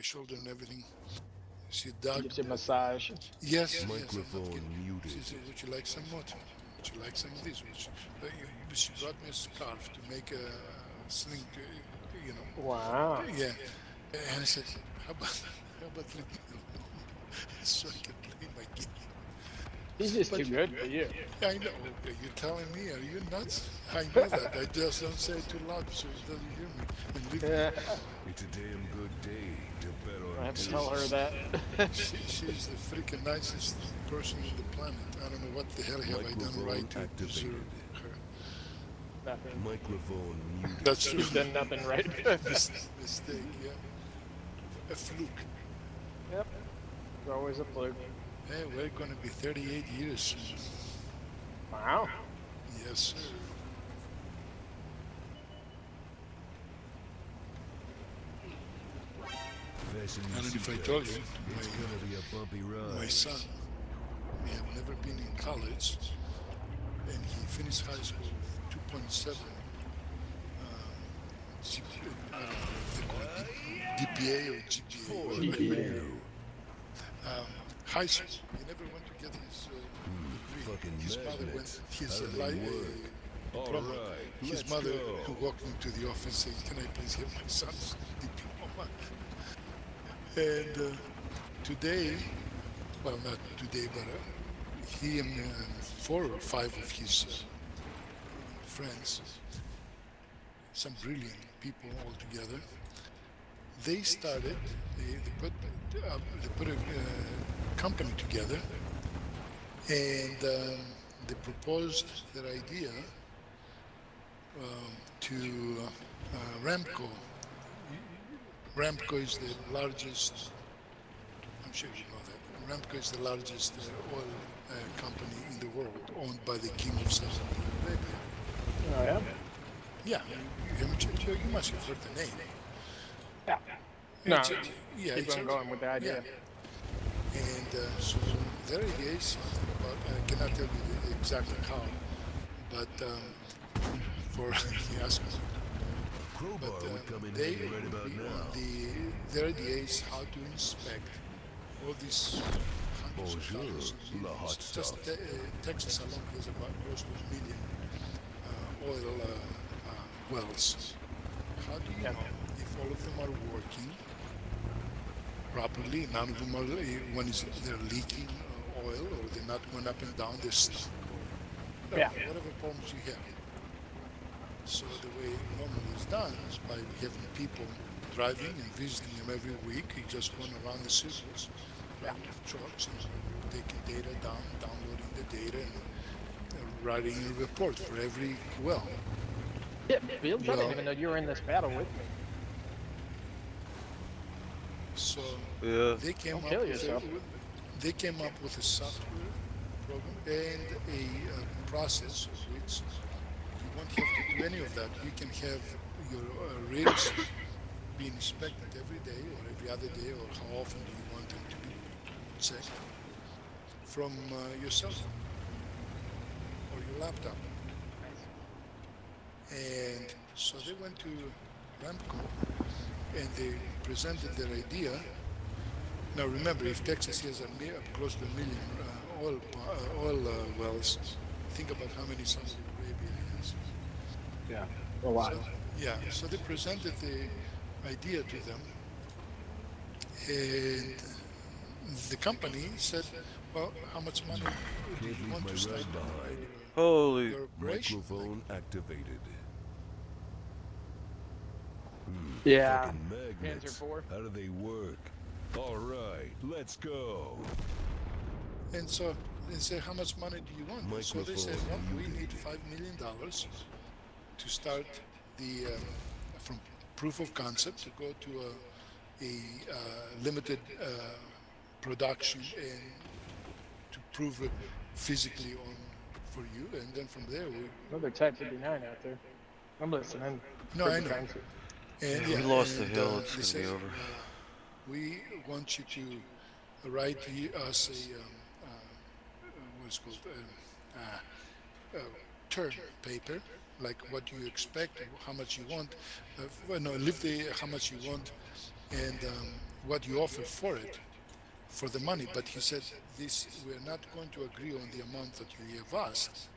shoulder and everything. She He dug. gives you a massage. Yes, yes, I'm not Microphone kidding. She muted. said, "Would you like some water? Would you like some of this?" She brought me a scarf to make a sling, Wow. yeah. And I said, "How about how about leave me alone so I can play my game?" He's just too But good for you. I know. Okay, you're telling me? Are you nuts? I know that. I just don't say it too loud so he doesn't hear me and leave me alone. It's a damn good day to bet I on have to tell her She's that. she's the freaking nicest person on the planet. I don't know what the hell have I done Microphone right to deserve activated. her. Nothing. Microphone muted. That's true. You've done nothing right. Mistake, yeah. A fluke. Yep. It's always a fluke. Hey, we're going to be 38 years soon. Wow. Yes, sir. Fasten I your don't know if I seatbelts. told you, It's gonna be a bumpy my ride. son, we have never been in college, and he finished high school with 2.7 I don't know if they call it DPA or GPA, For whatever. GPA. you. High school. He never went to get his degree. Fucking His mother went, magnets. his How do they work? diploma. Alright, His let's mother go. walked into the office and said, "Can I please have my son's diploma?" And today, well, not today, but he and four or five of his friends, some brilliant people all together, they started, they put a company together, and they proposed their idea to Ramco. Ramco is the largest, I'm sure you know that. Ramco is the largest oil company in the world, owned by the King of Saudi Arabia. Oh, yeah? Yeah, you must have heard the name. Yeah. No, It's, yeah, keep it's on going with the yeah. idea. And so their idea is something about, I cannot tell you exactly how, but for he asked me, A but crowbar would come in they handy right would about be on now. their idea is how to inspect all these hundreds of Bonjour, thousands of la millions. hot Just stuff. Texas alone has about close to a million oil wells. How do you Yeah. know if all of them are working properly? None of them are, one is they're leaking oil, or they're not going up and down, they're stuck, or Yeah. whatever problems you have. So the way it normally is done is by having people driving and visiting them every week, just going around the circles, Yeah. right, with trucks and taking data down, downloading the data, and writing a report for every well. Yeah, Beals, I didn't Well, even know you were in this battle with me. so Yeah. they came Don't up kill with yourself. a software program and a process of which you won't have to do any of that. You can have your rigs be inspected every day or every other day, or how often do you want them to be checked, from your cell phone or your laptop. And so they went to Ramco and they presented their idea. Now remember, if Texas has close to a million oil wells, think about how many Saudi Arabia has. Yeah. A lot. So yeah, so they presented the idea to them, and the company said, "Well, how much money do Can't you leave want my to start ride behind. Holy. your operation?" Like, Microphone activated. Yeah. Fucking Panzer magnets. IV. How do they work? Alright, let's go. and so they said, "How much money do you want?" So they said, Microphone "Well, we muted. need $5 million to start the from proof of concept to go to a limited production, and to prove it physically on for you, and then from there we." Another Type 59 out there. I'm listening. No, Proof I of know. concept. And Yeah, we yeah, lost the and hill. It's they gonna said, be over. we want you to write us a what's called uh, term paper, like what you expect, how much you want. Well, no, leave the how much you want and what you offer for it, for the money. But he said, this, we're not going to agree on the amount that you have asked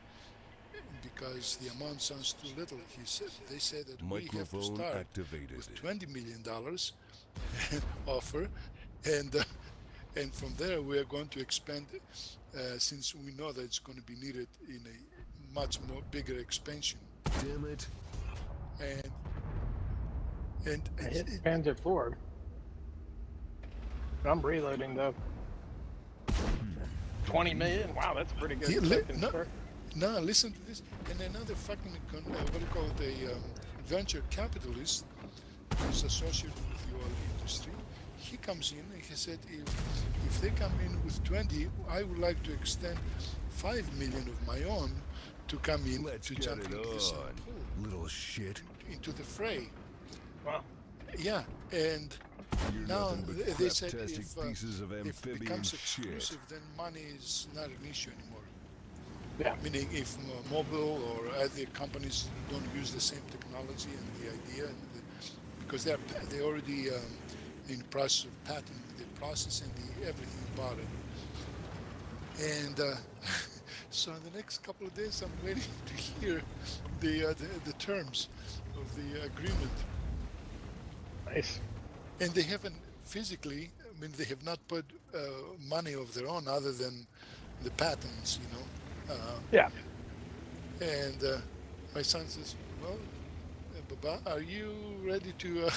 because the amount sounds too little. He said, they say that we have to Microphone start activated. with $20 million offer, and and from there we are going to expand, since we know that it's going to be needed in a much more bigger expansion. Damn it. And and I hit transit forward. I'm reloading though. 20 million? Wow, that's pretty good second no, start. no, listen to this. And another fucking what do you call it, a venture capitalist who's associated with the oil industry. He comes in and he said, if they come in with 20, I would like to extend 5 million of my own to come in Let's to get jump it into the same on, pool, little shit. into the fray. Wow. Yeah, and You're now nothing but they said craptastic pieces of if it amphibian becomes shit. exclusive, then money is not an issue anymore. Yeah. Meaning, if mobile or other companies don't use the same technology and the idea, and because they already in process of patenting the process and the everything about it. And so in the next couple of days, I'm waiting to hear the terms of the agreement. Nice. And they haven't physically, I mean, they have not put money of their own other than the patents, you know. Yeah. And my son says, "Well, Baba, are you ready to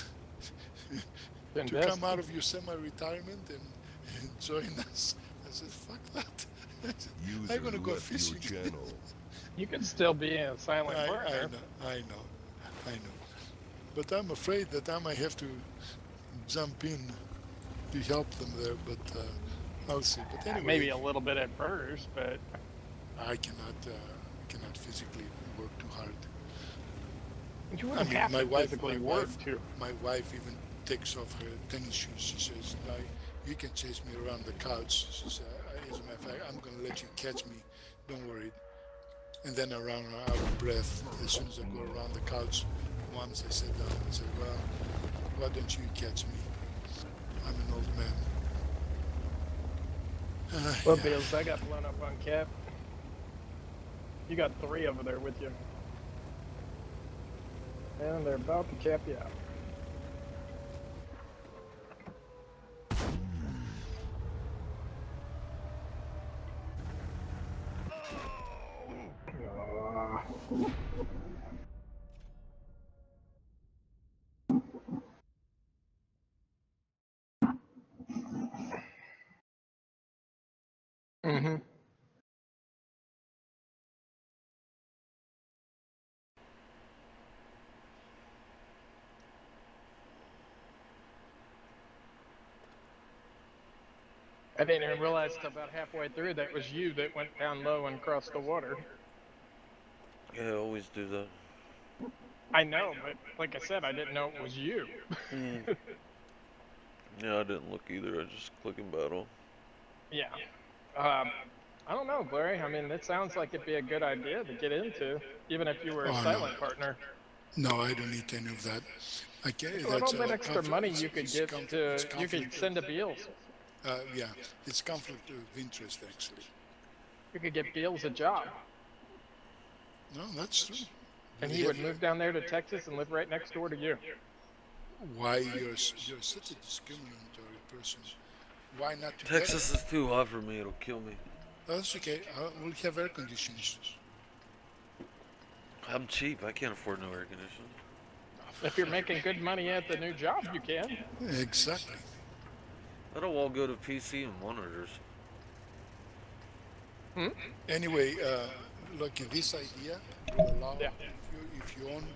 to Invest. come out of your semi-retirement and join us?" I said, "Fuck that." I said, "I'm User gonna go left your fishing." channel. You could still be a silent I partner. know, I know. But I'm afraid that I might have to jump in to help them there. But I'll see. But Maybe anyway, a little bit at first, but I cannot physically work too hard. you I wouldn't mean, have to physically work to. my wife even takes off her tennis shoes. She says, you can chase me around the couch." She says, "As a matter of fact, I'm going to let you catch me. Don't worry." And then I run out of breath as soon as I go around the couch. Once I sit down, I said, "Well, why don't you catch me? I'm an old man." Well, Yeah. Beals, I got blown up on cap. You got 3 over there with you. And they're about to cap you out. Mm-hmm. I didn't even realize till about halfway through that was you that went down low and crossed the water. Yeah, I always do that. I know, but like I said, I didn't know it was you. Mm. Yeah, I didn't look either. I just click in battle. Yeah. I don't know, Larry. I mean, it sounds like it'd be a good idea to get into, even if you were a Oh no, silent partner. no, I don't need any of that. I can, A little that's bit extra money you could give it's to, you could conflict of send to Beals. yeah, it's conflict of interest actually. You could get Beals a job, No, that's true. Do and they he have would move down there to Texas and live right next door to you. why you're such a discriminatory person? Why not together? Texas is too hot for me. It'll kill me. Oh, that's okay. We'll have air conditions. I'm cheap. I can't afford no air conditioning. If you're making good money at the new job, you can. Exactly. I don't all go to PC and monitors. Hmm? Anyway, look, this idea will allow, Yeah. if you own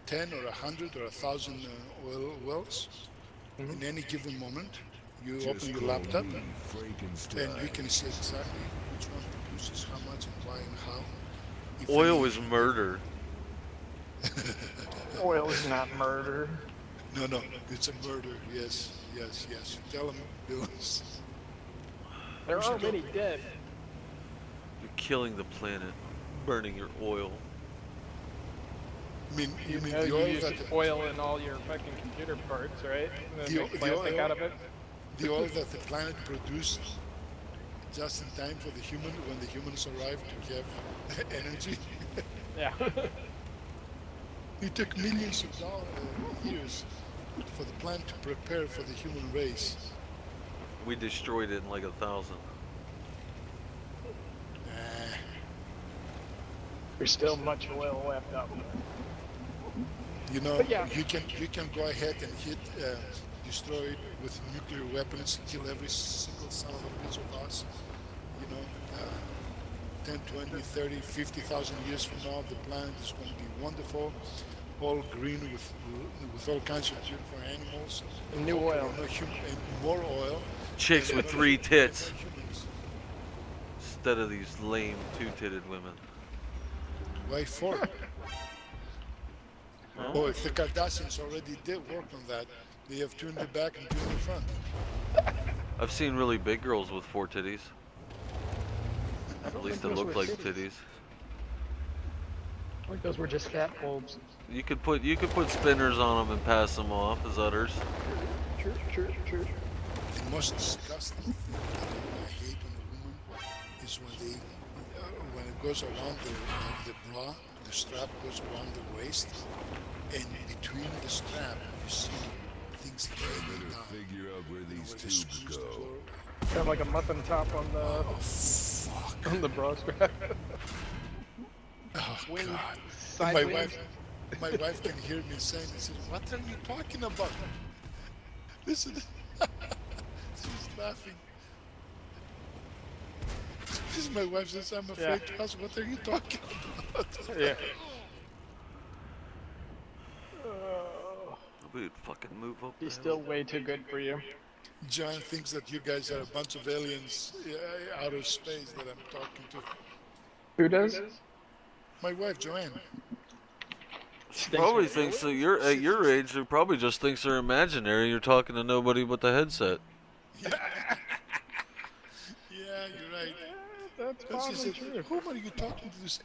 10 or 100 or 1,000 oil wells Mhm. in any given moment, you open Just your call laptop me Frankenstein. and you can see exactly which one produces how much and why and how. If Oil any, is murder. Oil is not murder. no, no, it's a murder. Yes, yes, yes. Tell them, Bills. They're We should go. already dead. You're killing the planet, burning your oil. you mean know the you oil use that oil in all your fucking computer parts, right? And then the, make the plastic oil out of it. the oil that the planet produced just in time for the human when the humans arrived to have energy. Yeah. It took millions of years for the planet to prepare for the human race. We destroyed it in like 1,000. Nah. There's still much oil left out there. You know, But yeah. you can go ahead and destroy it with nuclear weapons, kill every single son of a bitch of us. You know, 10, 20, 30, 50,000 years from now, the planet is going to be wonderful, all green with all kinds of beautiful animals. New Hopefully, oil. and more oil. Chicks And with no, 3 and no tits humans. instead of these lame 2-titted women. Why for? Huh? Oh, if the Kardashians already did work on that, they have two in the back and two in the front. I've seen really big girls with 4 titties. I don't At least think it those were looked like titties. titties. I think those were just fat bulbs. You could put spinners on them and pass them off as udders. True. The most disgusting thing that I hate on a woman is when it goes around the bra, the strap goes around the waist, and between the strap you see things hanging Better down. figure out where You know, these where the tubes screws go. Kind of like a muffin top on Oh fuck! the bra strap. Oh Wing god! And side wings. my wife can hear me saying, "Says, what are you talking about?" Listen, she's laughing. This is my wife says, "I'm Yeah. afraid to ask, what are you talking about?" Yeah. We'd fucking move up He's the still hill. way too good for you. John thinks that you guys are a bunch of aliens out of space that I'm talking to. Who does? My wife, Joanne. She Thinks probably we're thinks that aliens? you're at your age. She probably just thinks they're imaginary. You're talking to nobody but the headset. Yeah, yeah, you're right. That's And she probably said, true. "Whom are you talking to? This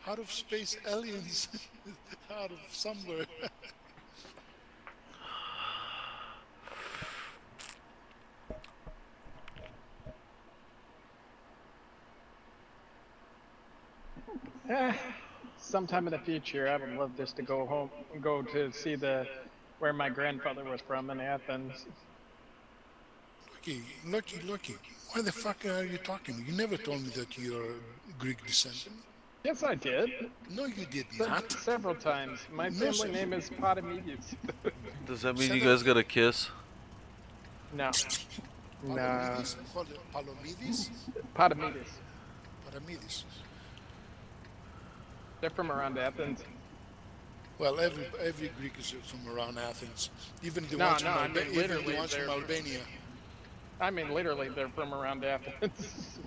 out of space aliens, out of somewhere." Eh, sometime in the future, I would love just to go to see where my grandfather was from in Athens. Lucky. Why the fuck are you talking? You never told me that you're Greek descendant. Yes, I did. No, you did not. Several times. My No, family name is Potamides. Does that mean Shut you up. guys got a kiss? No. No. Palomides? Palomides? Potamides. Paramides. They're from around Athens. Well, every Greek is from around Athens. Even the No, ones no, from I mean even the literally ones from they're Albania. I mean literally they're from around Athens.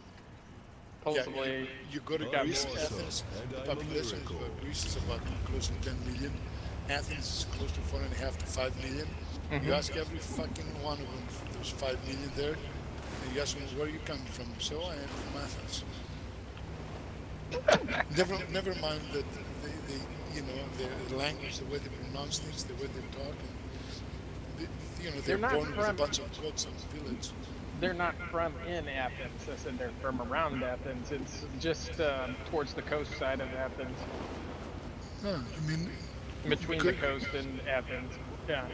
Yeah, Supposedly you go to got Greece, moved. Athens, And the I'm a population of miracle. Greece is about close to 10 million. Athens is close to 4.5 to 5 million. You ask every fucking one of them, there's 5 million there, and you ask them, where are you coming from? So I am from Athens. Never mind that they you know, the language, the way they pronounce things, the way they talk, and you know, They're they're not born with a from- bunch of goats in the village. They're not from in Athens. I said they're from around Athens. It's just towards the coast side of Athens, No, I mean, between the coast and Athens. Yeah.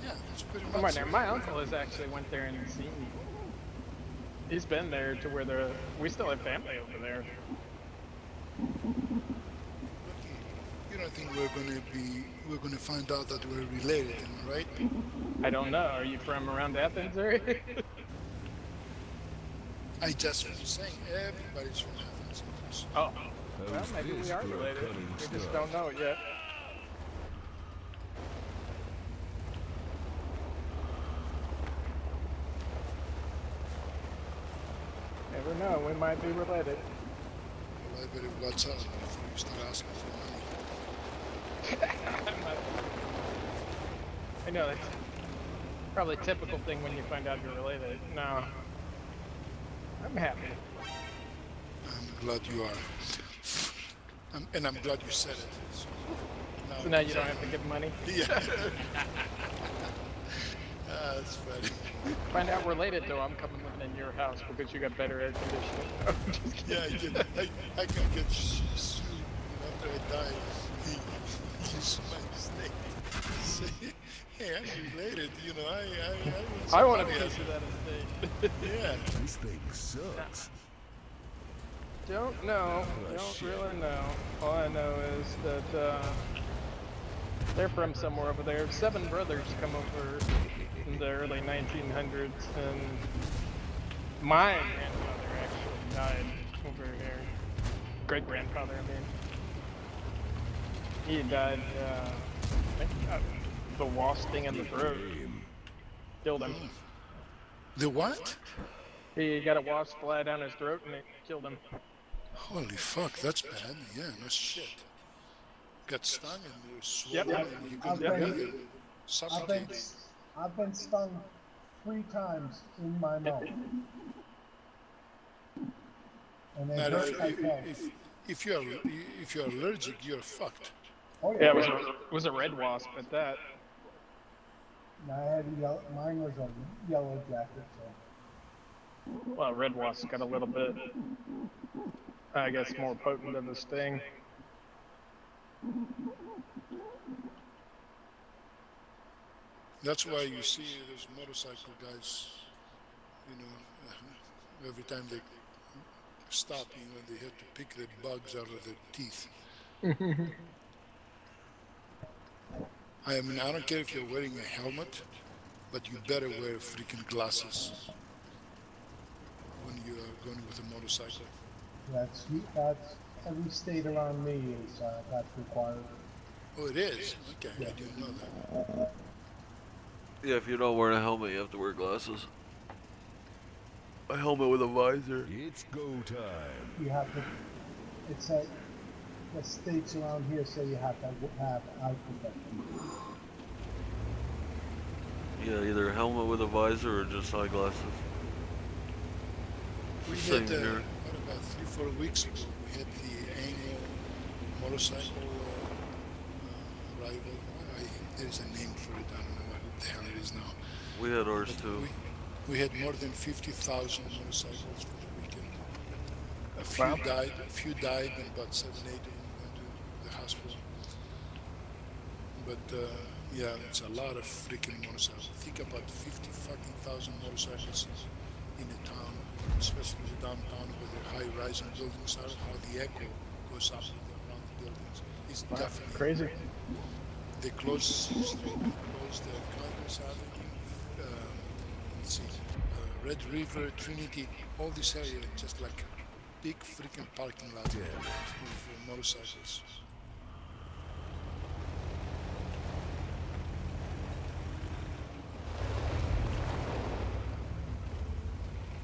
yeah, that's pretty Come on much. there. My uncle has actually went there and seen. He's been there to where we still have family over there. You don't think we're gonna find out that we're related, am I right? I don't know. Are you from around Athens area? I just was saying everybody's from Athens. Oh. Well, How's maybe this we are for related. cutting We just stuff? don't know it yet. Never know. We might be related. Well, I better watch out before you start asking for money. I know that's probably a typical thing when you find out you're related. No. I'm happy. I'm glad you are. And I'm glad you said it. So, So now you don't have to give money. Yeah. That's funny. Find out we're related though. I'm coming living in your house because you got better air conditioning. No, I'm just kidding. Yeah, I can get sued, after I die. He use my estate. Say, hey, I'm related, I want I some want a money. piece of that estate. Yeah. This thing sucks. Don't know. Oh, Don't shit. really know. All I know is that they're from somewhere over there. 7 brothers come over in the early 1900s, and my grandfather actually died over here. Great grandfather, I mean. He died, I think, the wasp sting in the throat killed him. The what? He got a wasp fly down his throat and it killed him. Holy fuck, that's bad. Yeah, no shit. Got stung and you're Yep. swollen and you couldn't I've breathe been, and I've been, suffocating. I've been stung 3 times in my mouth. And they Now, hurt like hell. if you're allergic, you're fucked. Oh Yeah, yeah, it was a red wasp at that. I had a yellow, mine was a yellow jacket, so. Well, red wasp got a little bit, I guess, more potent of a sting. That's why you see those motorcycle guys, every time they stop, they have to pick the bugs out of their teeth. I don't care if you're wearing a helmet, but you better wear freaking glasses when you are going with a motorcycle. That's every state around me is that's required. Oh, it is? Okay, I didn't know that. Yeah, if you're not wearing a helmet, you have to wear glasses. A helmet with a visor. It's go time. You have to. It's a. The states around here say you have to have eye protection. Yeah, either a helmet with a visor or just eyeglasses. We Same had, here. about 3-4 weeks ago, we had the annual motorcycle arrival. There's a name for it, I don't know what the hell it is now. We had ours But too. we had more than 50,000 motorcycles for the weekend. A few died, and about 7-8 of them went to the hospital. But yeah, it's a lot of freaking motorcycles. Think about 50,000 motorcycles in a town, especially the downtown where the high-rising buildings are, how the echo goes up around the buildings. It's definitely Crazy. They closed Street, they closed Congress Avenue, let's see, Red River, Trinity, all this area, just like big freaking parking lot with motorcycles.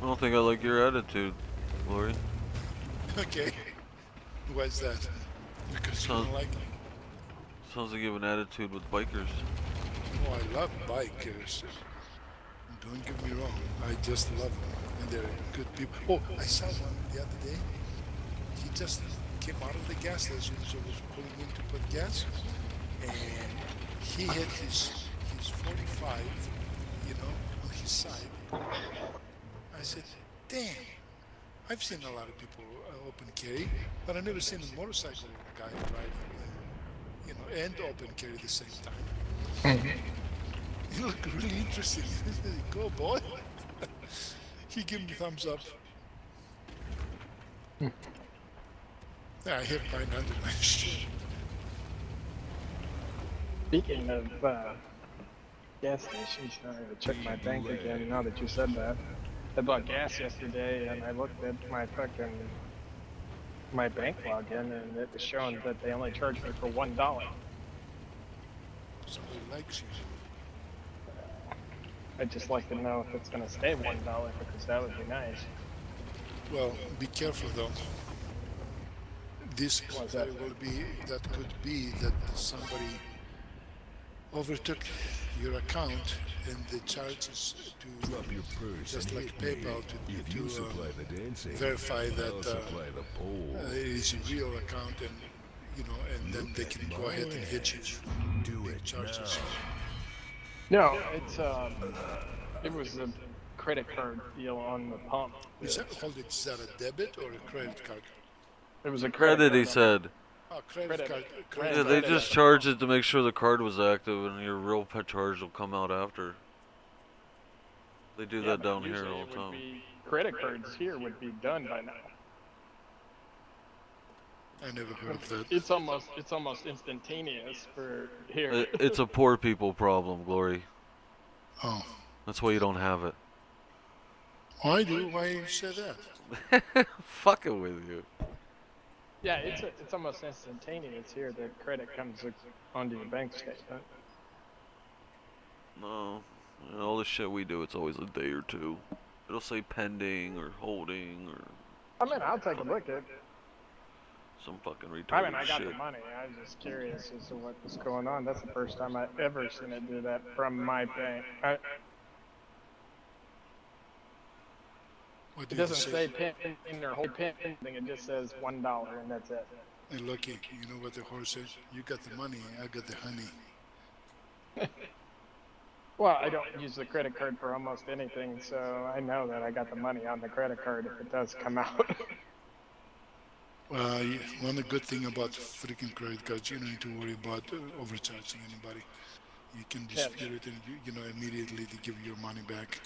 I don't think I like your attitude, Lori. Okay, why is that? Because you don't like it. Sounds like you have an attitude with bikers. Oh, I love bikers. Don't get me wrong, I just love them, and they're good people. Oh, I saw one the other day. He just came out of the gas station, so was pulling in to put gas, and he had his 45, on his side. I said, damn, I've seen a lot of people open carry, but I've never seen a motorcycle guy riding, and open carry at the same time. He looked really interesting. Go, boy. He gave me thumbs up. Yeah, I have 900 my shit. Speaking of gas stations, I gotta check my bank again now that you said that. I bought gas yesterday and I looked at my bank login and it was showing that they only charged me for $1. Somebody likes you. I'd just like to know if it's gonna stay $1 because that would be nice. Well, be careful though. This What's that? could be that somebody overtook your account and the charges to Drop your purse just and like hit me. PayPal If you supply the dancing, verify I'll that supply the pole. it is a real account and and then they can go ahead and hit you with Do big it charges. No, it was a credit card deal on the pump. Hold it, is that a debit or a credit card? It was a Credit, he card. said. Oh, credit Credit. card. Yeah, Credit Yeah, card. they credit just at the charge pump. it to make sure the card was active, and your real pet charge will come out after. They do Yeah, that but down here usually all it the would time. be credit cards here would be done by now. I never heard of that. It's almost instantaneous for here. It's a poor people problem, Glory. Oh, That's why you don't have it. I do. Why you say that? Fucking with you. Yeah, it's almost instantaneous here. The credit comes onto your bank statement. No. All the shit we do, it's always a day or two. It'll say pending or holding or I mean, I'll take a look at. some fucking retarded I mean, I got shit. the money. I was just curious as to what was going on. That's the first time I've ever seen it do that from my bank. What It did you doesn't say pending or hold pending. It just says $1 and that's it. Hey, Lucky, you know what the horse says? You got the money, I got the honey. Well, I don't use the credit card for almost anything, so I know that I got the money on the credit card if it does come out. One good thing about freaking credit cards, you don't need to worry about overcharging anybody. You can dispute it, and immediately they give you your money back.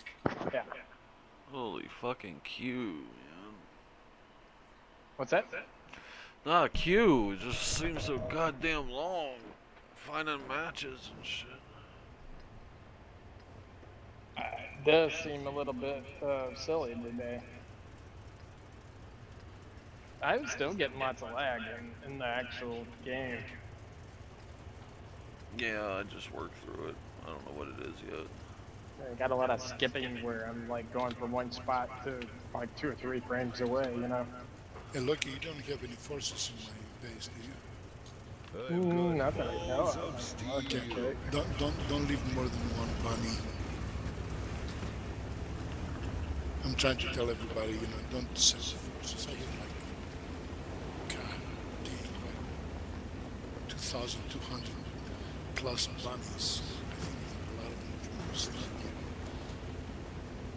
Yeah. Holy fucking Q, man. What's that? Nah, Q just seems so goddamn long. Finding matches and shit. It does seem a little bit silly today. I'm still getting lots of lag in the actual game. Yeah, I just worked through it. I don't know what it is yet. I got a lot of skipping where I'm like going from one spot to like 2 or 3 frames away, you know? Hey, Lucky, you don't have any forces in my base, do you? Not that I know balls of. of steel. Okay. Don't leave more than one bunny. I'm trying to tell everybody, don't send the forces. I get like, God dang, what, 2,200 plus bunnies. I think there are a lot of them from Russia.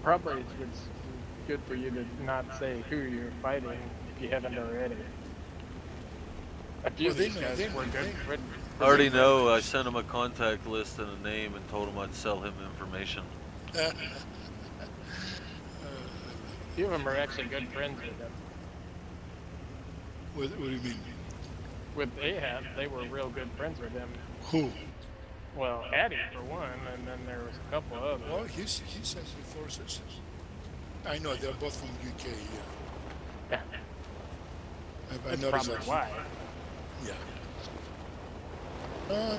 Probably it's good for you to not say who you're fighting if you haven't already. A few of Well, they these know- guys they know- were good. I already know. I sent him a contact list and a name and told him I'd sell him information. A few of them are actually good friends with him. What do you mean? With Ahab, they were real good friends with him. Who? Well, Addy for one, and then there was a couple others. Well, he sends me forces. I know they're both from UK. Yeah, I that's noticed probably that. why. Yeah.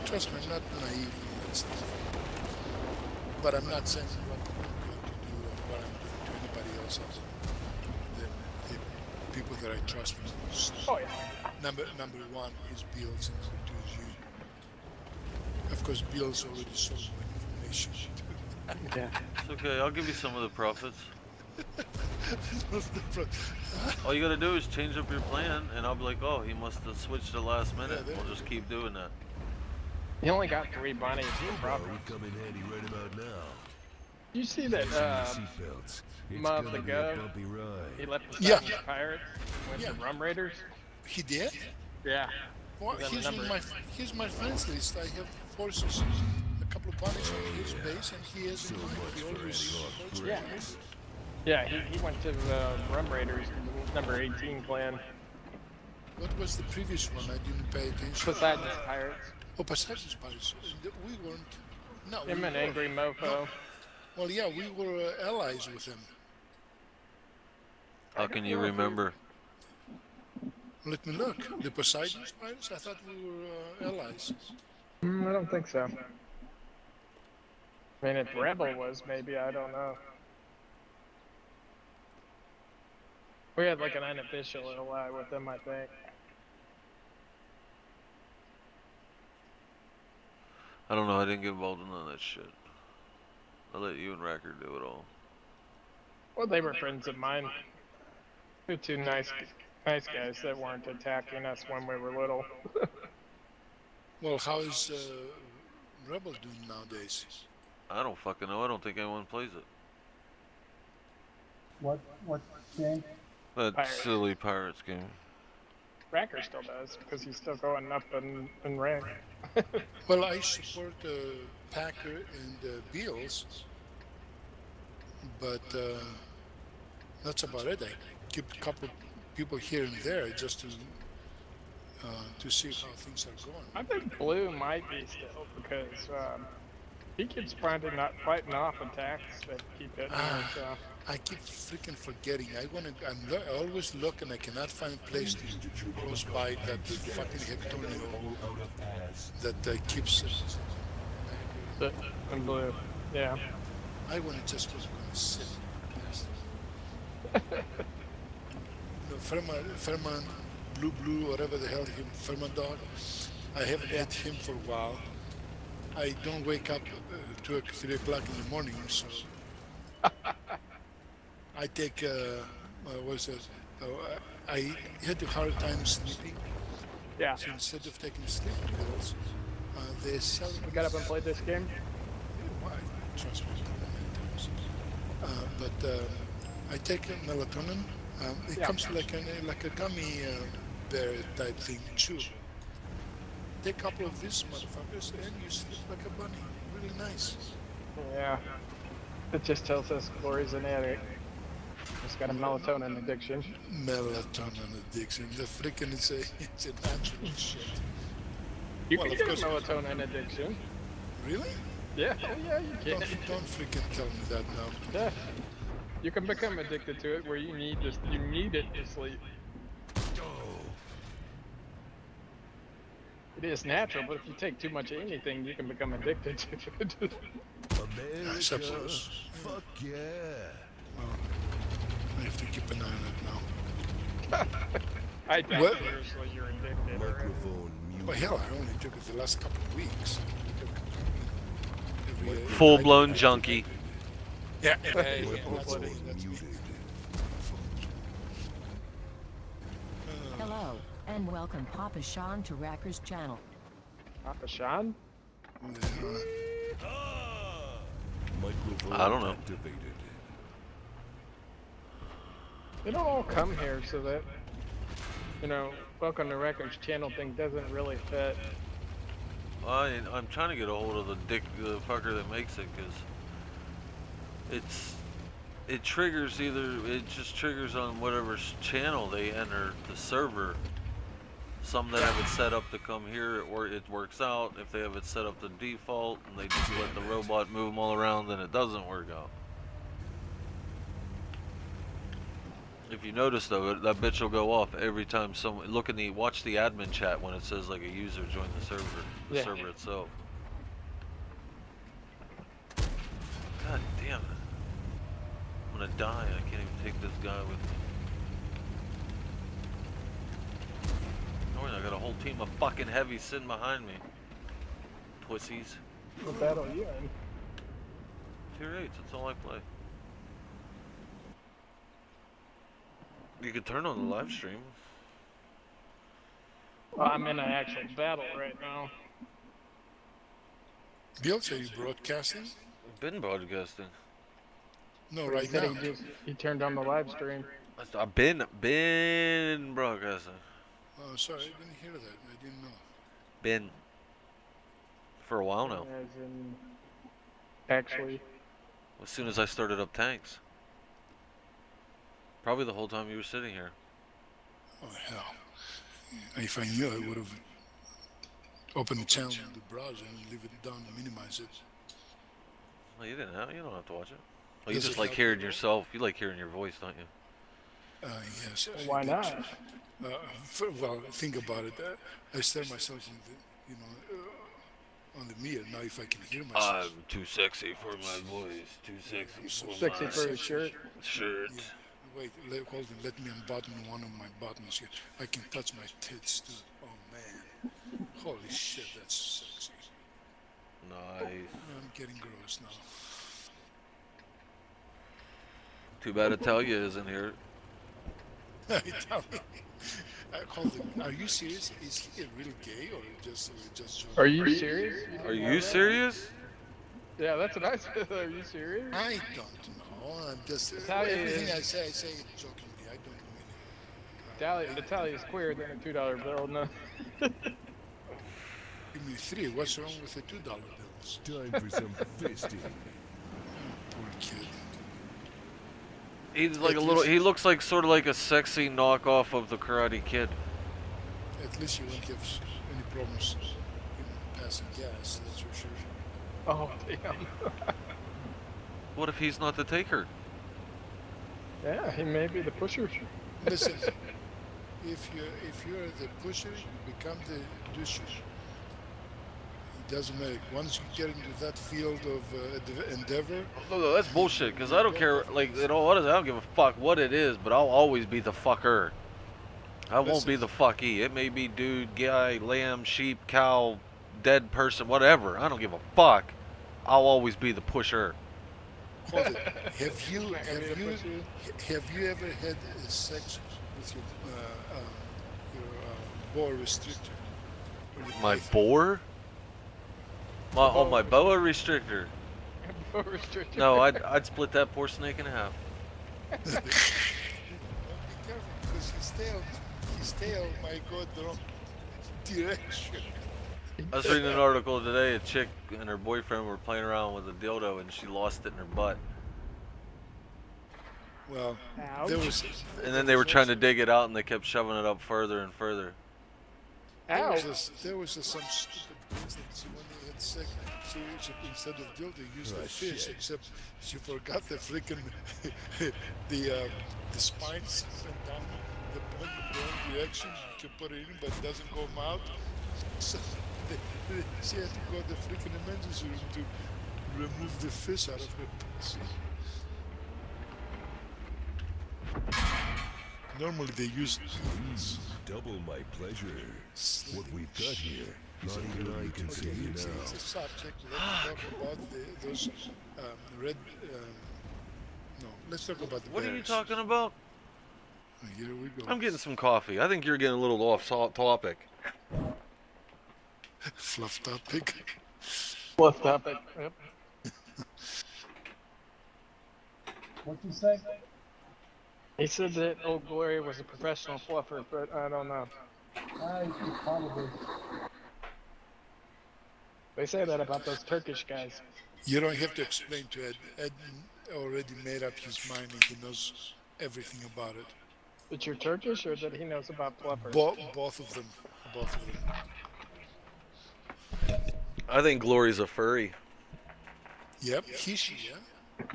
Trust me, I'm not naive in that stuff. But I'm not saying what to do or what I'm doing to anybody else other than the people that I trust most. Oh yeah. Number one is Beals and number 2 is you. Of course, Beals already sold my information. Yeah. It's okay. I'll give you some of the profits. That's the All you gotta do is change up your plan, and I'll be like, oh, he must have switched the last minute. Yeah, We'll just keep doing that. He only got 3 bunnies for Timber property. would come in handy right about now. You see that Fasten your seatbelts. It's month gonna be ago, a bumpy ride. he left the Yeah. Pirates, went Yeah. to Rum Raiders? He did? Yeah. Well, Then here's number- my friends list. I have forces, a couple of bunnies on his base, and he has So in mine. much He for always analog supports Yeah. me. brakes. Yeah, he went to Rum Raiders, number 18 clan. What was the previous one? I didn't pay attention. Poseidon's Pirates. Oh, Poseidon's Pirates. We weren't. No, Him we and were. Angry Mofo. Well, yeah, we were allies with him. How can you remember? Let me look. The Poseidon's Pirates? I thought we were allies. I don't think so. I mean, if Rebel was, maybe, I don't know. We had like an unofficial ally with them, I think. I don't know. I didn't get involved in none of that shit. I let you and Racker do it all. Well, they were friends of mine. They're two nice Nice guys that weren't attacking us when we were little. Well, how is Rebel doing nowadays? I don't fucking know. I don't think anyone plays it. What game? That Pirates. silly Pirates game. Racker still does because he's still going up in rank. Well, I support Packer and Beals, but that's about it. I keep a couple people here and there just to see how things are going. I think Blue might be still because he keeps fighting off attacks that keep hitting her. Ah, So I keep freaking forgetting. I always look and I cannot find a place to close by that fucking Hectonio that keeps. and Blue, yeah. I want to just was going to sit. No, Furman, Blue, whatever the hell him, Furman dog. I haven't hit him for a while. I don't wake up 3 o'clock in the morning, so I take, what is it? I had a hard time sleeping, Yeah. so instead of taking sleeping pills, they sell. We got up and played this game. Why? Trust me, many times. But I take melatonin. It Yeah. comes like a gummy bear type thing, chew. Take a couple of these motherfuckers and you sleep like a bunny. Really nice. Yeah. It just tells us Glory's an addict. He's got a melatonin addiction. Melatonin addiction. The freaking it's a natural shit. You Well, can of get a course- melatonin addiction. Really? Yeah, yeah, you can. Don't freaking tell me that now. Yeah. You can become addicted to it where you need it to sleep. It is natural, but if you take too much of anything, you can become addicted to it. America. suppose. Fuck yeah. Well, I have to keep an eye on it now. I think What? seriously you're addicted. Or Microphone muted. Well, hell, I only took it the last couple of weeks. I took every, Full blown I- junkie. Yeah, Microphone that's me. muted. Hello, and welcome Papa Sean to Racker's channel. Papa Sean? Microphone I don't know. activated. They don't all come here so that, welcome to Records channel thing doesn't really fit. I'm trying to get a hold of the fucker that makes it, because it triggers it just triggers on whatever channel they enter the server. Some that have it set up to come here, or it works out. If they have it set up to default and they just let the robot move them all around, then it doesn't work out. If you notice though, that bitch will go off every time someone watch the admin chat when it says like a user joined the server itself. God damn it. I'm gonna die. I can't even take this guy with me. Oh, I got a whole team of fucking heavies sitting behind me. Pussies. What battle are you in? Tier 8s, that's all I play. You can turn on the live stream. Well, I'm in an actual battle right now. Beals, are you broadcasting? I've been broadcasting. No, He right said now. he turned on the live stream. I've been broadcasting. Oh, sorry, I didn't hear that. I didn't know. Been. For a while now. As in, actually, As soon as I started up tanks. Probably the whole time you were sitting here. Oh, hell. If I knew, I would have opened the channel in the browser and leave it down and minimize it. Well, you don't have to watch it. Oh, you Does just it like help hearing at all? yourself. You like hearing your voice, don't you? Yes. I why did. not? Well, think about it. I stare myself in the, on the mirror. Now, if I can hear myself. I'm too sexy for my voice. Too sexy for Sexy for his shirt. shirt. Yeah. Wait, hold on. Let me unbutton one of my buttons here. I can touch my tits too. Oh man. Holy shit, that's sexy. Nice. I'm getting gross now. Too bad Italia isn't here. I tell him, I called him. Are you serious? Is he a real gay or just Are joking? you serious? You Are didn't know you that? serious? Yeah, that's what I said. Are you serious? I don't know. I'm just Natalia everything is I say it jokingly. I don't mean it. Natalia is queer than a $2 bill. No. Give me three. What's wrong with the $2 bills? Time for some fisting. Oh, poor kid. He's like a At little. least, He looks like sort of like a sexy knockoff of the Karate Kid. at least you won't have any problems, passing gas. That's for sure. Oh damn. What if he's not the taker? Yeah, he may be the pusher. Listen, if you're the pusher, you become the doucher. It doesn't matter. Once you get into that field of endeavor, No, that's bullshit. Cause I don't care. Like, in all honesty, I don't give a fuck what it is, but I'll always be the fucker. I won't be listen, the fucky. It may be dude, guy, lamb, sheep, cow, dead person, whatever. I don't give a fuck. I'll always be the pusher. hold it. Have you Not gonna be have the you pusher. have you ever had sex with your boa restrictor? Or your My python? boar? My boa restrictor. Restricted. No, I'd split that poor snake in half. Well, be careful because his tail might go the wrong direction. I was reading an article today. A chick and her boyfriend were playing around with a dildo, and she lost it in her butt. Well, Ouch. there was And then they were trying to dig it out, and they kept shoving it up further and further. Ow. there was some stupid things that she when they had sex, she instead of dildo used the fish, except she forgot the freaking the spines went down the wrong direction to put it in, but it doesn't go out. So she had to go to the freaking emergency room to remove the fish out of her pussy. Normally they use Double my pleasure. What we've got here, not even I can see okay, now. it's a subject. Let's talk about those red. No, let's talk about the What are you bears. talking about? Here we go. I'm getting some coffee. I think you're getting a little off topic. Fluff topic. Fluff topic. Yep. What you say? He said that Old Glory was a professional fluffer, but I don't know. I probably. They say that about those Turkish guys. You don't have to explain to Ed. Ed already made up his mind and he knows everything about it. That you're Turkish, or that he knows about fluffers? Both of them. Both of them. I think Glory's a furry. Yep, he, she, yeah.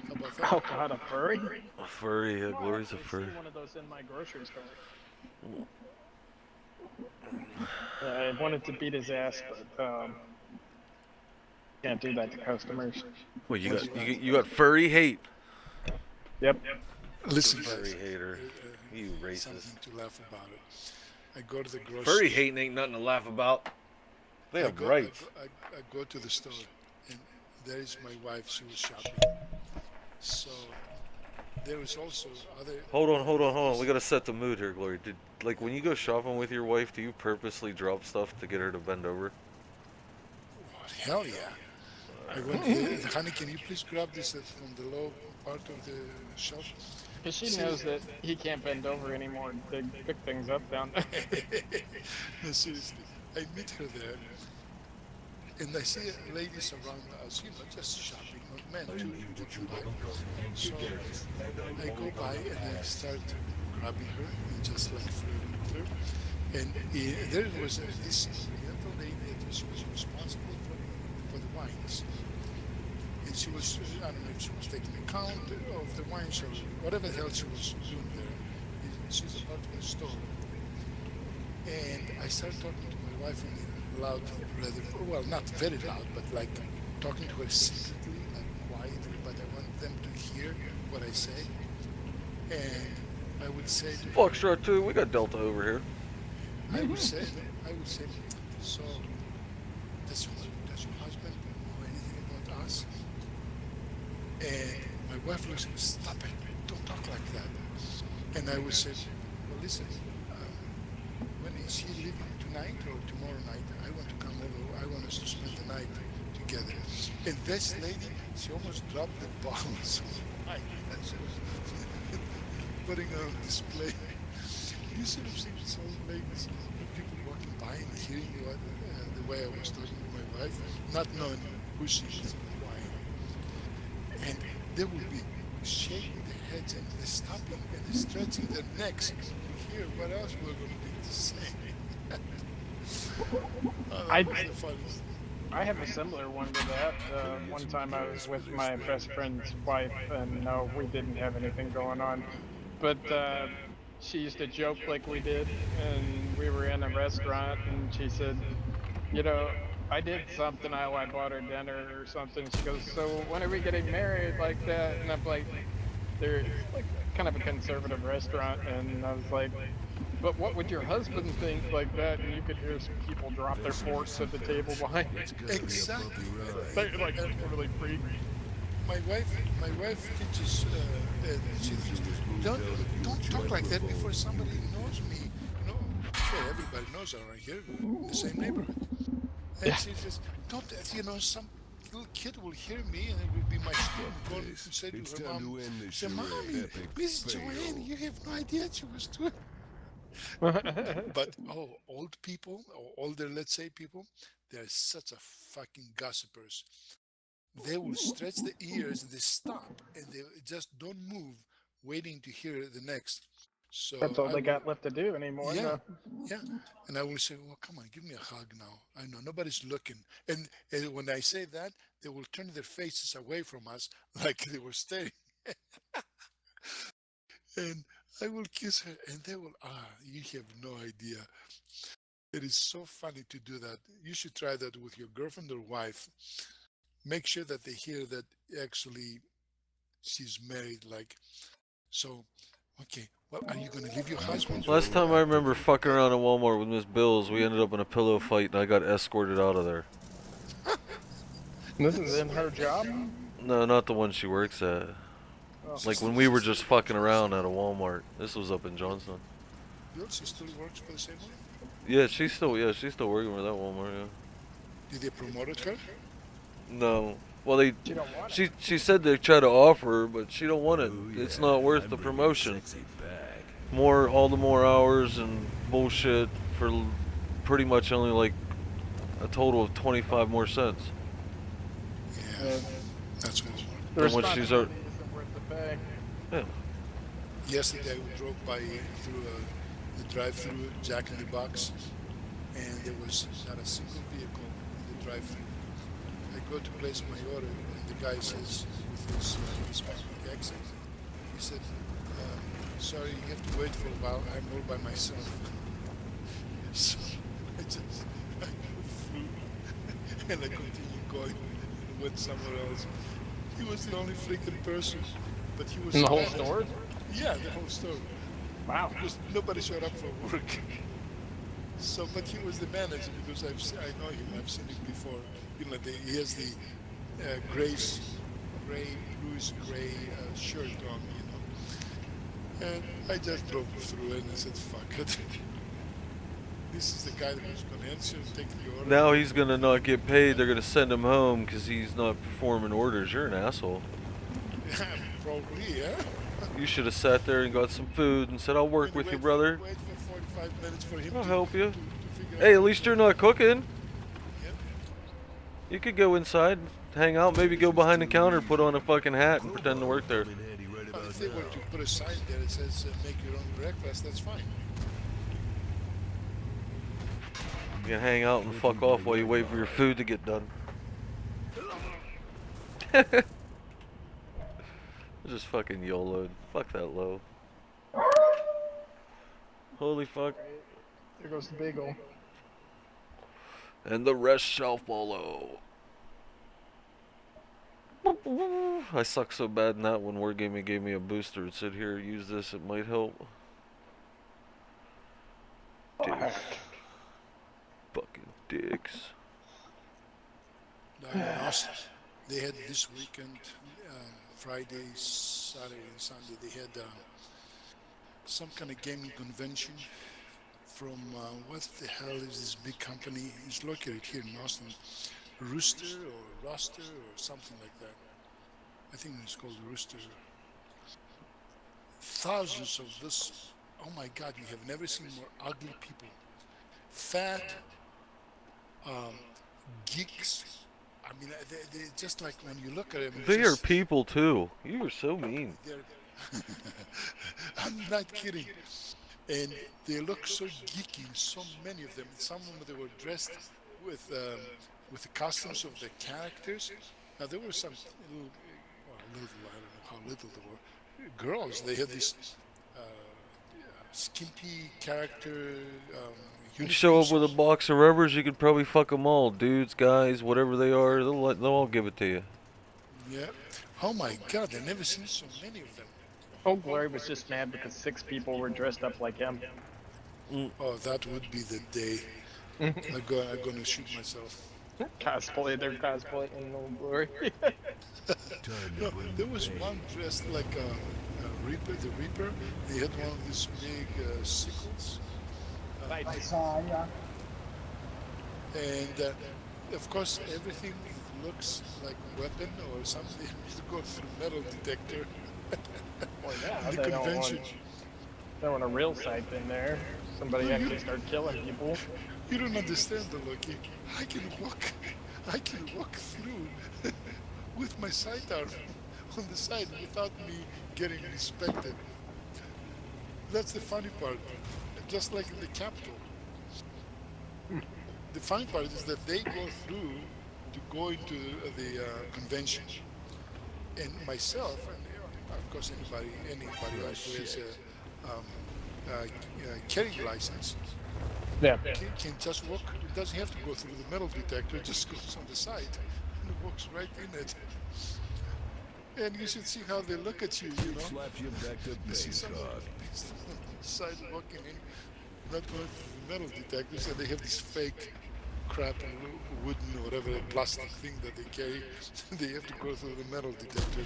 How about that? Oh God, a furry? A furry, yeah, Glory's a I've furry. seen one of those in my grocery store. I wanted to beat his ass, but can't do that to customers. Well, you got furry hate. Yep. Listen, Furry guys, hater. You racist. something to laugh about it. I go to the grocery Furry hating ain't nothing to laugh about. They have rights. I go to the store, and there is my wife. She was shopping. So there was also other. Hold on. We gotta set the mood here, Glory. Like when you go shopping with your wife, do you purposely drop stuff to get her to bend over? Oh, hell yeah! I went, honey, can you please grab this from the low part of the shelf? Because she knows that he can't bend over anymore to pick things up down there. No, seriously. I meet her there, and I see ladies around us, just shopping, men too, walking by. So I go by and I start grabbing her and just like flirting with her. And there was this Oriental lady that she was responsible for the wines. And she was, I don't know if she was taking account of the wines or whatever the hell she was doing there. She's about to the store. And I started talking to my wife in a loud, rather, well, not very loud, but like talking to her secretly, like quietly, but I want them to hear what I say. And I would say to her, Foxtrot 2, we got Delta over here. I would say, so does your husband know anything about us? And my wife looks at me, stop it, don't talk like that. And I would say, well, listen, when is he leaving tonight or tomorrow night? I want to come over. I want us to spend the night together. And this lady, she almost dropped the bottle of wine that she was putting on display. You should have seen some ladies, people walking by and hearing what the way I was talking to my wife, not knowing who she is and who I am. And they will be shaking their heads and they're stopping and they're stretching their necks to hear what else we're going to be to say. Oh, I that was the funniest. I have a similar one to that. One time I was with my best friend's wife, and no, we didn't have anything going on. But she used to joke like we did, and we were in a restaurant, and she said, you know, I did something. I bought her dinner or something. She goes, so when are we getting married like that? And I'm like, it's like kind of a conservative restaurant, and I was like, but what would your husband think like that? And you could hear some people drop their forks at the table behind. Exactly. They're like And totally freaked. my wife teaches, and she says, don't talk like that before somebody knows me. Sure, everybody knows around here, we're in the same neighborhood. And Yeah. she says, don't, some little kid will hear me and it will be my shame going to say to It's her time mom, to end this say, your Mommy, epic Miss Joanne, fail. you have no idea what she was doing. But, oh, old people, or older, let's say, people, they're such a fucking gossipers. They will stretch the ears and they stop and they just don't move, waiting to hear the next. That's So all I they will, got left to do anymore. yeah, No. yeah. And I will say, well, come on, give me a hug now. I know nobody's looking. And when I say that, they will turn their faces away from us like they were staring. And I will kiss her and they will, you have no idea. It is so funny to do that. You should try that with your girlfriend or wife. Make sure that they hear that actually she's married. Like, so, okay, well, are you going to leave your husband Last for time I to remember go to fucking bed? around in Walmart with Miss Bills, we ended up in a pillow fight and I got escorted out of there. This is in her job? No, not the one she works at. Oh. Like when we She were still just works fucking for the around same at a one? Walmart. This was up in Johnstown. Bill, she still works for the same one? Yeah, she's still working for that Walmart. Yeah. Did they promoted her? No. Well, they, She don't want it. she said they try to offer her, but she don't want it. Oh It's yeah, not worth I'm the bringing the promotion. sexy back. All the more hours and bullshit for pretty much only like a total of 25 more cents Yeah, Uh, that's Walmart. the than what she's. responsibility isn't worth the pay. Yeah. Yesterday, I drove by through the drive-through Jack in the Box, and there was not a single vehicle in the drive-through. I go to place my order, and the guy says, with his Hispanic accent, he said, "Sorry, you have to wait for a while. I'm all by myself." So I just I drove through, and I continued going and went somewhere else. He was the only freaking person, but he was In the the whole manager. store? Yeah, the whole store, Wow. because nobody showed up for work. So, but he was the manager because I know him. I've seen him before. He has the gray, bluish gray shirt on. And I just drove through and I said, "Fuck it." This is the guy that was going to answer and take the order. Now he's gonna not get paid. They're gonna send him home because he's not performing orders. You're an asshole. Probably, yeah. You should have sat there and got some food and said, "I'll work And with you, brother. wait for 45 minutes for him I'll to, help you." to figure Hey, out at what least to you're do. not cooking. Yep. You could go inside, hang out, maybe go behind the counter, put on a fucking hat, and pretend to work there. Come in handy right Well, about if they were now. to put a sign there that says "Make your own breakfast," that's fine. You can hang out and fuck off while you wait for your food to get done. Just fucking YOLO. Fuck that low. Holy fuck. Great. There goes the bagel. And the rest shall follow. I suck so bad in that one. Wargaming gave me a booster. It said, "Here, use this. It might help." Dicks. Fucking dicks. Down in Austin, they had this weekend, Friday, Saturday, and Sunday. They had some kind of gaming convention from what the hell is this big company? It's located here in Austin, Rooster or Roster or something like that. I think it's called Rooster. Thousands of this. Oh my God, you have never seen more ugly people. Fat um, geeks. I mean, they just like when you look at them, They are just people too. You are so mean. they're. I'm not kidding. And they look so geeky. So many of them. Some of them they were dressed with the costumes of the characters. Now there were some little, well, little. I don't know how little they were. Girls. They had these skimpy character You show up uniforms. with a box of rubbers, you could probably fuck them all. Dudes, guys, whatever they are, they'll all give it to you. Yeah. Oh my God! I've never seen so many of them. Old Glory was just mad because 6 people were dressed up like him. Oh, that would be the day. I'm gonna shoot myself. Cosplay, they're cosplaying Old Glory. Time to No, bring there the was pain. one dressed like a Reaper, the Reaper. He had one of these big sickles. I saw, yeah. And of course, everything looks like weapon or something. You go through metal detector Well, yeah, in the they don't convention. want a real sight in there. Somebody No, actually start killing people. you don't understand the Loki. I can walk, I can walk through with my sidearm on the side without me getting inspected. That's the funny part. Just like in the Capitol. The funny part is that they go through to go into the convention, and myself, and of course anybody else who has a carrying license Yeah. can just walk. It doesn't have to go through the metal detector. It just goes on the side and walks right in it. And you should see how they look at you. You know, Slaps you back to you see some of Bangkok. the beasts on the side walking in, not going through the metal detectors, and they have this fake crap wooden or whatever plastic thing that they carry. They have to go through the metal detector.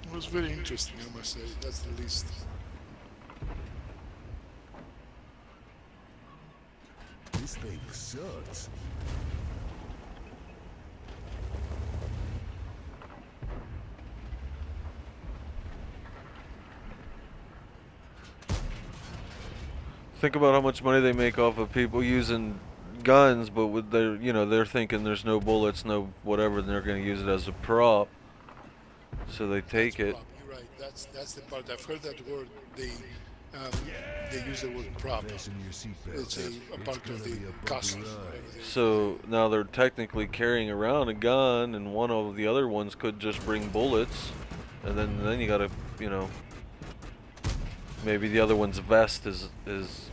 It was very interesting, I must say. That's the least. This thing sucks. Think about how much money they make off of people using guns, but with their, they're thinking there's no bullets, no whatever, and they're going to use it as a prop. So they take it. Prop. You're right. That's the part. I've heard that word. Um, they use the word prop. Fasten your seatbelt. It's a part gonna of the be a bumpy costume. ride. Whatever they, So now they're technically carrying around a gun, and one of the other ones could just bring bullets, and then you gotta, maybe the other one's vest is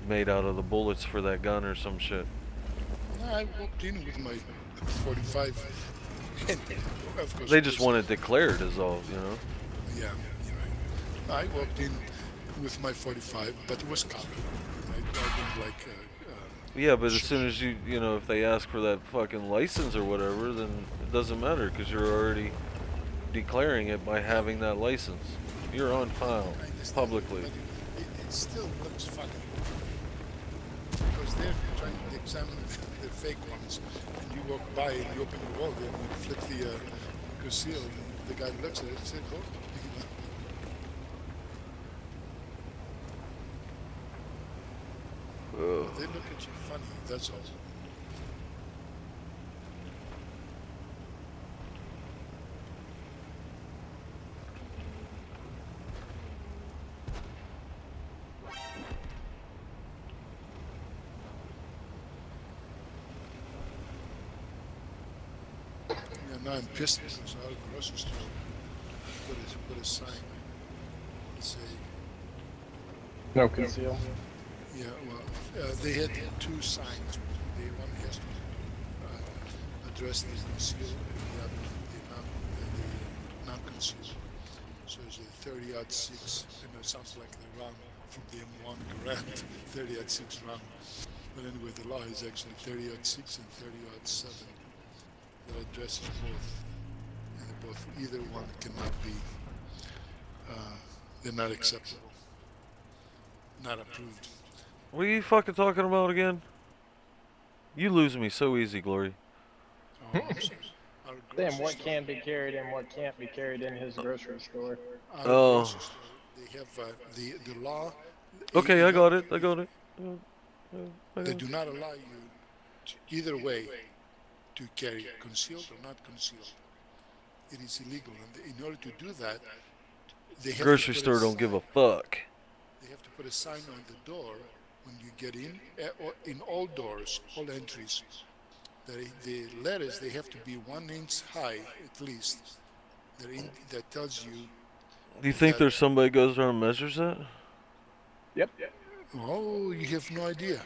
made out of the bullets for that gun or some shit. I walked in with my 45, and of course They just was- want it declared, is all, Yeah, you're right. I walked in with my 45, but it was covered. I didn't like. Yeah, but as soon as if they ask for that fucking license or whatever, then it doesn't matter because you're already declaring it by having that license. You're on file I understand, publicly. but it still looks funny because they're trying to examine the fake ones, and you walk by and you open the wall there and you flip the conceal, and the guy looks at it and says, "Oh." Ugh. They look at you funny. That's all. Yeah, now I'm pissed because our grocery store put a sign and say, No conceal. yeah, well, they had two signs. One has to address the concealed and the other the non-concealed. So it's a 30-06, and it sounds like the run from the M1 Garand, 30-06 run. But anyway, the law is actually 30-06 and 30-07 that addresses both, and both either one cannot be They're not acceptable. Not approved. What are you fucking talking about again? You lose me so easy, Glory. Oh, I'm sorry. Our Then grocery what store. can be carried and what can't be carried in his grocery store. Our Oh. grocery store. They have the law. Okay, You I know, got it. I got it. they do not allow you to, either way to carry concealed or not concealed. It is illegal, and in order to do that, they have Grocery to put store don't give a fuck. They have to put a sign on the door when you get in, or in all doors, all entries. The letters they have to be 1 inch high at least. That tells you Do you think that. there's somebody goes around and measures that? Yep. Oh, you have no idea.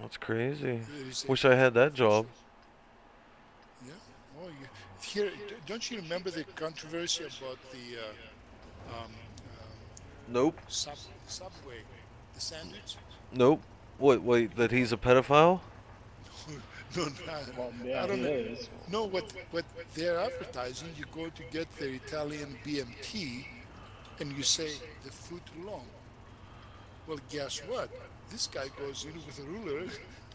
That's crazy. There is Wish I had that job. Yeah. Oh, here. Don't you remember the controversy about the Nope. Subway, the sandwich? Nope. Wait, that he's a pedophile? No, Well, I yeah, don't he know. is. No, what they're advertising, you go to get the Italian BMT, and you say the foot long. Well, guess what? This guy goes in with a ruler,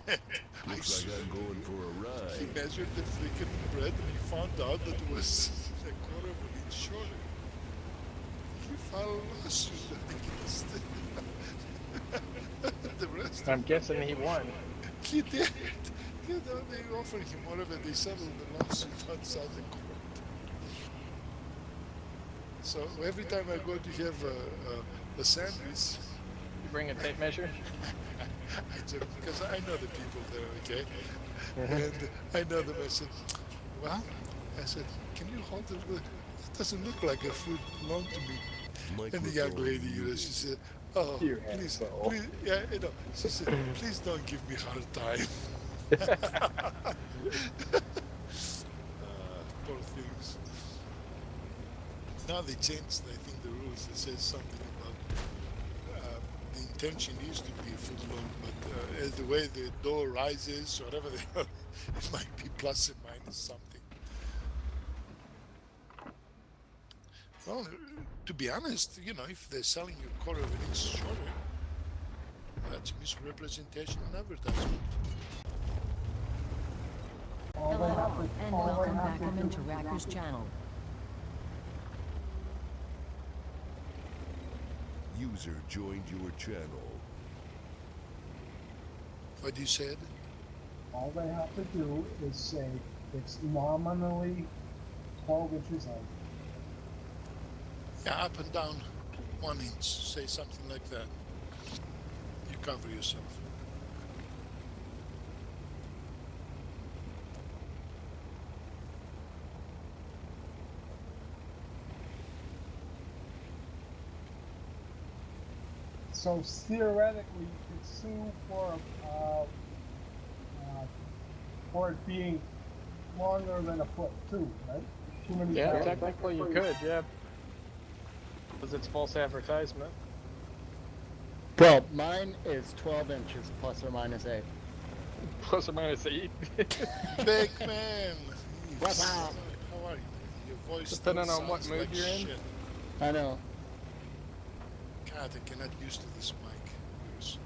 and Looks like I'm going for a he ride. measured the freaking bread, and he found out that it was a quarter of an inch shorter. He filed a lawsuit against the rest. I'm guessing he won. He did. You know, they offered him whatever, they settled the lawsuit outside the court. So every time I go to have a sandwich, You bring a tape measure? I joke because I know the people there, okay? And I know them. I said, well, I said, can you hold it? It doesn't look like a foot long to me. And the young lady, you know, she said, oh, You please, asshole. please, yeah, you know, she said, please don't give me a hard time. Poor things. Now they changed, I think, the rules. It says something about the intention is to be foot long, but the way the door rises, whatever the hell, it might be plus or minus something. Well, to be honest, you know, if they're selling you a quarter of an inch shorter, that's misrepresentation in advertisement. Hello, and welcome back into Racker's channel. User joined your channel. What you said? All they have to do is say it's nominally 12 inches high. Yeah, up and down 1 inch, say something like that. You cover yourself. So theoretically, you could sue for it being longer than a foot too, right? Too many Yeah, times. technically you could, yeah. Because it's false advertisement. Well, mine is 12 inches plus or minus 8. Plus or minus 8. Big man! What's up? How are you? Your voice Depending still on what sounds mood like you're in. shit. I know. God, I cannot used to this mic. Yours.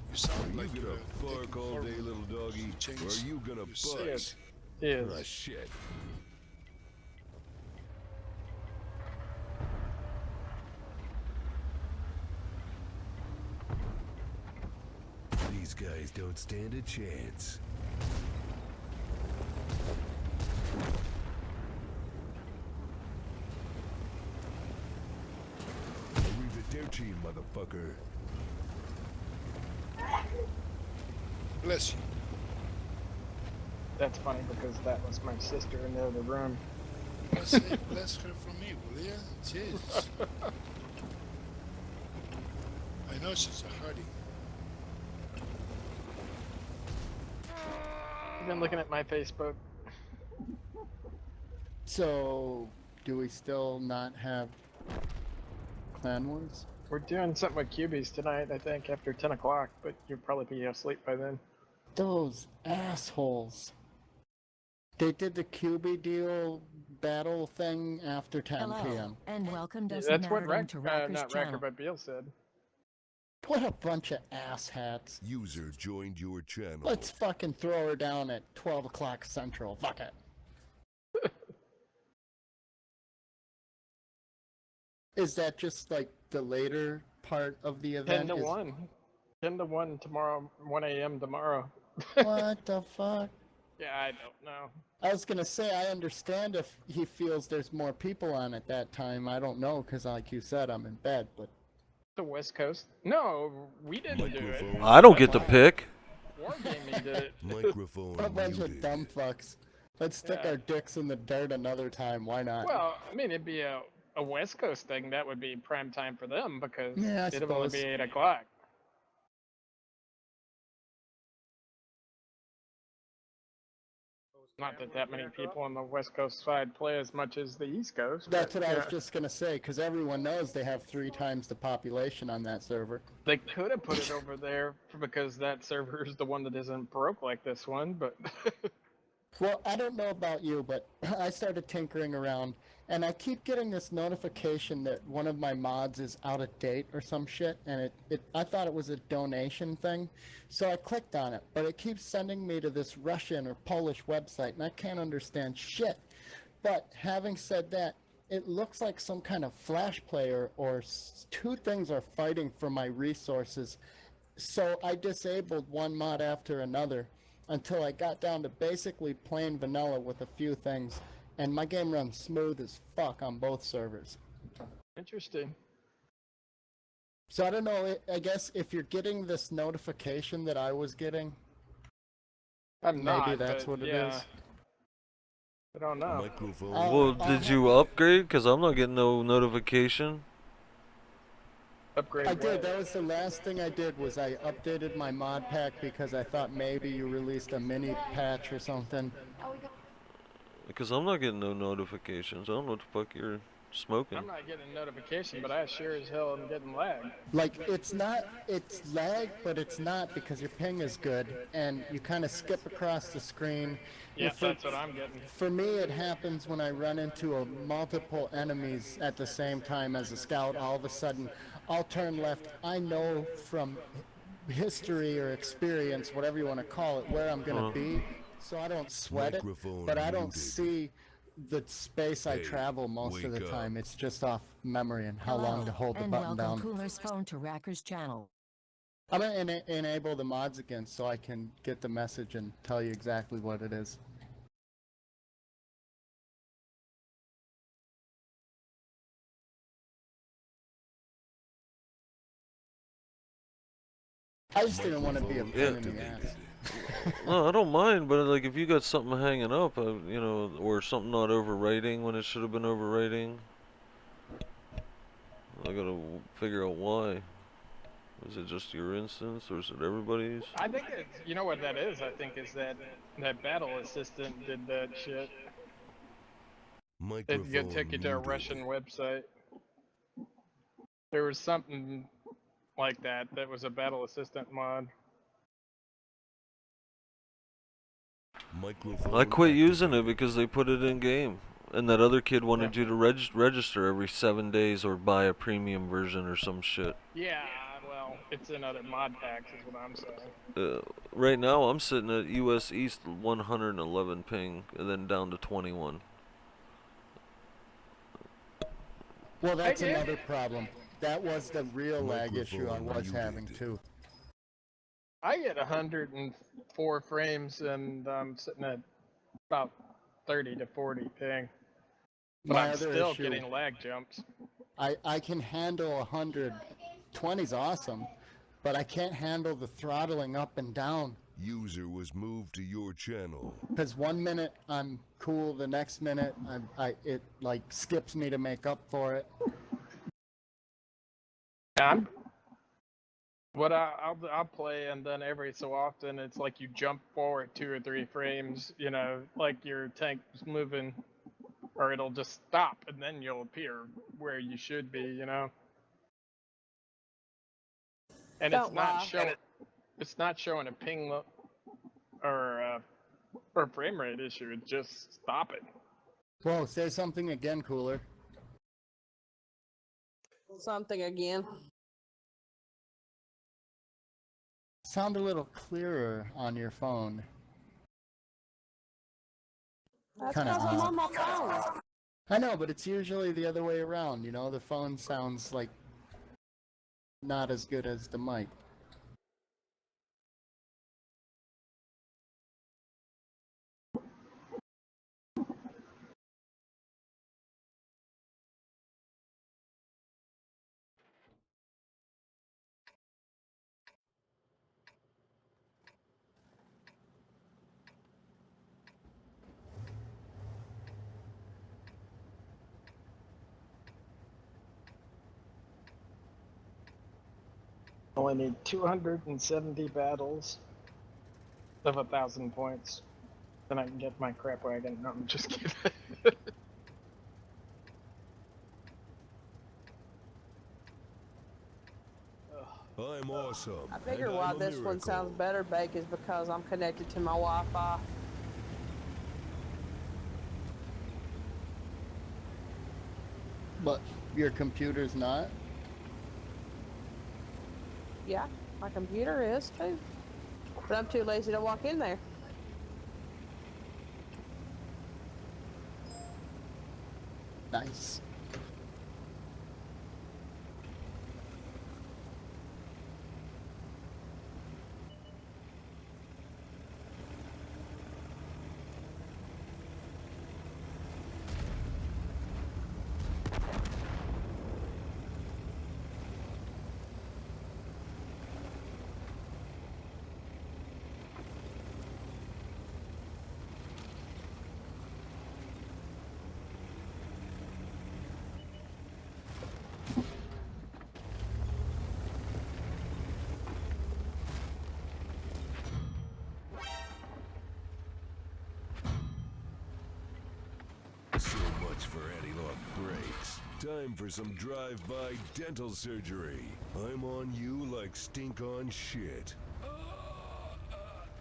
You Are sound you like gonna you're bark all day, little doggy? Or are you gonna butt? Yes. Is. Ah, shit. These guys don't stand a chance. Arrivederci, motherfucker. Bless you. That's funny because that was my sister in the other room. Bless her from me, will ya? Jeez. I know she's a hardy. I've been looking at my Facebook. So, do we still not have Clan Wars? We're doing something with cubies tonight, I think, after 10 o'clock, but you'll probably be asleep by then. Those assholes. They did the QB deal battle thing after 10 Hello, p.m. and welcome Yeah, to that's what Racker's not channel. Racker, but Beals said. What a bunch of asshats. User joined your channel. Let's fucking throw her down at 12 o'clock Central. Fuck it. Is that just like the later part of the 10 event? to 1. 10 to 1 tomorrow, 1 a.m. tomorrow. What the fuck? Yeah, I don't know. I was gonna say, I understand if he feels there's more people on at that time. I don't know, because like you said, I'm in bed, but... The West Coast? No, we didn't do it. Microphone. I don't get to pick. Wargaming did it. Microphone What a bunch muted. of dumb fucks. Let's stick Yeah. our dicks in the dirt another time. Why not? Well, I mean, it'd be a West Coast thing. That would be prime time for them because Yeah, I it'd only be suppose. 8 o'clock. Not that many people on the West Coast side play as much as the East Coast. That's but, what I was yeah. just gonna say, because everyone knows they have 3 times the population on that server. They could have put it over there because that server is the one that isn't broke like this one, but Well, I don't know about you, but I started tinkering around, and I keep getting this notification that one of my mods is out of date or some shit, and I thought it was a donation thing, so I clicked on it, but it keeps sending me to this Russian or Polish website, and I can't understand shit. But having said that, it looks like some kind of flash player or 2 things are fighting for my resources, so I disabled one mod after another until I got down to basically plain vanilla with a few things, and my game runs smooth as fuck on both servers. interesting. So I don't know, I guess if you're getting this notification that I was getting, I'm not. maybe that's but what it yeah, is. I don't know. Microphone Well, muted. did you upgrade? Because I'm not getting no notification. Upgrade. I did, what? that was the last thing I did, was I updated my mod pack because I thought maybe you released a mini patch or something. Because I'm not getting no notifications. I don't know what the fuck you're smoking. I'm not getting a notification, but I sure as hell am getting lag. Like, it's lag, but it's not because your ping is good, and you kind of skip across the screen. Yeah, For- that's what I'm getting. For me, it happens when I run into multiple enemies at the same time as a scout. All of a sudden, I'll turn left. I know from history or experience, whatever you want to call it, where I'm going to be, so I don't sweat it. Microphone But I don't muted. see the space I Hey, travel most of the wake time. up. It's just off memory and how Hello, long to hold the and button welcome down. Cooler's phone to Racker's channel. I'm going to enable the mods again so I can get the message and tell you exactly what it is. I just didn't want to be a pain in the ass. No, I don't mind, but like if you got something hanging up, you know, or something not overwriting when it should have been overwriting, I gotta figure out why. Is it just your instance, or is it everybody's? I think it's, you know what that is? I think is that battle assistant did that shit. It Microphone took you to a muted. Russian website. There was something like that was a battle assistant mod. Microphone I quit using it activated. because they put it in game, and that other kid wanted you to register every 7 days or buy a premium version or some shit. Yeah, well, it's in other mod packs, is what I'm saying. Right now, I'm sitting at US East 111 ping, and then down to 21. Well, that's Hey, another problem. That was the real lag issue I Microphone was having muted. too. I get 104 frames and I'm sitting at about 30 to 40 ping. But My I'm other still issue, getting lag jumps. I can handle 100. 20's awesome, but I can't handle the throttling up and down. User was moved to your channel. Because 1 minute I'm cool, the next minute it like skips me to make up for it. Yeah, I'll play, and then every so often it's like you jump forward 2 or 3 frames, you know, like your tank's moving, or it'll just stop, and then you'll appear where you should be, you know. And it's not showing a ping or frame rate issue. It's just stopping. Whoa, say something again, Cooler. Something again. Sound a little clearer on your phone. That's Kinda because I'm odd. on my phone. I know, but it's usually the other way around, you know? The phone sounds like not as good as the mic. Only need 270 battles of 1,000 points. Then I can get my crap wagon. No, I'm just kidding. I'm awesome. I figure and why I'm a this one sounds miracle. better, Bake, is because I'm connected to my Wi-Fi. But your computer's not? Yeah, my computer is too. But I'm too lazy to walk in there. Nice. So much for anti-lock brakes. Time for some drive-by dental surgery. I'm on you like stink on shit.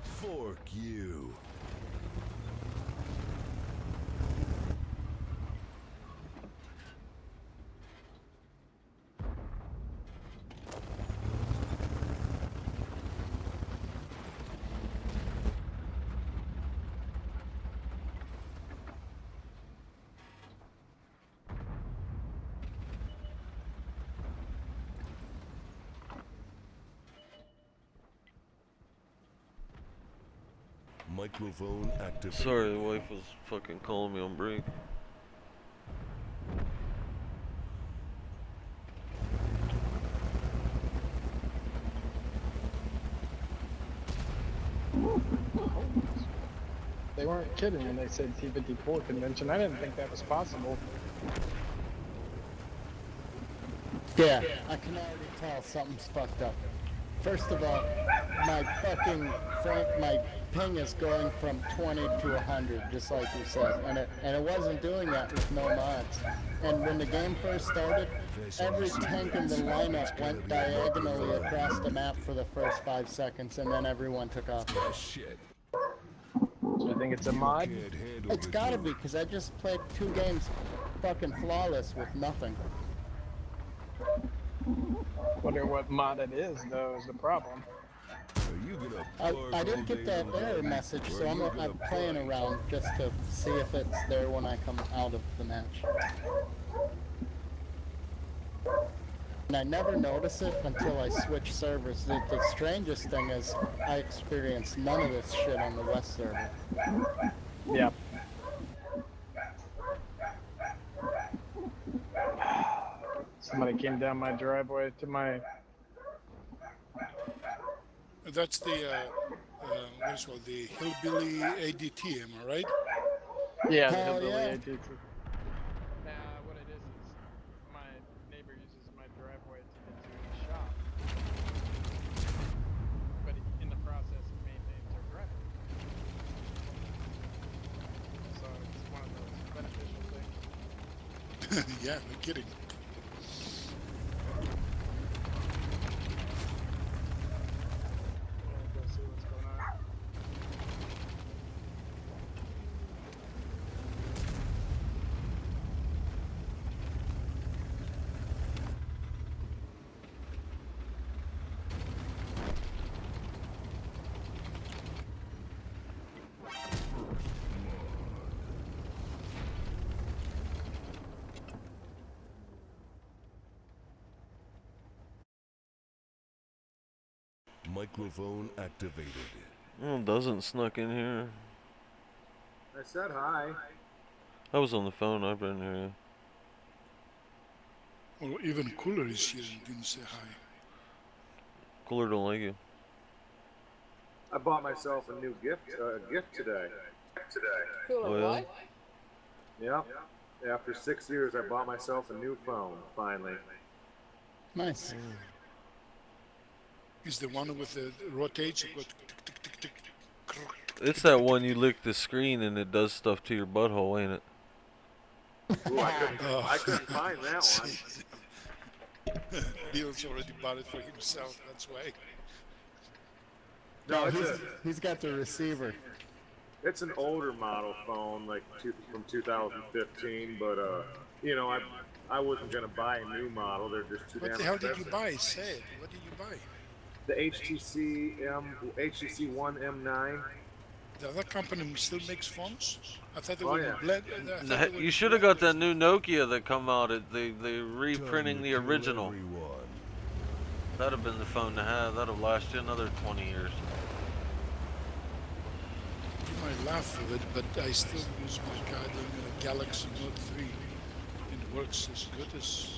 Fork you. Microphone activated. Sorry, the wife was fucking calling me on break. They weren't kidding when they said T-54 convention. I didn't think that was possible. Yeah, I can already tell something's fucked up. First of all, my my ping is going from 20 to 100, just like you said, and it wasn't doing that with no mods. And when the game first started, every tank in the lineup went diagonally across the map for the first 5 seconds, and then everyone took off. Shit. So I think it's a mod. Can't handle It's the gotta truth. be, because I just played 2 games fucking flawless with nothing. Wonder what mod it is, though, is the problem. Are you gonna bark I all didn't get day that long, error message, or so are you I'm gonna playing bite? around just to see if it's there when I come out of the match. And I never notice it until I switch servers. The strangest thing is I experienced none of this shit on the West server. Yeah. Somebody came down my driveway to my... That's the what is it called? The hillbilly ADT, am I right? Yeah, the Hell hillbilly yeah. ATT. What it is my neighbor uses my driveway to get to his shop. But in the process, he maintains our driveway. So it's one of those beneficial things. Yeah, no kidding. Go see what's going on. Microphone activated. Oh, doesn't snuck in here. I said hi. I was on the phone. I didn't hear you. Well, even Cooler is here and didn't say hi. Cooler don't like you. I bought myself a new gift today. Cooler Oh, yeah? what? Yep. After 6 years, I bought myself a new phone, finally. Nice. Is the one with the rotates? You go tick, tick, tick, tick, tick, It's that one you lick the screen and it does stuff to your butthole, ain't it? Ooh, I couldn't find that one. Beals already bought it for himself, that's why. No, He's got the receiver. it's an older model phone, like from 2015, but you know, I wasn't gonna buy a new model. They're just too damn What the hell did expensive. you buy? Say it. What did you buy? The HTC One M9. The other company still makes phones? I thought they Oh, were yeah. You should have got that new Nokia that come out. They reprinting Time the to kill original. everyone. That'd have been the phone to have. That'd have lasted you another 20 years. You might laugh at it, but I still use my goddamn Galaxy Note 3. And it works as good as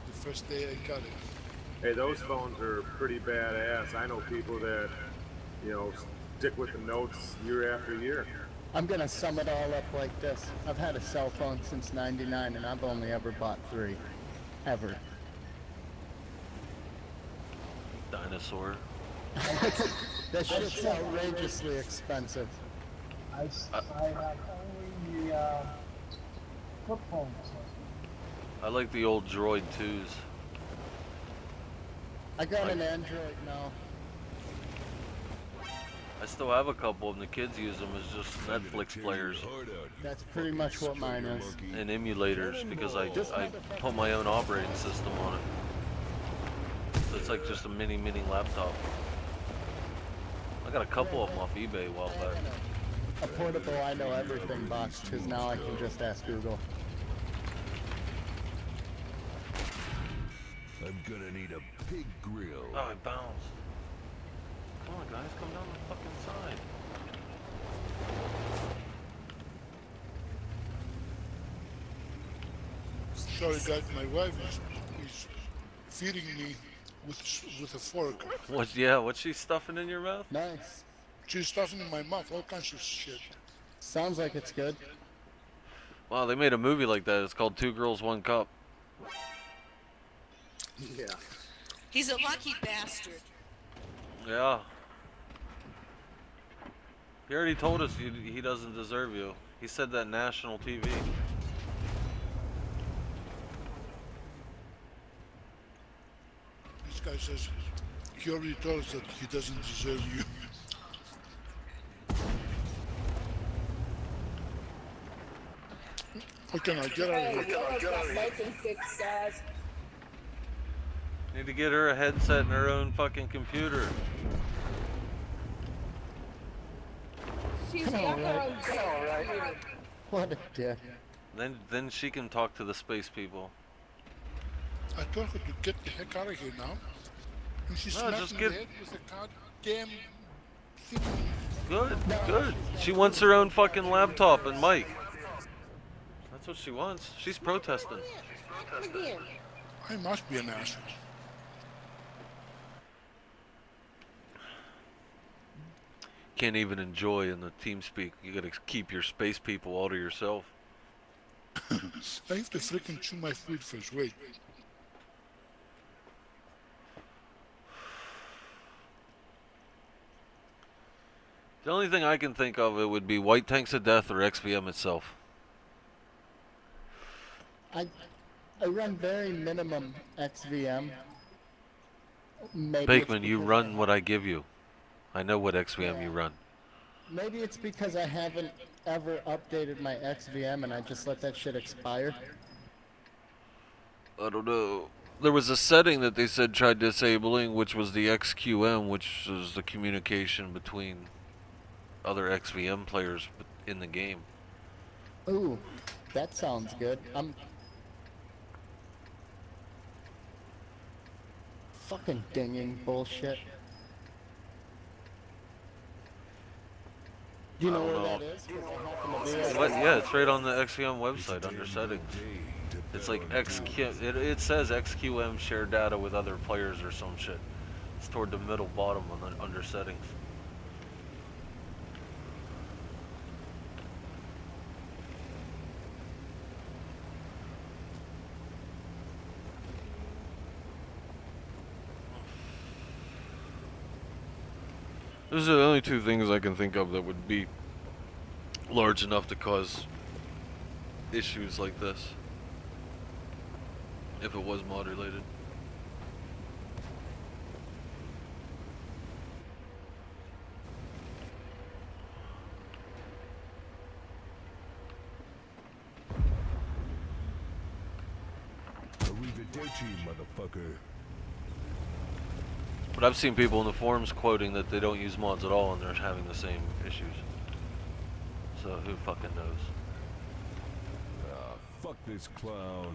the first day I got it. Hey, those phones are pretty badass. I know people that, you know, stick with the notes year after year. I'm gonna sum it all up like this. I've had a cell phone since '99, and I've only ever bought 3, ever. Dinosaur. That shit's outrageously expensive. I have only the flip phones. I like the old Droid 2s. I got an Android now. I still have a couple of them. The kids use them as just Time to Netflix tear players your heart out, you That's pretty fucking much what mine spider is. monkey. and emulators because I put my own operating system on it. So it's like just a mini laptop. I got a couple of them off eBay a while back. A portable I know everything box, because now I can just ask Google. I'm gonna need a big grill. Oh, it bounced. Come on, guys, come down the fucking side. Sorry, guys, my wife is feeding me with a fork. What's she stuffing in your mouth? Nice. She's stuffing in my mouth all kinds of shit. Sounds like it's good. Wow, they made a movie like that. It's called Two Girls, One Cup. Yeah. He's a lucky bastard. Yeah. He already told us he doesn't deserve you. He said that national TV. This guy says he already told us that he doesn't deserve you. Okay, now get out of here. Need to get her a headset and her own fucking computer. She's got her own computer. What a dick. Then she can talk to the space people. I told her to get the heck out of here now. And she No, smacked just me get- in the head with a goddamn thing. Good. She wants her own fucking laptop and mic. That's what she wants. She's protesting. Again. I must be an asshole. Can't even enjoy in the team speak. You gotta keep your space people all to yourself. I have to freaking chew my food first. Wait. The only thing I can think of it would be White Tanks of Death or XVM itself. I run very minimum XVM. Maybe Bakeman, it's you because run what I give you. I know what XVM you run. Maybe it's because I haven't ever updated my XVM and I just let that shit expire. I don't know. There was a setting that they said tried disabling, which was the XQM, which is the communication between other XVM players in the game. Ooh, that sounds good. I'm fucking dinging bullshit. Do you I know don't where know. that is? 'Cause I happen to be at What? the Yeah, it's right on the XQM It's a website under damn settings. good day to It's bet like on XQ. Beals. It says XQM share data with other players or some shit. It's toward the middle bottom on the, under settings. Those are the only two things I can think of that would be large enough to cause issues like this. If it was mod related. Arrivederci, motherfucker. But I've seen people in the forums quoting that they don't use mods at all and they're having the same issues. So who fucking knows? Ah, fuck this clown.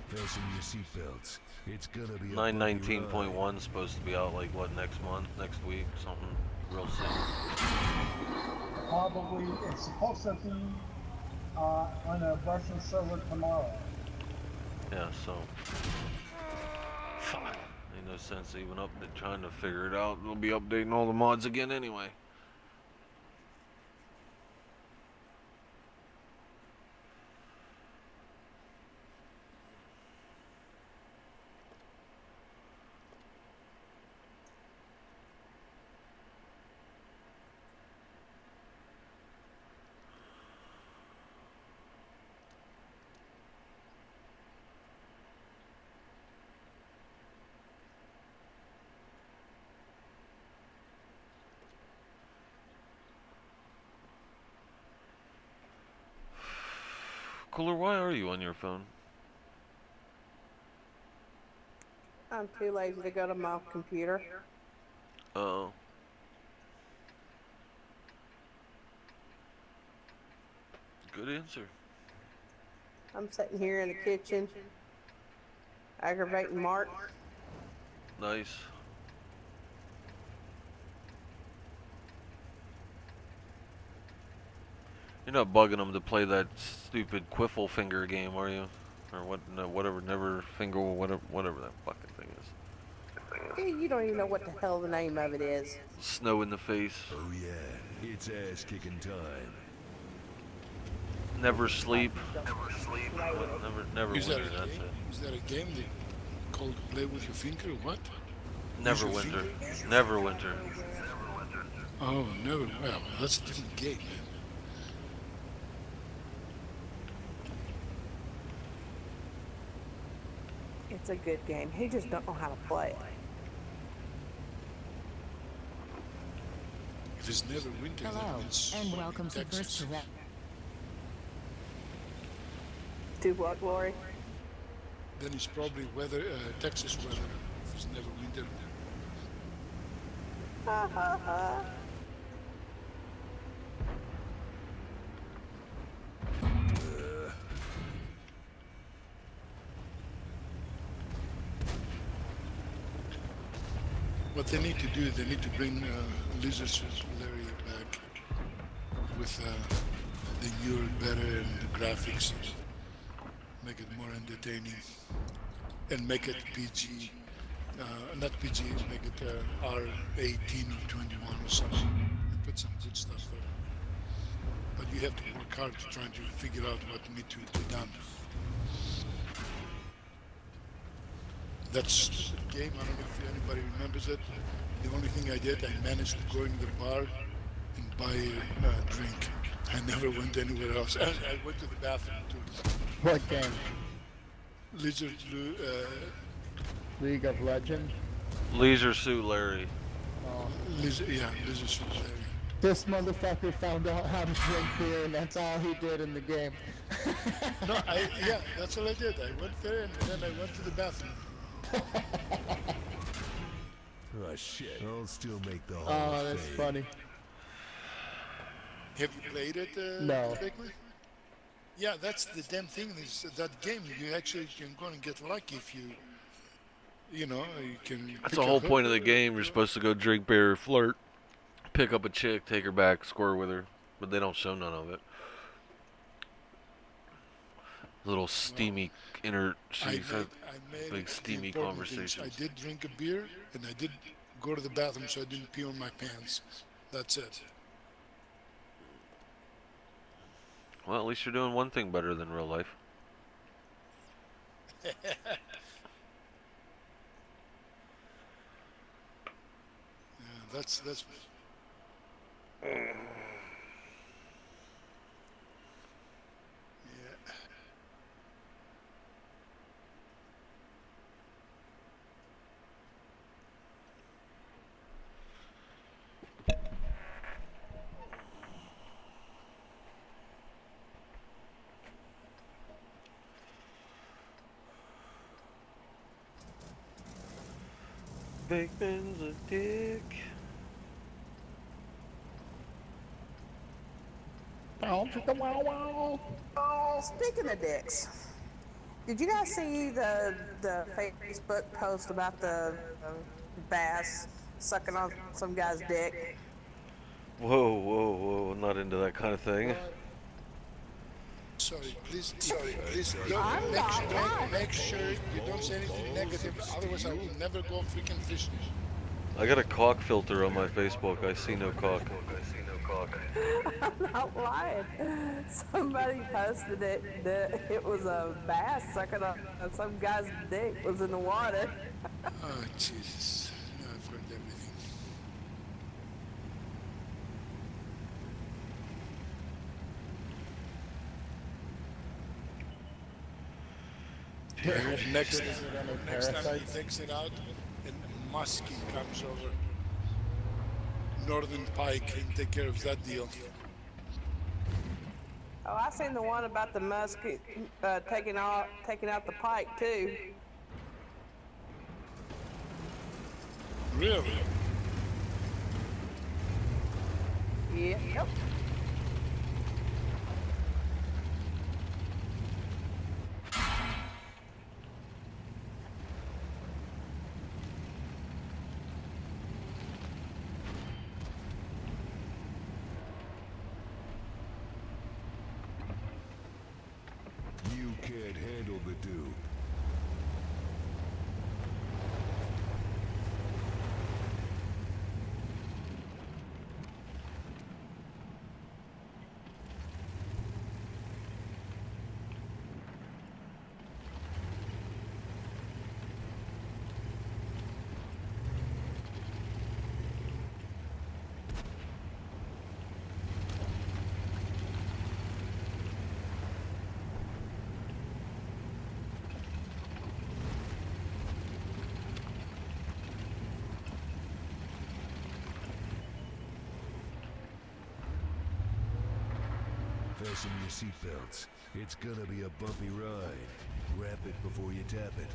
Fasten your seatbelts. It's gonna be a bumpy ride. 919.1 supposed to be out like what, next month, next week, something real soon. Probably, it's supposed to be on a Russian server tomorrow. Yeah, so fuck. Ain't no sense even trying to figure it out. They'll be updating all the mods again anyway. Cooler, why are you on your phone? I'm too lazy to go to my computer. Uh-oh. Good answer. I'm sitting here in the kitchen, aggravating Mark. Nice. You're not bugging them to play that stupid Quiffle finger game, are you? Or what? No, whatever, never finger, whatever that fucking thing is. Yeah, you don't even know what the hell the name of it is. Snow in the face. Oh yeah, it's ass kicking time. Never sleep. Never Is that winter. a That's game? it. Is that a game they called play with your finger? What? Never Use your winter. finger? Never winter. Oh, never. Well, that's a different game, man. It's a good game. He just don't know how to play it. If it's never winter, that Hello, means and in welcome to Texas. First Direct. Do what, Glory? Then it's probably weather, Texas weather. If it's never winter. Ha ha ha. What they need to do, they need to bring Lizard Larry back with the newer, better, and the graphics. Make it more entertaining. And make it PG. Not PG, make it R18 or 21 or something. And put some good stuff there. But you have to work hard to try to figure out what needs to be done. That stupid game, I don't know if anybody remembers it. The only thing I did, I managed to go in the bar and buy a drink. I never went anywhere else. And I went to the bathroom too. What game? Lizard, League of Legends? Leisure Suit Larry. Oh. Lizard Suit Larry. This motherfucker found out how to drink beer, and that's all he did in the game. No, yeah, that's all I did. I went there and then I went to the bathroom. Oh shit, I'll still make the Hall Oh, of that's Fame. funny. Have you played it, No. Bigly? Yeah, that's the damn thing. Is that game you actually can go and get lucky if you know, you can. That's the whole point of the game. You're supposed to go drink beer, flirt, pick up a chick, take her back, score with her, but they don't show none of it. Little steamy inner, I she's had made big the steamy important things. I conversations. did drink a beer, and I did go to the bathroom, so I didn't pee on my pants. That's it. Well, at least you're doing one thing better than real life. Yeah, that's yeah. Bateman's a dick. Speaking of dicks, did you guys see the Facebook post about the bass sucking on some guy's dick? Whoa, whoa, whoa! I'm not into that kind of thing. Sorry, please, I please thought don't I'm you not. don't Why? make sure you don't say anything negative. Balls of Otherwise, I steel? will never go freaking fishing. I got a cock filter on my Facebook. I see no cock. I'm not lying. Somebody posted it that it was a bass sucking on some guy's dick was in the water. Oh, Jesus. Now I've heard everything. Next time he takes it out, and Muskie comes over, Northern Pike, and take care of that deal. Oh, I seen the one about the musket taking out the pike too. Really? Yep. You can't handle the dupe. Fasten your seatbelts. It's gonna be a bumpy ride. Wrap it before you tap it.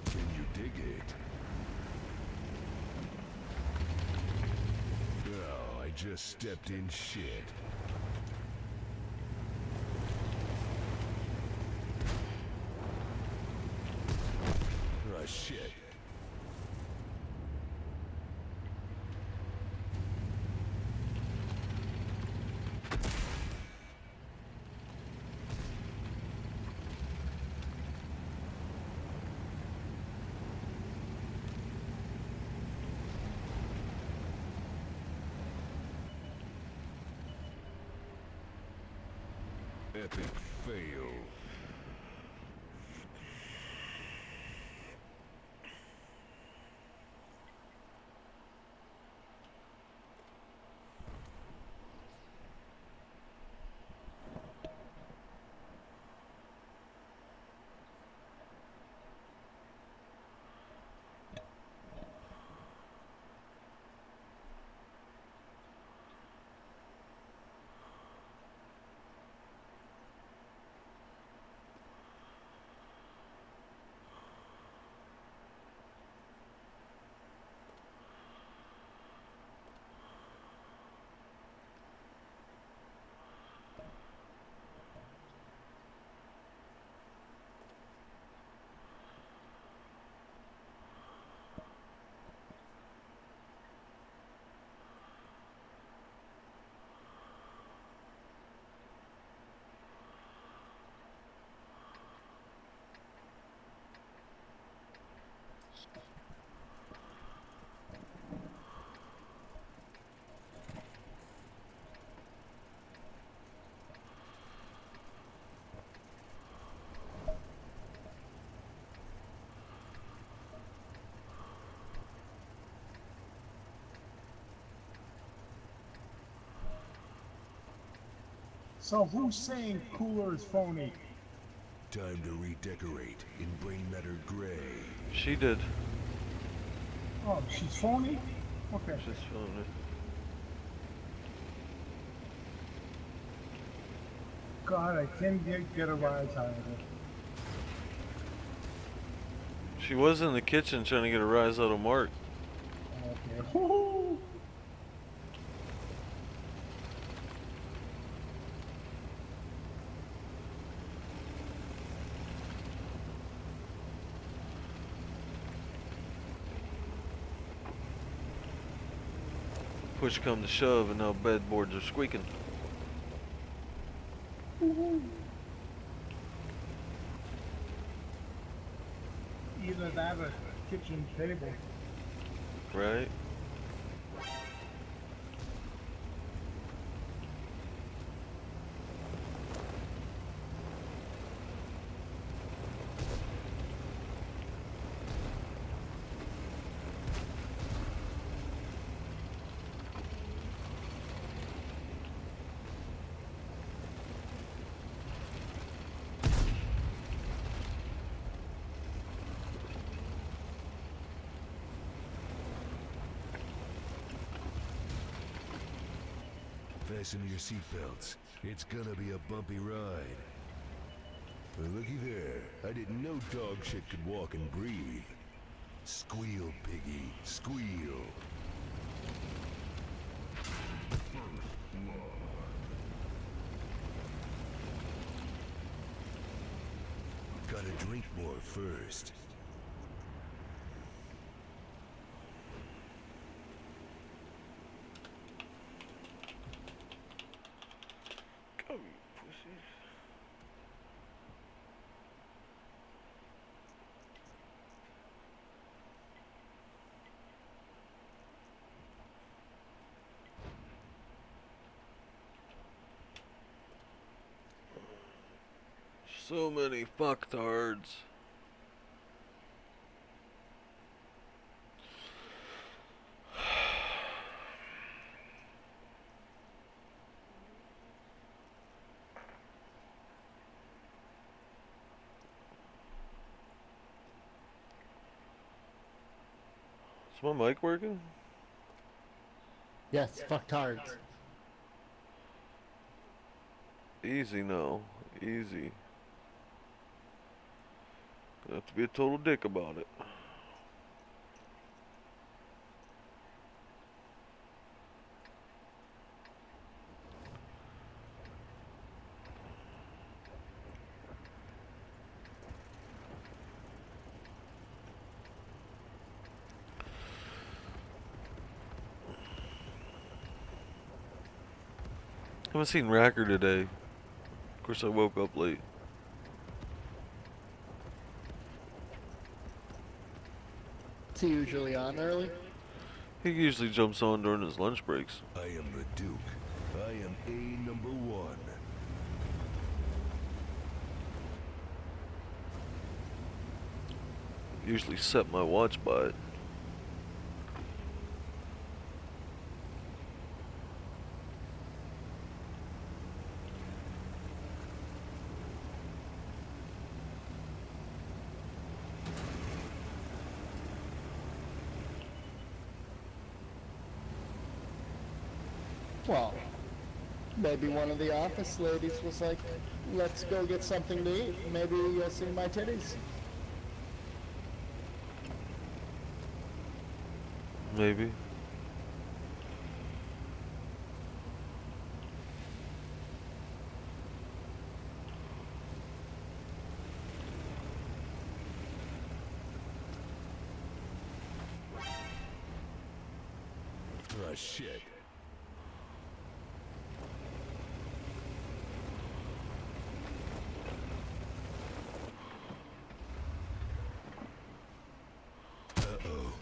Can you dig it? Oh, I just stepped in shit. Oh, shit. Epic fail. So who's saying cooler is phony? Time to redecorate in brain matter gray. She did. Oh, she's phony? Okay. She's phony. God, I can't get a rise out of it. She was in the kitchen trying to get a rise out of Mark. Okay. Woo-hoo! Push come to shove, and now bedboards are squeaking. Either that or kitchen table. Right? Fasten your seatbelts. It's gonna be a bumpy ride. Well, looky there. I didn't know dog shit could walk and breathe. Squeal, piggy, squeal. Gotta drink more first. Come, pussies. So many fucktards. Is my mic working? Yes, fucktards. Easy now. Easy. Gonna have to be a total dick about it. Haven't seen Racker today. Of course, I woke up late. Is he usually on early? He usually jumps on during his lunch breaks. I am the Duke. I am A number one. Usually set my watch by it. Well, maybe one of the office ladies was like, let's go get something to eat. Maybe you'll see my titties. Maybe. Ah, shit. Uh-oh.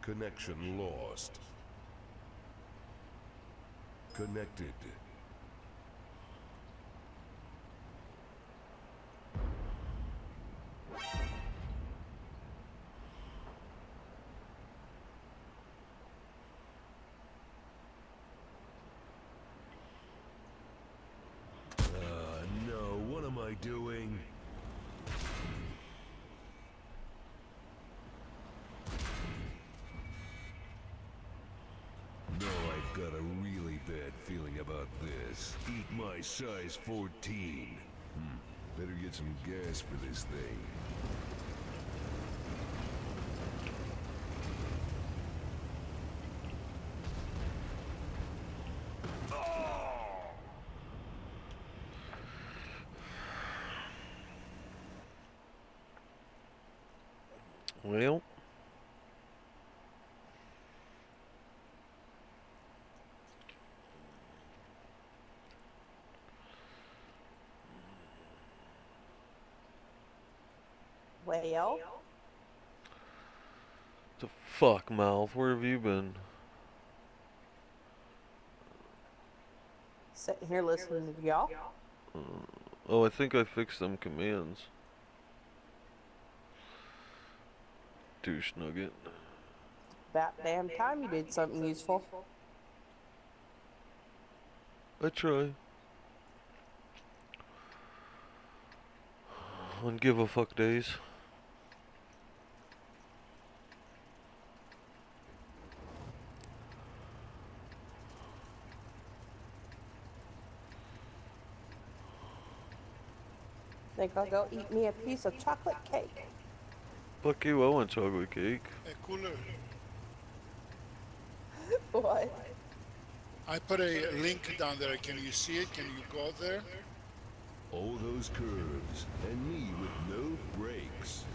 Connection lost. Connected. No, what am I doing? No, I've got a really bad feeling about this. Eat my size 14. Better get some gas for this thing. Well, Well, the fuck, Mouth? Where have you been? sitting here listening to y'all. Oh, I think I fixed them commands. Douche nugget. About damn time you did something useful. I try. On give a fuck days. Think I'll go eat me a piece of chocolate cake. Fuck you, I want chocolate cake. Hey, Cooler, What? I put a link down there. Can you see it? Can you go there? All those curves, and me with no brakes.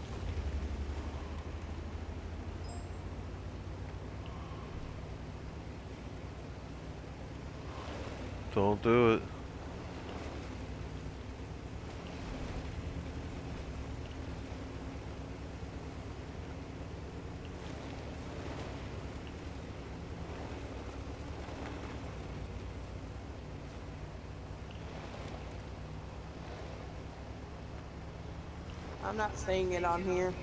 Don't do it. I'm not seeing it on here.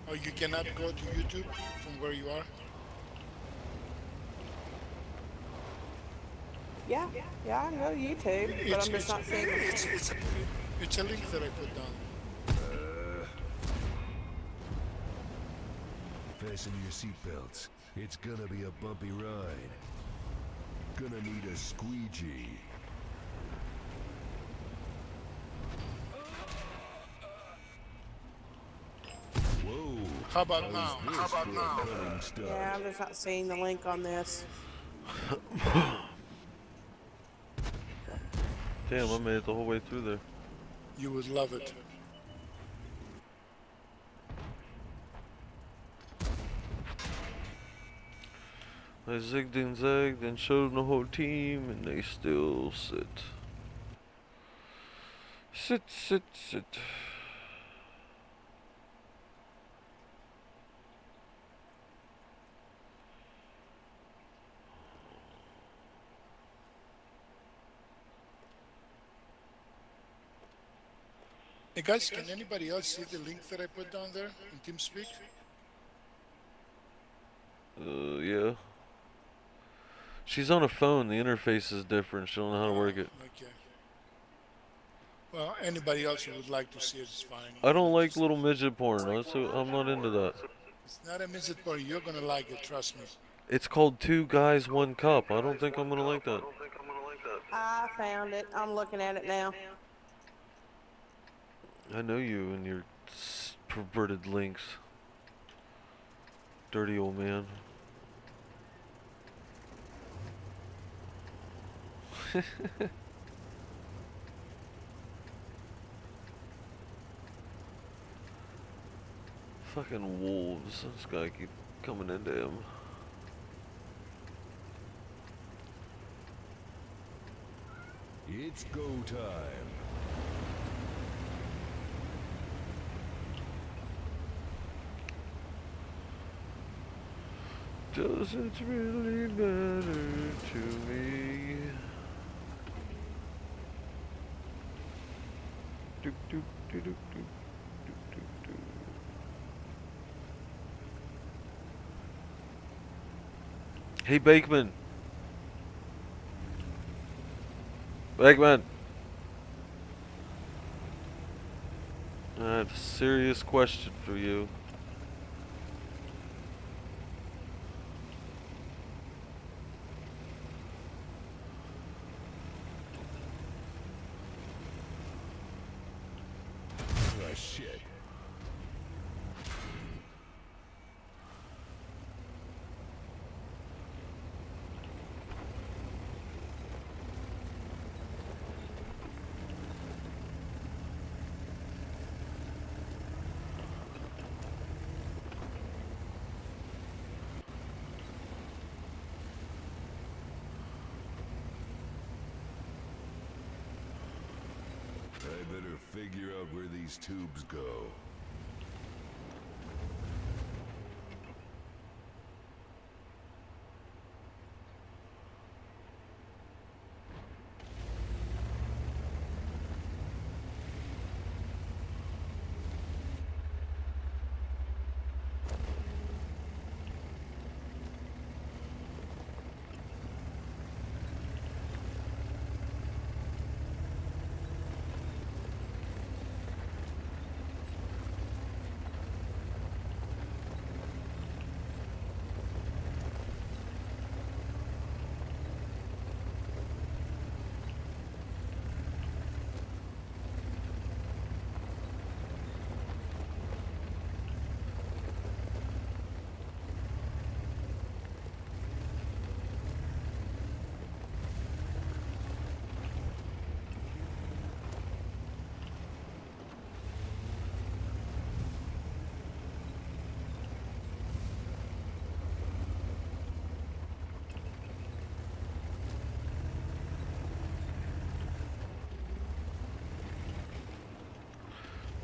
Oh, you cannot go to YouTube from where you are? Yeah, I can go to YouTube, but I'm just not seeing it. It's a link that I put down. Fasten your seatbelts. It's gonna be a bumpy ride. Gonna need a squeegee. Whoa. How about now? How about now? Yeah, I'm just not seeing the link on this. Damn, I made it the whole way through there. You would love it. I zigged and zagged and showed them the whole team, and they still sit. Sit, sit, sit. Hey guys, can anybody else see the link that I put down there in TeamSpeak? Yeah. She's on a phone. The interface is different. She don't know how to work it. Okay. Well, anybody else who would like to see it is fine. I don't like little midget porn. I'm not into that. It's not a midget party. You're gonna like it. Trust me. It's called Two Guys, One Cup. I don't think I'm gonna like that. I found it. I'm looking at it now. I know you and your perverted links. Dirty old man. Fucking wolves. This guy keep coming into him. It's go time. Doesn't really matter to me. Doop, doop, doop, doop, doop, doop, doop, doop. Hey, Bakeman. Bakeman. I have a serious question for you. Oh, shit. I better figure out where these tubes go.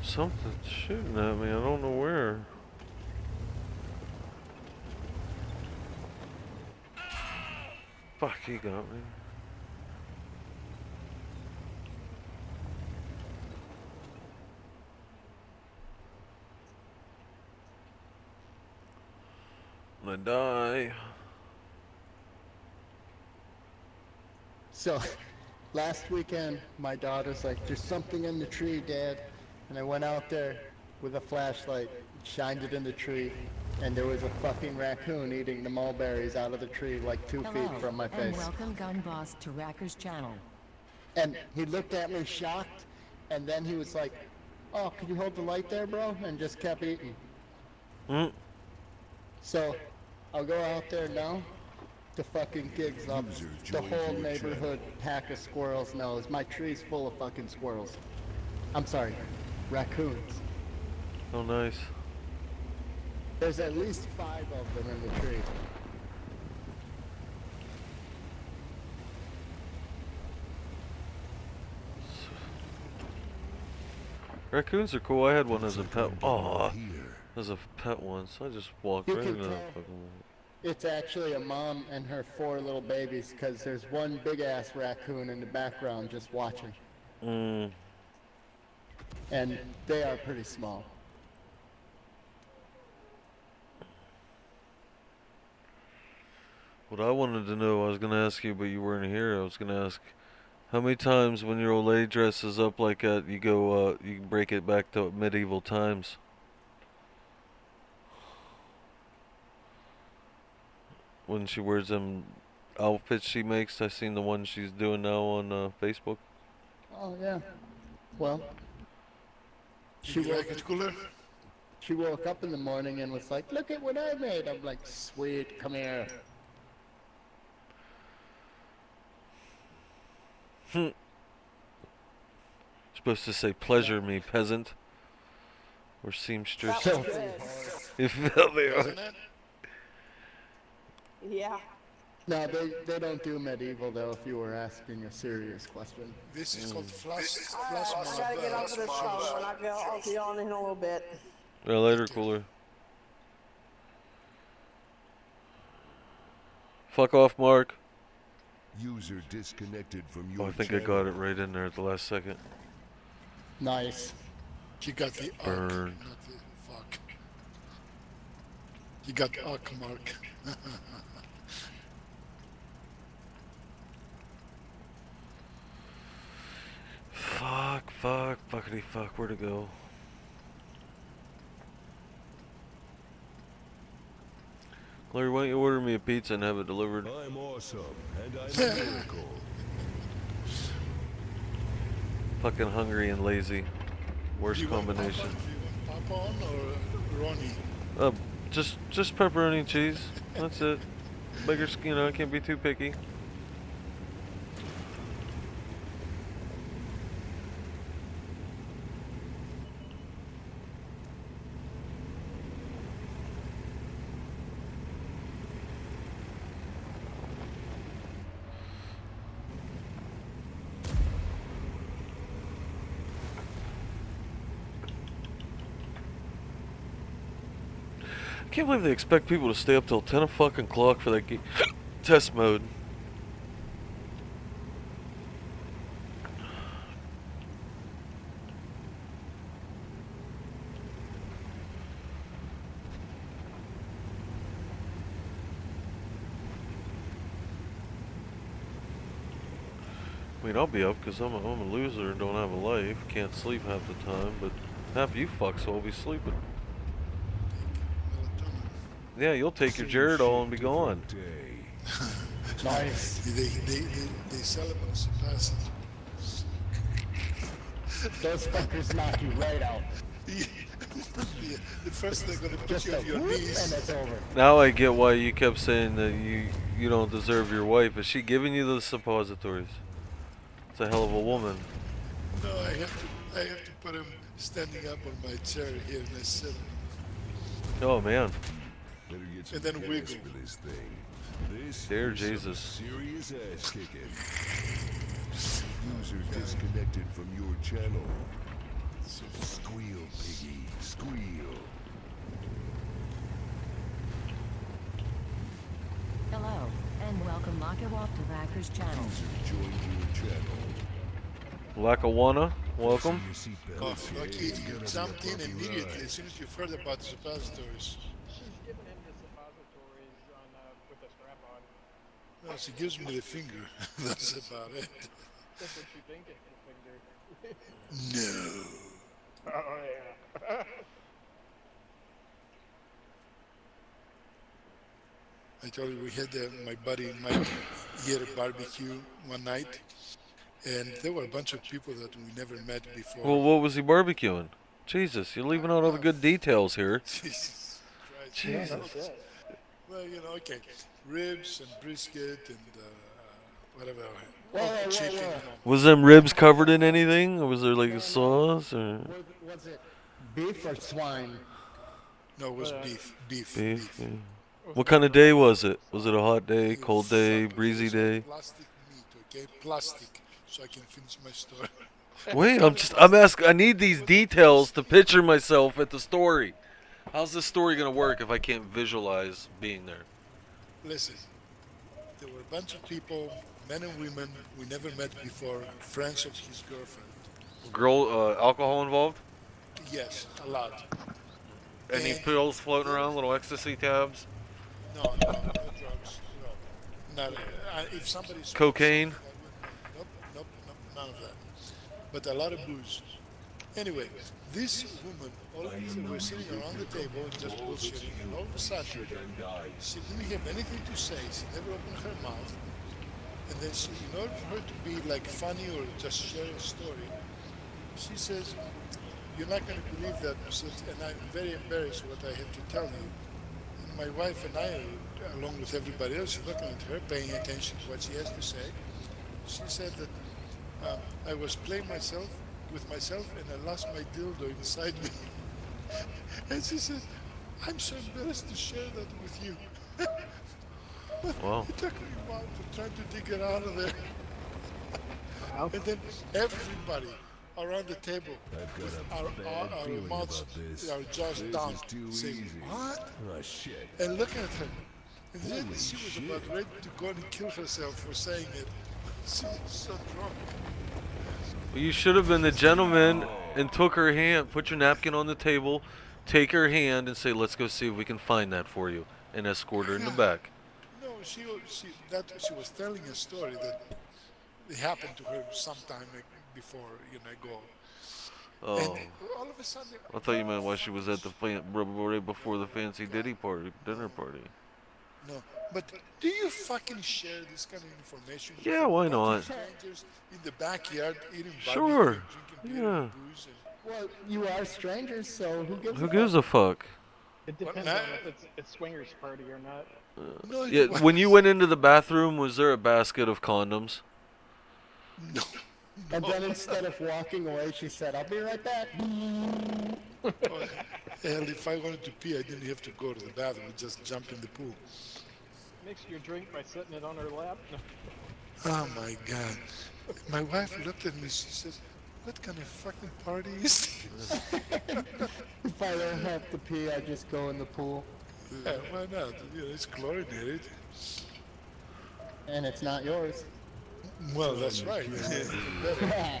Something's shooting at me. I don't know where. Fuck, he got me. I die. So, last weekend, my daughter's like, "There's something in the tree, Dad." And I went out there with a flashlight, shined it in the tree, and there was a fucking raccoon eating the mulberries out of the tree like 2 feet from my and face. welcome Gun Boss to Racker's channel. And he looked at me shocked, and then he was like, "Oh, could you hold the light there, bro?" And just kept eating. Hmm. So, I'll go out there now to fucking gigs up. User The joined whole your neighborhood pack of squirrels knows. My tree's full of fucking squirrels. I'm sorry, raccoons. Oh, nice. There's at least 5 of them in the tree. Raccoons are cool. I had one as a pet. Oh, Here. as a pet once. I just walked You right can into that tell. fucking. It's actually a mom and her 4 little babies, because there's one big-ass raccoon in the background just watching. Mm. And they are pretty small. What I wanted to know, I was gonna ask you, but you weren't here. I was gonna ask, how many times when your old lady dresses up like that, you go, you can break it back to medieval times? When she wears them outfits she makes, I seen the one she's doing now on Facebook. Oh, yeah. Well, Do you like it cooler? she woke up in the morning and was like, "Look at what I made." I'm like, "Sweet, come here." Supposed to say, "Pleasure me, peasant," or seamstress. That was good. You feel me? Wasn't it? Yeah. No, they don't do medieval, though, if you were asking a serious question. This is called flash I gotta get off of this phone when I go. I'll be on in a little bit. Yeah, later, cooler. Fuck off, Mark. User disconnected from Oh, your I think I channel. got it right in there at the last second. Nice. You got the uck, Burn. not the fuck. You got uck, Mark. Fuckity fuck, where'd it go? Larry, why don't you order me a pizza and have it delivered? I'm awesome, and I'm a miracle. Fucking hungry and lazy. Worst Do you want combination. Papa? Do you want Papa on or Ronnie? Just pepperoni and cheese. That's it. Bigger, I can't be too picky. I can't believe they expect people to stay up till 10 fucking o'clock for that test mode. I mean, I'll be up because I'm a loser and don't have a life. Can't sleep half the time, but half of you fucks will be sleeping. Yeah, you'll take your Geritol and be gone. Nice. They sell them on the suppressant. Those fuckers knock you right out. Yeah, the first they're gonna put Just you a on your whoop, knees. and it's over. Now I get why you kept saying that you don't deserve your wife. Is she giving you the suppositories? It's a hell of a woman. No, I have to put him standing up on my chair here and I sit on him. Oh man. Better get some And then gas wiggle. for this thing. This Dear is some Jesus. serious ass kicking. User disconnected from your channel. Squeal, piggy, squeal. Hello, and welcome Lakawoff to Vacker's channel. User joined your channel. Lakawana, welcome. See your Oh, seatbelt, lucky okay? It's you gonna be a jumped in bumpy immediately ride. as soon as you heard about the suppositories. She's giving him the suppositories on with the strap on. No, she gives me the finger. That's about it. That's what you think it's the finger. No. Oh yeah. I told you we had my buddy Mike, he had a barbecue one night, and there were a bunch of people that we never met before. Well, what was he barbecuing? Jesus, you're leaving out all the good details here. Jesus Christ. Jesus. Well, okay, ribs and brisket and whatever. Whoa, Chicken. whoa. Was them ribs covered in anything? Or was there like a sauce or Was it beef or swine? No, it was beef. beef? Yeah. What kind of day was it? Was it a hot day, cold day, breezy day? Plastic meat, okay? Plastic, so I can finish my story. Wait, I'm asking. I need these details to picture myself at the story. How's this story gonna work if I can't visualize being there? Listen, there were a bunch of people, men and women we never met before, friends of his girlfriend. Alcohol involved? Yes, a lot. Any And pills floating around? Little ecstasy tabs? no drugs, Not if somebody smokes Cocaine? something, I wouldn't know. Nope, none of that. But a lot of booze. Anyway, this woman, all of us were sitting around the table just bullshitting, and all of a sudden, she didn't have anything to say. She never opened her mouth. And then she, in order for her to be like funny or just share a story, she says, "You're not going to believe that," and I'm very embarrassed what I have to tell you. And my wife and I, along with everybody else, looking at her, paying attention to what she has to say. She said that I was playing with myself and I lost my dildo inside me. And she said, "I'm so embarrassed to share that with you." Wow. It took me a while to try to dig it out of there. Wow. And then everybody around the table with our mouths, our jaws down, saying, "What?" Oh, shit. And looking at her. And then Holy she was shit. about ready to go and kill herself for saying it. She was so drunk. Well, you should have been the gentleman and took her hand, put your napkin on the table, take her hand and say, let's go see if we can find that for you, and escort her in the back. No, she was telling a story that it happened to her sometime before, ago. And Oh, all of a sudden, I thought you meant while she was at the right before the fancy dinner party. no. But do you fucking share this kind of information with Yeah, a why bunch of not? strangers in the backyard eating barbecue Sure. and drinking beer Yeah. and booze? And Well, you are strangers, so who gives Who a gives fuck? a fuck? It what? depends on if it's a swingers party or not. No, it Yeah, when you was went into the bathroom, was there a basket of condoms? no, And no. then instead of walking away, she said, "I'll be right back." Oh, hell, if I wanted to pee, I didn't have to go to the bathroom. I just jump in the pool. Mixed your drink by setting it on her lap. Oh my God. My wife looked at me. She said, "What kind of fucking party is this?" If I don't have to pee, I just go in the pool, Yeah, why not? It's chlorinated. and it's not yours. Well, that's right. Even better.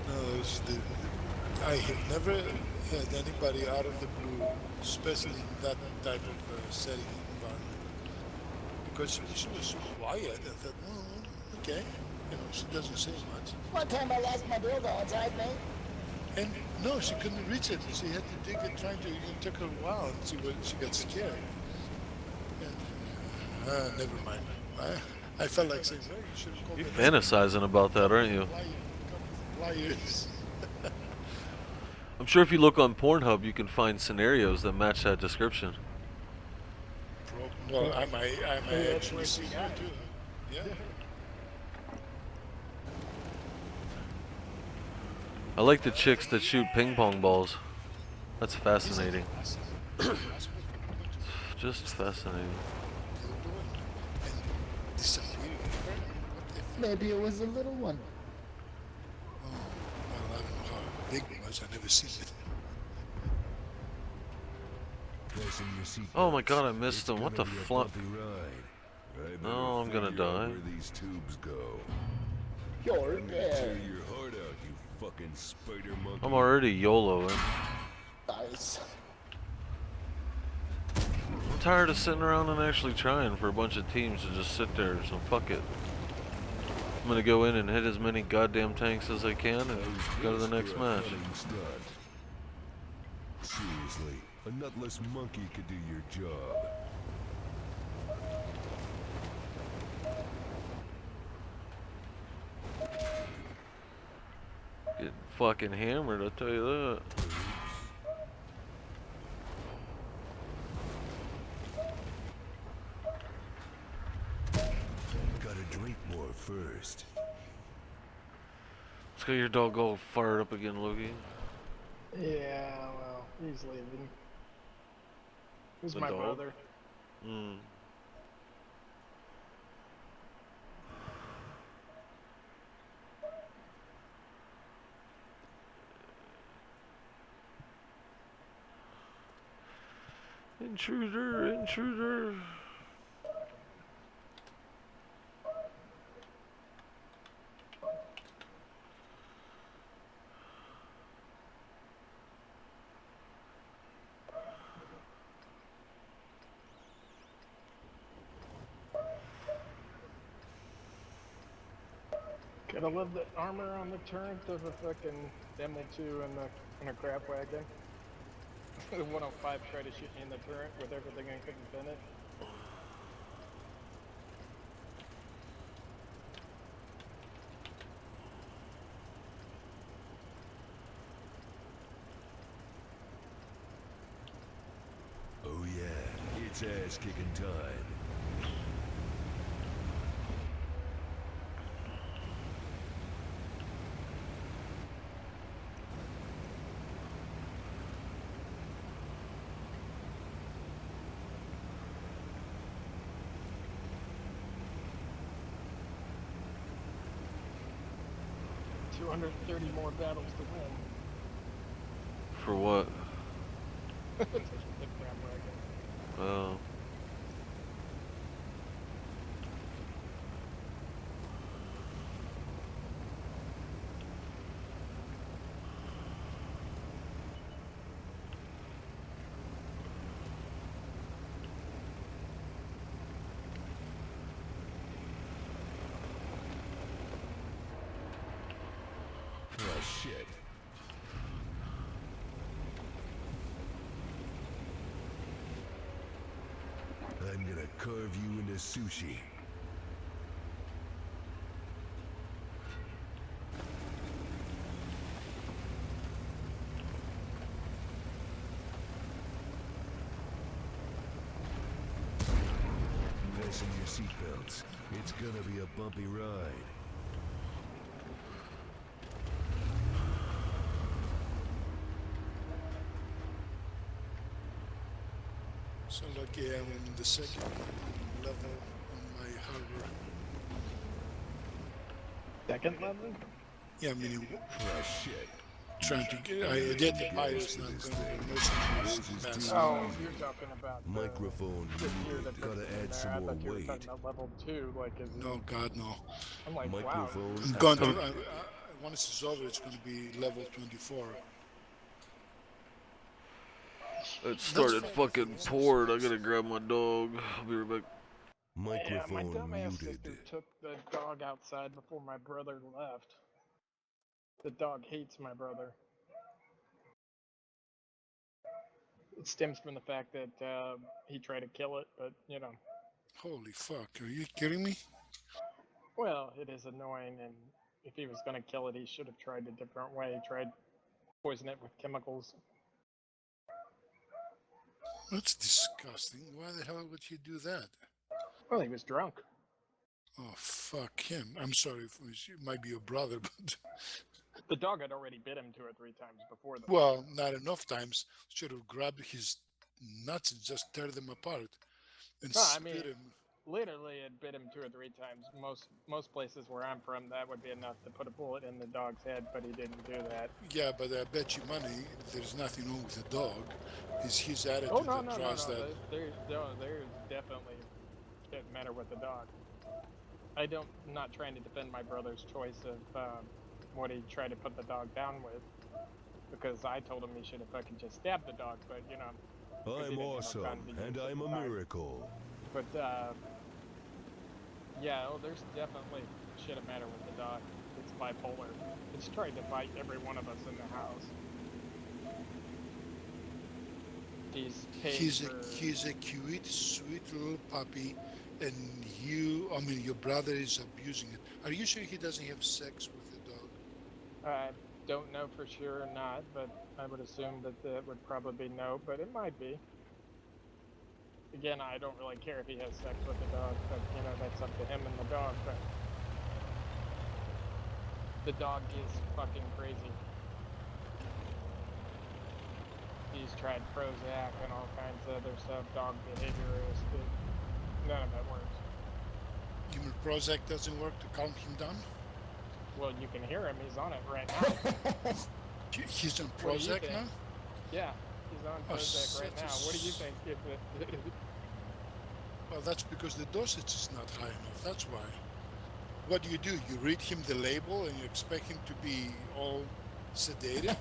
No, I have never had anybody out of the blue, especially in that type of setting environment, because she was so quiet. I thought, oh, okay, she doesn't say much. One time I lost my dildo outside, mate. And no, she couldn't reach it. She had to dig it, trying to. It took her a while, and she got scared. And never mind. I felt like saying, well, you should have called You're me. fantasizing about that, aren't you? Liars. I'm sure if you look on Pornhub, you can find scenarios that match that description. Well, I might that's actually where see she you got it. too. Yeah. I like the chicks that shoot ping pong balls. That's fascinating. Just fascinating. Maybe it was a little one. Well, I don't know how big it was. I've never seen it. Fasten your seatbelts. Oh my God, I missed It's them. What gonna the be a flip? bumpy ride. I better No, I'm gonna figure out die. Where these tubes go. You're I'm gonna tear dead. your heart out, you fucking spider monkey. I'm already YOLOing. Nice. I'm tired of sitting around and actually trying for a bunch of teams to just sit there, so fuck it. I'm gonna go in and hit as many goddamn tanks as I can and go to the next For a match. cunning stunt. Seriously, a nutless monkey could do your job. Get fucking hammered, I'll tell you that. Gotta drink more first. Let's get your dog all fired up again, Loki. Yeah, well, he's leaving. Who's The my dog? brother? Mm. Intruder, intruder. Gotta love the armor on the turret of a fucking ML2 in a crap wagon. The 105 tried to shoot me in the turret with everything I couldn't pin it. Oh yeah, it's ass-kicking time. $230 more battles to win. For what? The crap wagon. Oh. Oh, shit. I'm gonna carve you into sushi. Fasten your seatbelts. It's gonna be a bumpy ride. So lucky I'm on the second level on my harbor. Second level? Yeah, I mean, Oh, shit. trying to get. I did the pirates, now I'm going to the mercenaries. This is Mass. too Oh, easy. you're talking about Microphone the tier muted. that puts Gotta it in add there. some I more thought you were weight. talking about level 2, like is No, God, no. I'm like, wow. Microphone I'm going active. to. Once it's over, it's going to be level 24. It started fucking pouring. I gotta grab my dog. I'll be right back. Yeah, my Microphone dumbass muted. sister took the dog outside before my brother left. The dog hates my brother. It stems from the fact that he tried to kill it, but you know. Holy fuck! Are you kidding me? Well, it is annoying, and if he was going to kill it, he should have tried a different way. He tried poison it with chemicals. That's disgusting. Why the hell would you do that? Well, he was drunk. Oh, fuck him. I'm sorry, it might be your brother, but. The dog had already bit him 2 or 3 times before the Well, not enough times. Should have grabbed his nuts and just tear them apart and No, I mean, spit him. literally, it bit him 2 or 3 times. Most places where I'm from, that would be enough to put a bullet in the dog's head, but he didn't do that. Yeah, but I bet you money there's nothing wrong with the dog. It's his attitude Oh no, that no, no, draws no. that. There's definitely shit matter with the dog. I'm not trying to defend my brother's choice of what he tried to put the dog down with, because I told him he should have fucking just stabbed the dog, but you know. I'm awesome, and I'm a miracle. But yeah, there's definitely shit matter with the dog. It's bipolar. It's trying to bite every one of us in the house. He's a cute, sweet little puppy, and your brother is abusing it. Are you sure he doesn't have sex with the dog? I don't know for sure or not, but I would assume that that would probably be no, but it might be. Again, I don't really care if he has sex with the dog, but you know, that's up to him and the dog, but the dog is fucking crazy. He's tried Prozac and all kinds of other stuff, dog behaviorist, but none of it works. You mean Prozac doesn't work to calm him down? Well, you can hear him, he's on it right now. He's on What do you Prozac think? now? Yeah, he's on Prozac right now. What do you think? Well, that's because the dosage is not high enough. That's why. What do? You read him the label and you expect him to be all sedated?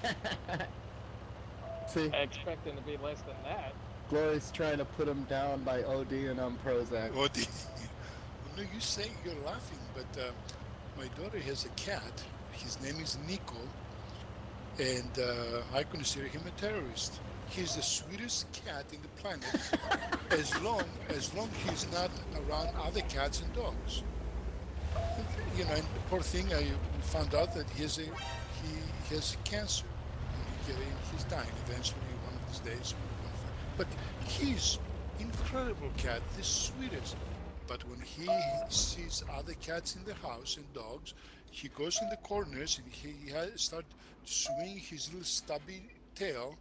See, I expect him to be less than that. Glory's trying to put him down by ODing on Prozac. Well, no, you say you're laughing, but my daughter has a cat. His name is Nico, and I consider him a terrorist. He's the sweetest cat in the planet, as long he's not around other cats and dogs. You know, and the poor thing, I found out that he has cancer. He's dying eventually one of these days. But he's incredible cat, the sweetest. But when he sees other cats in the house and dogs, he goes in the corners and he starts swinging his little stubby tail,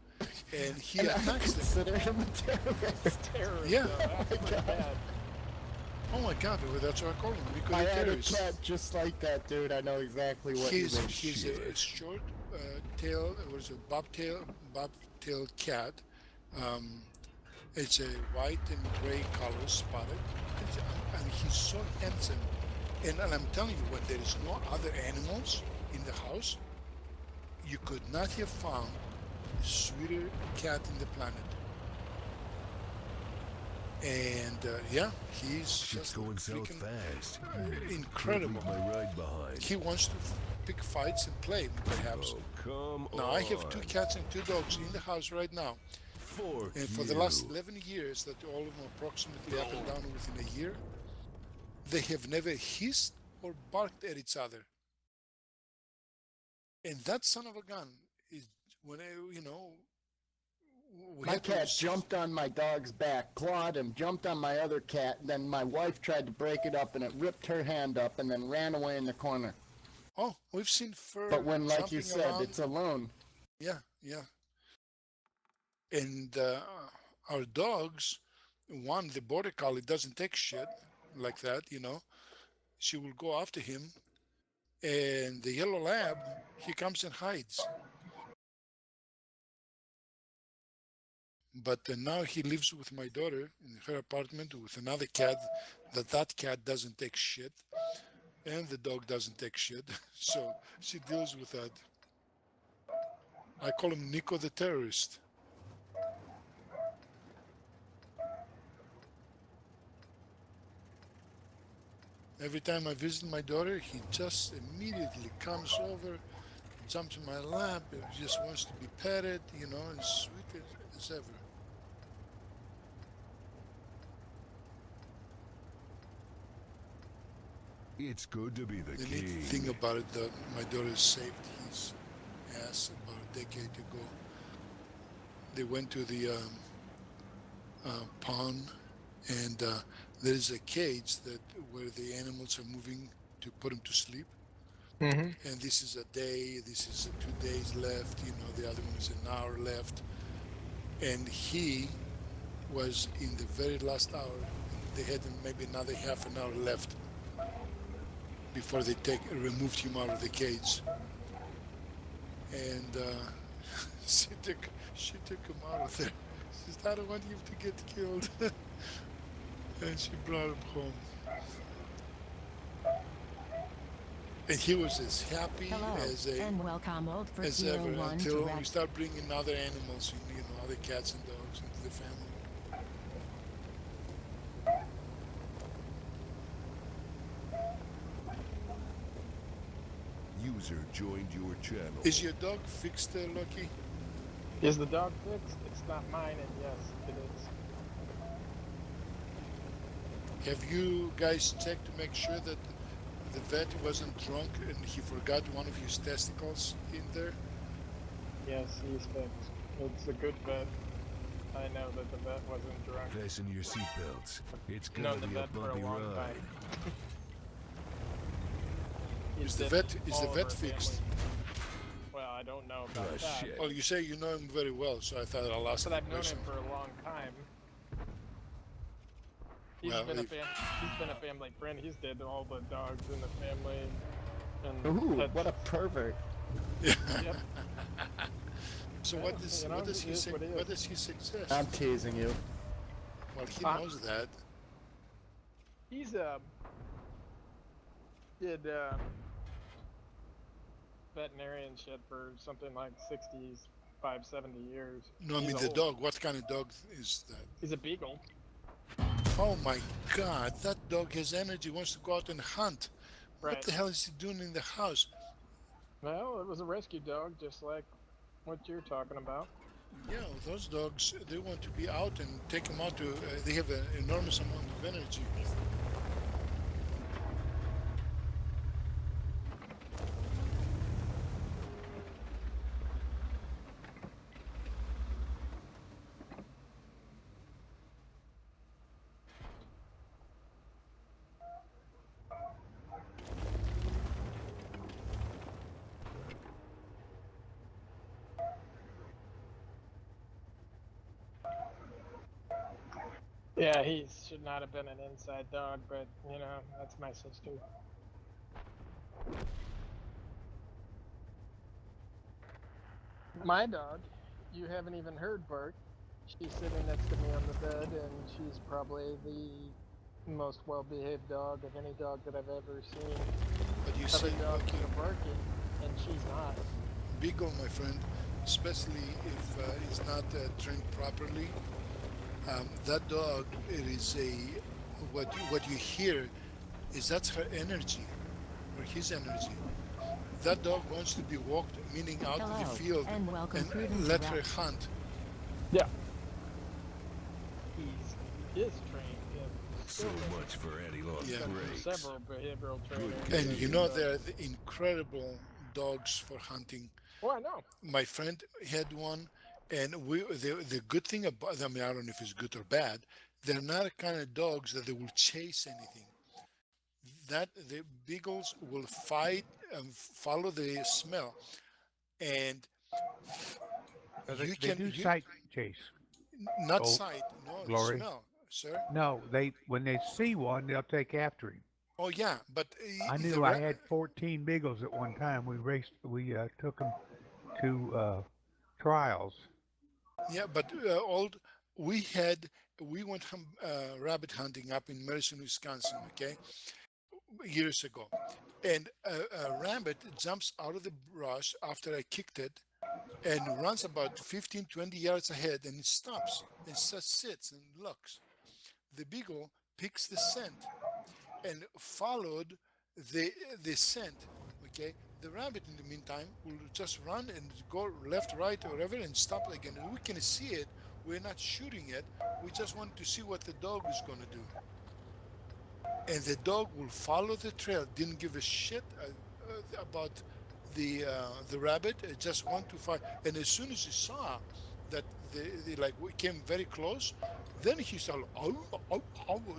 and he attacks them. Consider him a terrorist. Terrorist, Yeah. that's pretty bad. Oh my God, that's what I call him. Because I had a terrorist. cat just like that, dude. I know exactly what He's you mean. he's a short tail, was a bobtail cat, It's a white and gray color spotted. And he's so handsome. And I'm telling you, when there is no other animals in the house, you could not have found a sweeter cat in the planet. And yeah, he's Shit's just going like south freaking fast. Can't incredible. leave my ride behind. He wants to pick fights and play, perhaps. Oh, come Now, I have 2 on. cats and 2 dogs in the house right now. Fork And for the last you. 11 years, that all of them approximately up and down within a year, they have never hissed or barked at each other. And that son of a gun is when we My had cat those. jumped on my dog's back, clawed him, jumped on my other cat, and then my wife tried to break it up, and it ripped her hand up and then ran away in the corner. Oh, we've seen fur But when, like you jumping said, around. it's alone. Yeah, yeah. And our dogs, one, the border collie doesn't take shit like that. She will go after him, and the yellow lab, he comes and hides. But now he lives with my daughter in her apartment with another cat. That cat doesn't take shit, and the dog doesn't take shit. So she deals with that. I call him Nico the terrorist. Every time I visit my daughter, he just immediately comes over, jumps in my lap, and just wants to be petted, as sweet as ever. It's good to be the The neat king. thing about it that my daughter saved his ass about a decade ago. They went to the pond, and there is a cage that where the animals are moving to put them to sleep. Mm-hmm. And this is a day, this is 2 days left, the other one is an hour left. And he was in the very last hour, and they had maybe another half an hour left before they removed him out of the cage. And she took him out of there. She said, "I don't want you to get killed." And she brought him home. And he was as happy Hello, and welcome old for as Kilo ever 1 until to we start bringing other animals, other cats and dogs into the family. User joined your channel. Is your dog fixed, Lucky? Is the dog fixed? It's not mine, and yes, it is. Have you guys checked to make sure that the vet wasn't drunk and he forgot one of his testicles in there? Yes, he's fixed. It's a good vet. I know that the vet wasn't drunk. Fasten your seatbelts. It's Known gonna the be a vet for a bumpy long ride. time. Is He's the dead vet all of our fixed? family. Well, I don't know about Oh, that. shit. Well, you say you know him very well, so I thought I'll ask But the I've known question. him for a long time. He's Well, been a family friend. He's dead to all the dogs in the family. And Ooh, pets. what a pervert. Yep. So Well, what does it is what it is. what does he suggest? I'm teasing you. Well, he Uh, knows that. He's did veterinarian shit for something like 65, 70 years. No, I He's mean the old. dog. What kind of dog is that? He's a beagle. Oh my God, that dog has energy. Wants to go out and hunt. What Right. the hell is he doing in the house? Well, it was a rescue dog, just like what you're talking about. Yeah, those dogs, they want to be out and take them out to. They have an enormous amount of energy. Yeah, he should not have been an inside dog, but that's my sister. My dog, you haven't even heard bark. She's sitting next to me on the bed, and she's probably the most well-behaved dog of any dog that I've ever seen. But you Other see, dogs okay, are barking, and she's not. Beagle, my friend, especially if it's not trained properly, that dog, it is a what you hear is that's her energy or his energy. That dog wants to be walked, meaning out to the Hello, field, and welcome and prudent to let Ra- her hunt. Yeah. He is trained and So still trained. much for anti-lock Yeah. Been through brakes. several behavioral Good trainers. And you And, kid. know they're the incredible dogs for hunting. oh, I know. My friend had one, and the good thing about them, I mean, I don't know if it's good or bad, they're not the kind of dogs that they will chase anything. That the beagles will fight and follow the smell, and They, you they can do you sight chase. not Oh, sight, no Glory. smell, sir. No, they when they see one, they'll take after him. Oh yeah, but I the knew I had 14 beagles at one time. We took them to trials. yeah, but old we had we went rabbit hunting up in Madison, Wisconsin, okay, years ago, and a rabbit jumps out of the brush after I kicked it and runs about 15, 20 yards ahead, and it stops and just sits and looks. The beagle picks the scent and followed the the scent. Okay, the rabbit in the meantime will just run and go left, right, or whatever, and stop again. And we can see it. We're not shooting it. We just want to see what the dog is going to do. And the dog will follow the trail. Didn't give a shit about the rabbit. It just want to find. And as soon as he saw that the like we came very close, then he started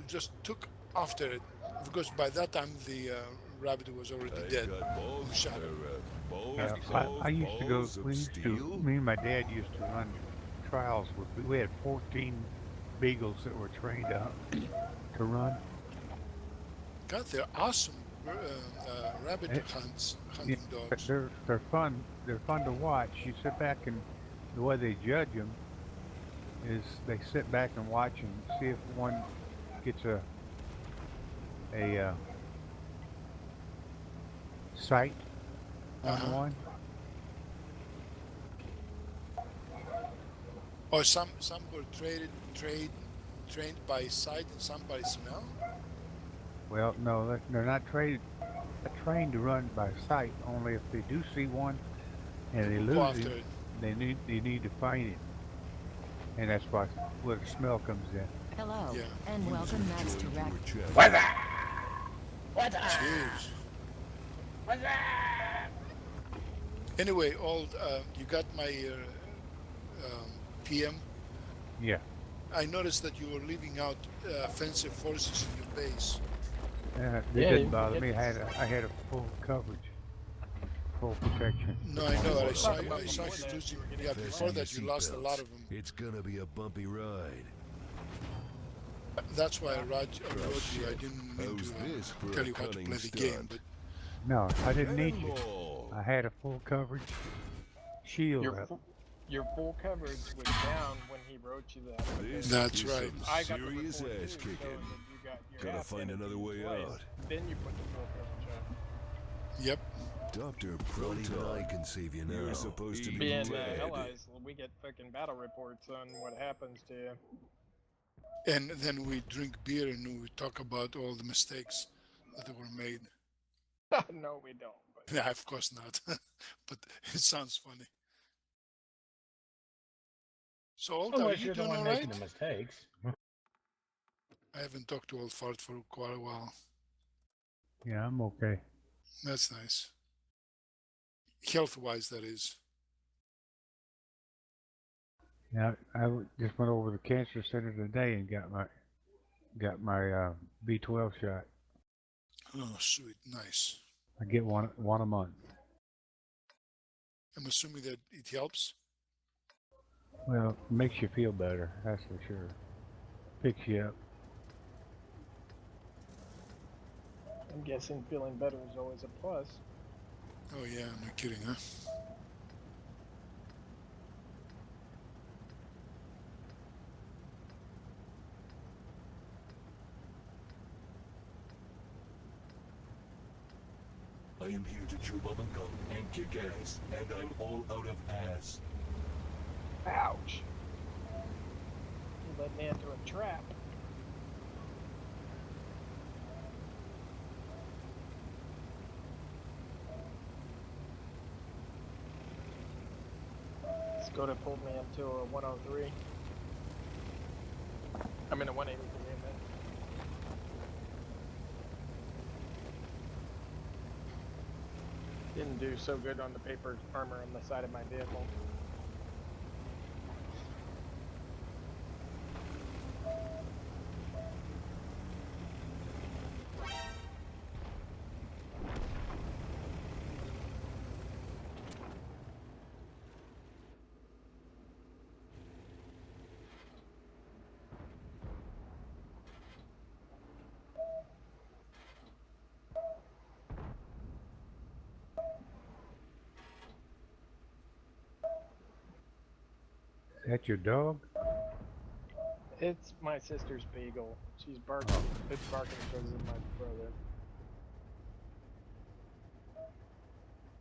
just took after it because by that time the rabbit was already I've dead. got We balls, shot it. Yeah, I used to go. balls of We used to. steel. Me and my dad used to run trials with. We had 14 beagles that were trained to run. God, they're awesome rabbit Eh, yeah, hunting dogs. they're fun. They're fun to watch. You sit back and the way they judge them is they sit back and watch and see if one gets a sight on Uh-huh. one. Or some were trained by sight and some by smell. Well, no, they're not trained to run by sight. Only if they do see one and they Go lose after him, it. they need to find him, and that's where the smell comes in. Hello, Yeah. and welcome next to Rack. Jeez. Anyway, old, you got my PM. Yeah, I noticed that you were leaving out offensive forces in your base. it Yeah, didn't you bother get me. this. I had a full coverage, full protection. No, I know. Talk about I saw before you that, losing. you were getting Yeah, before Fasten your that you lost a lot seatbelts. of them. It's gonna be a bumpy ride. That's why I Yeah. wrote you. I Shit. didn't mean How's to this for tell a you how to cunning play the game, stunt? but No, I didn't need you. Cannonball! I had a full coverage shield Your up. your full coverage was down when he wrote you that This because that's is right. some I got the serious report ass too kicking. showing that you got your Gotta ass find handed to another you way twice. out. Then you put the full coverage on. Yep. Dr. Not even I Proton. can save you now. You're supposed to be Being dead. allies, we get fucking battle reports on what happens to you. And then we drink beer and we talk about all the mistakes that were made. No, we don't. But Yeah, of course not. But it sounds funny. So, old, are Unless you you're the doing one all making right? the mistakes. I haven't talked to old fart for quite a while. Yeah, I'm okay. That's nice. Health-wise, that is. Yeah, just went over to the cancer center today and got my B12 shot. Oh, sweet, nice. I get one a month. I'm assuming that it helps. Well, it makes you feel better, that's for sure. Picks you up. I'm guessing feeling better is always a plus. Oh yeah, no kidding, huh? am here to chew bubble gum and kick ass, and I'm all out of ass. Ouch. You led me into a trap. Skoda pulled me into a 103. I'm in a 183. Didn't do so good on the paper armor on the side of my vehicle. Is that your dog? It's my sister's beagle. She's barking. It's barking because of my brother.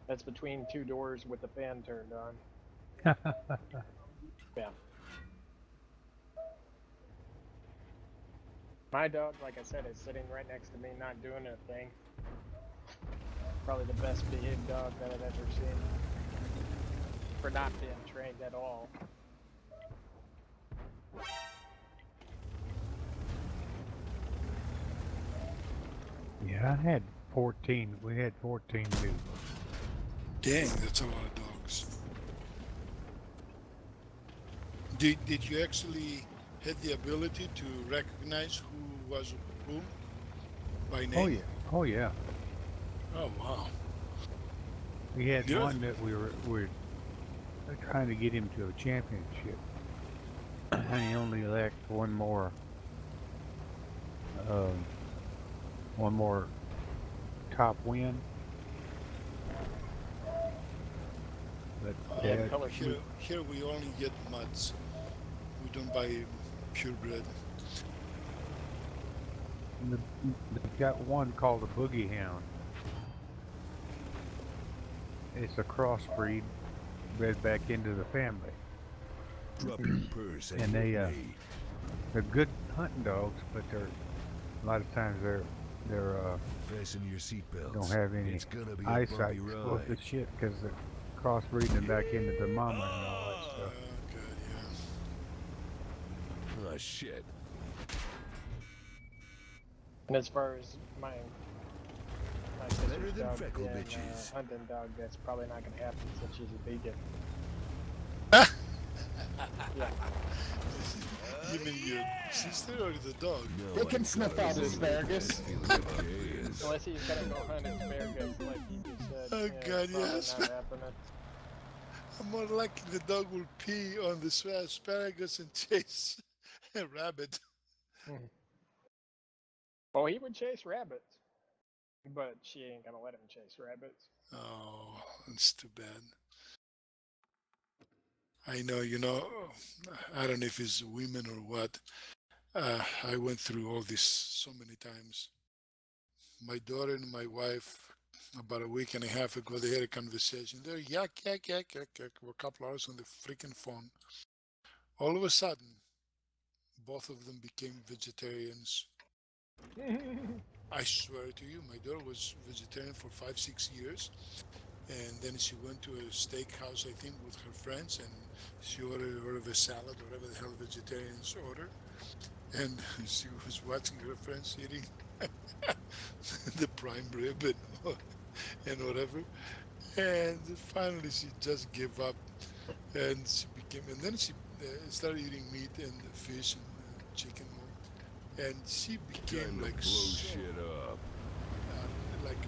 That's between two doors with the fan turned on. Yeah. My dog, like I said, is sitting right next to me, not doing a thing. Probably the best behaved dog that I've ever seen. For not being trained at all. Yeah, I had 14. We had 14 too. Dang, that's a lot of dogs. Did you actually had the ability to recognize who was who by name? Oh yeah. Oh yeah. Oh wow. We had Good. one that we were trying to get him to a championship, and he only lacked one more top win. But Yeah, color Here we only get mutts. We don't buy purebred. they've got one called a boogie hound. It's a crossbreed bred back into the family. Drop your purse And they're good hunting dogs, but a lot of times they're fasten your seatbelts. don't have any It's gonna be a eyesight bumpy worth ride. of shit because they're crossbreeding them back into the mama and all that stuff. Good, yeah. Oh shit. And as far as my Better sister's than dog freckle being bitches. a hunting dog, that's probably not going to happen since she's a vegan. Yeah. You mean your sister or the dog? No, They can sniff out asparagus. Unless he's going to go hunt asparagus like you just said. Oh, yeah, God, probably yes. not happening. I'm more likely the dog will pee on the asparagus and chase a rabbit. Well, he would chase rabbits, but she ain't going to let him chase rabbits. Oh, that's too bad. I know, I don't know if it's women or what. I went through all this so many times. My daughter and my wife, about a week and a half ago, they had a conversation. They're yak, yak, yak, yak, yak, for a couple hours on the freaking phone. All of a sudden, both of them became vegetarians. I swear to you, my daughter was vegetarian for 5, 6 years. And then she went to a steakhouse, I think, with her friends, and she ordered a salad, whatever the hell vegetarians order. And she was watching her friends eating the prime rib and whatever. And finally, she just gave up, and then she started eating meat and fish and chicken more. And she became Time to like blow so, shit up. like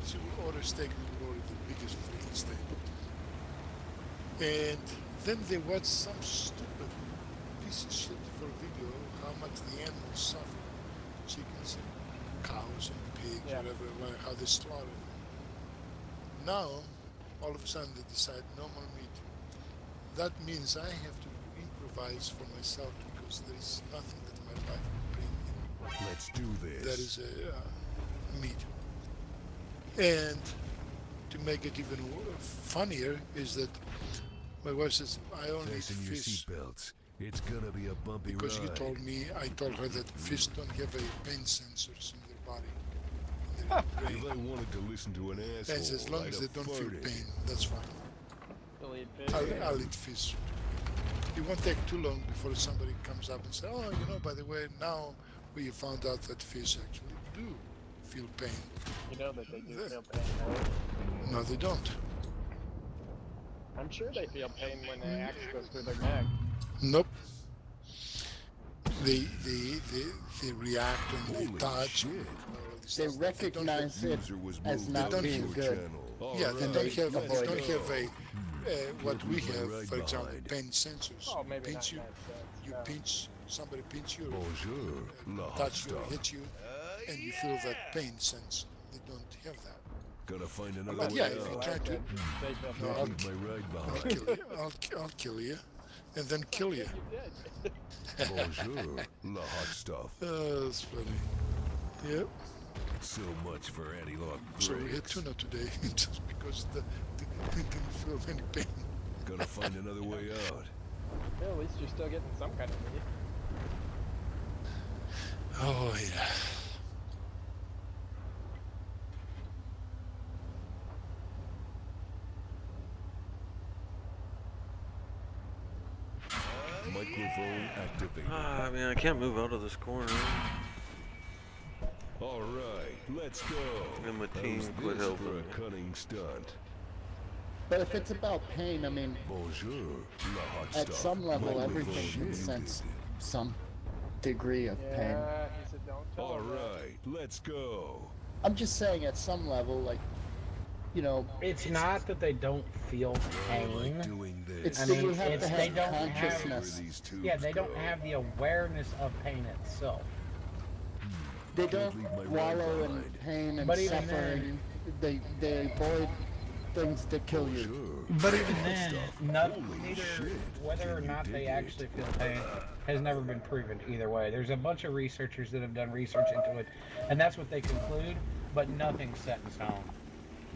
she would order steak, we would order the biggest freaking steak. And then they watched some stupid piece of shit for a video how much the animals suffer. Chickens and cows and pigs, whatever, how they slaughter them. Now, all of a sudden they decide no more meat. That means I have to improvise for myself because there is nothing that my life will bring in. Let's do this. That is meat. And to make it even funnier is that my wife says, I only eat Fasten your fish seatbelts. It's gonna be a bumpy because you ride. told me, I told her that fish don't have a pain sensors in their body, in their If brain. I wanted to listen to an And asshole, as long I'd as have they don't feel farted. pain, that's fine. You'll eat fish. I'll eat fish. It won't take too long before somebody comes up and says, oh, by the way, now we found out that fish actually do feel pain. You know that they do Yeah. feel pain, right? No, they don't. I'm sure they feel pain when the axe goes through their neck. Nope. They react and they Holy touch. shit. And all this They stuff. recognize it User was as moved not out of being your good. channel. Yeah, they Alright, don't have. They avoid don't it. have a what we Can't leave my have, ride for example, behind. pain sensors. Oh, maybe Pinch you, not in that sense. you no. pinch somebody, pinch you, Bonjour, la hot touch you, stuff. hit you, and you feel that pain sense. They don't have that. Gonna find I'm another not way yeah, saying if you out. like try to- that they feel No, pain. I'll Can't leave my ride I'll behind. kill you. I'll kill you, and then kill you. You did. Bonjour, la hot stuff. That's funny. Yep. So much for anti-lock So we had brakes. tuna today just because they didn't feel any pain. Gonna find another way out. Well, at least you're still getting some kind of meat. Oh yeah. Microphone activated. I mean, I can't move out of this corner. All right, let's go. And my team How's quit this helping for me. a cunning stunt? But if it's about pain, I mean, Bonjour, la hot at stuff. some level, Microphone everything can sense muted. some degree of pain. Yeah, he said don't tell All him that. right, let's go. I'm just saying, at some level, like, It's not that they don't feel I like pain. doing this. it's I that mean, you have it's to they have don't have- consciousness. Where these tubes Yeah, they don't go. have the awareness of pain itself. They Can't don't leave my ride wallow in behind. pain and But even suffering. They avoid things that kill you. Bonjour. But even then, Holy neither shit, whether can or you not dig they it? actually feel pain has never been proven either way. There's a bunch of researchers that have done research into it, and that's what they conclude, but nothing's set in stone.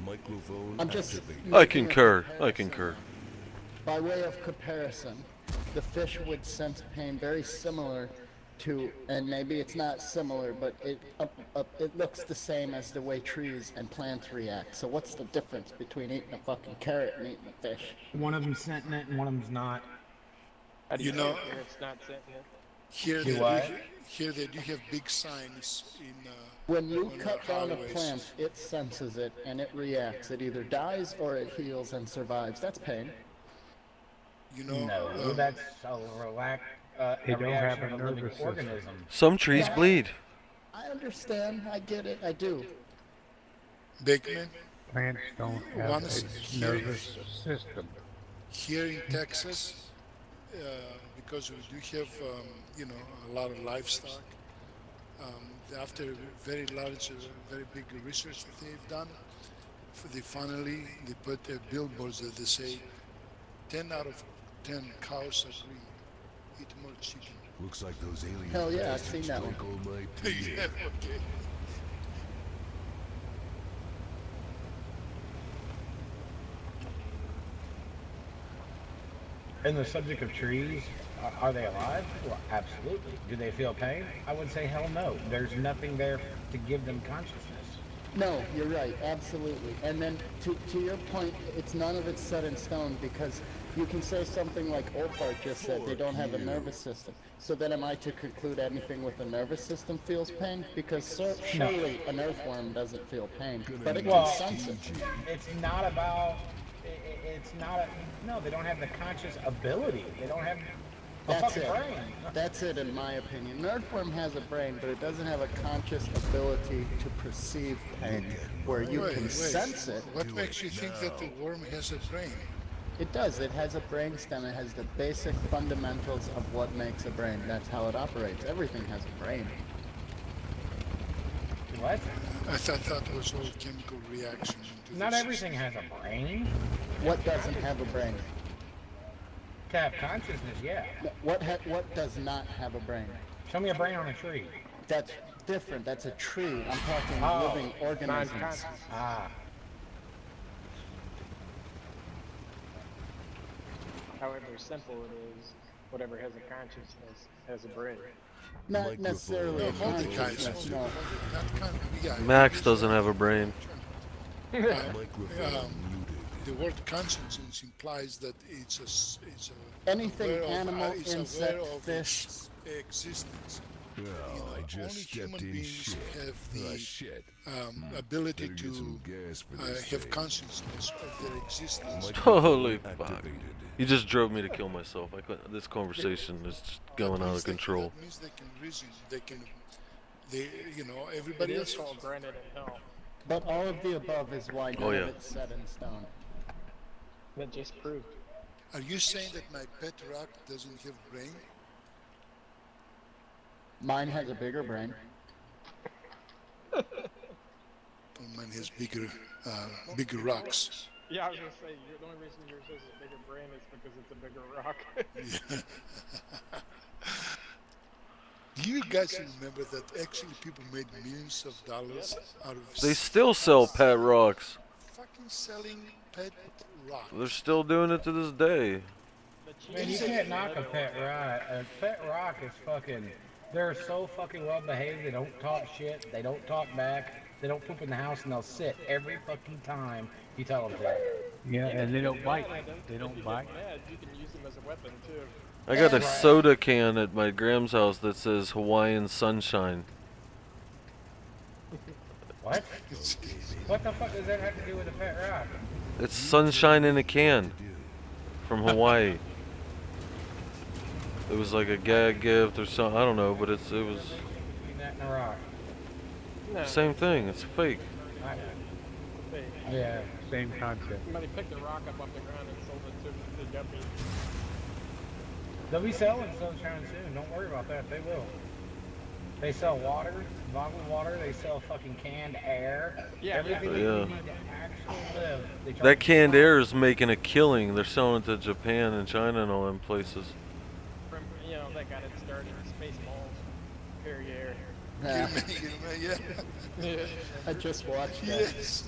Microphone I'm just activated. I making a concur. I comparison. concur. By way of comparison, the fish would sense pain very similar to, and maybe it's not similar, but it looks the same as the way trees and plants react. So what's the difference between eating a fucking carrot and eating a fish? One of them's sentient and one of them's not. How do You you know- know it's not sentient? Here Do they what? here they do have big signs in. When you on cut down a highways. plant, it senses it and it reacts. It either dies or it heals and survives. That's pain. You know. No, that's a They don't have reaction a of a living nervous system. organism. Some trees bleed. I understand. I get it. I do. Beckman, Plants don't have Once a nervous system. here in Texas, because we do have, a lot of livestock. After very large, very big research that they've done, they put billboards that they say 10 out of 10 cows agree eat more chicken. Looks like those alien Hell yeah, I've bastards seen that took all my pee. Yeah, okay. In the subject of trees, are they alive? Well, absolutely. Do they feel pain? I would say hell no. There's nothing there to give them consciousness. No, you're right, absolutely. And then to your point, it's none of it's set in stone because you can say something like Olfart just said, they don't have a nervous system. So then am I to conclude anything with a nervous system feels pain? Because surely an earthworm doesn't feel pain, but it Well, can sense it. It's not about. It's not a. No, they don't have the conscious ability. They don't have a That's fucking it. brain. That's it in my opinion. An earthworm has a brain, but it doesn't have a conscious ability to perceive pain, where you can sense it. What makes you think that the worm has a brain? It does. It has a brain stem. It has the basic fundamentals of what makes a brain. That's how it operates. Everything has a brain. What? I thought it was all chemical reaction. into Not this. everything has a brain. What doesn't have a brain? To have consciousness, yeah. What does not have a brain? Show me a brain on a tree. That's different. That's a tree. I'm talking Oh, living organisms. Non-conscious. Ah. however simple it is, whatever has a consciousness has a brain. Not necessarily No, a multi kinds. consciousness, no. Not kind. Yeah. Max use doesn't have a brain. The word consciousness implies that it's Anything aware of, animal, it's insect, aware of fish. its existence. Oh, I just Only stepped human in beings shit. have Ah, the shit. ability Better get to some gas for this have thing. consciousness of their existence. Holy fuck! Activated. You just drove me to kill myself. I couldn't. This conversation is just going out of control. That means they can reason. They, It everybody is else. called granite and hell. But all of the above is why Oh, none yeah. of it's set in stone. That just proved. Are you saying that my pet rock doesn't have brain? Mine has a bigger brain. Or mine has bigger rocks. Yeah, I was gonna say the only reason yours has a bigger brain is because it's a bigger rock. Do you guys remember that actually people made millions of dollars out of They still sell pet rocks. fucking selling pet rocks? They're still doing it to this day. Man, you can't knock a pet rock. A pet rock is fucking. They're so fucking well behaved. They don't talk shit. They don't talk back. They don't poop in the house, and they'll sit every fucking time you tell them to. Yeah, and they don't Yeah, bite. and then They if don't you bite. get mad, you can use them as a weapon too. I got a soda can at my Graham's house that says Hawaiian Sunshine. What? What the fuck does that have to do with a pet rock? It's sunshine in a can from Hawaii. It was like a gag gift or something. I don't know, but it was Eating that in a rock. No, same thing. It's fake. they, Yeah. Same concept. somebody picked a rock up off the ground and sold it to the guppy. They'll be selling sunshine soon. Don't worry about that. They will. They sell water, bottled water. They sell fucking canned air. Yeah, Everything yeah. that you need to actually live. They charge That canned you air is making a killing. They're selling it to Japan and China and all them places. From that got it started. Spaceballs, Perrier. Yeah, Yeah. I just watched that. Yes.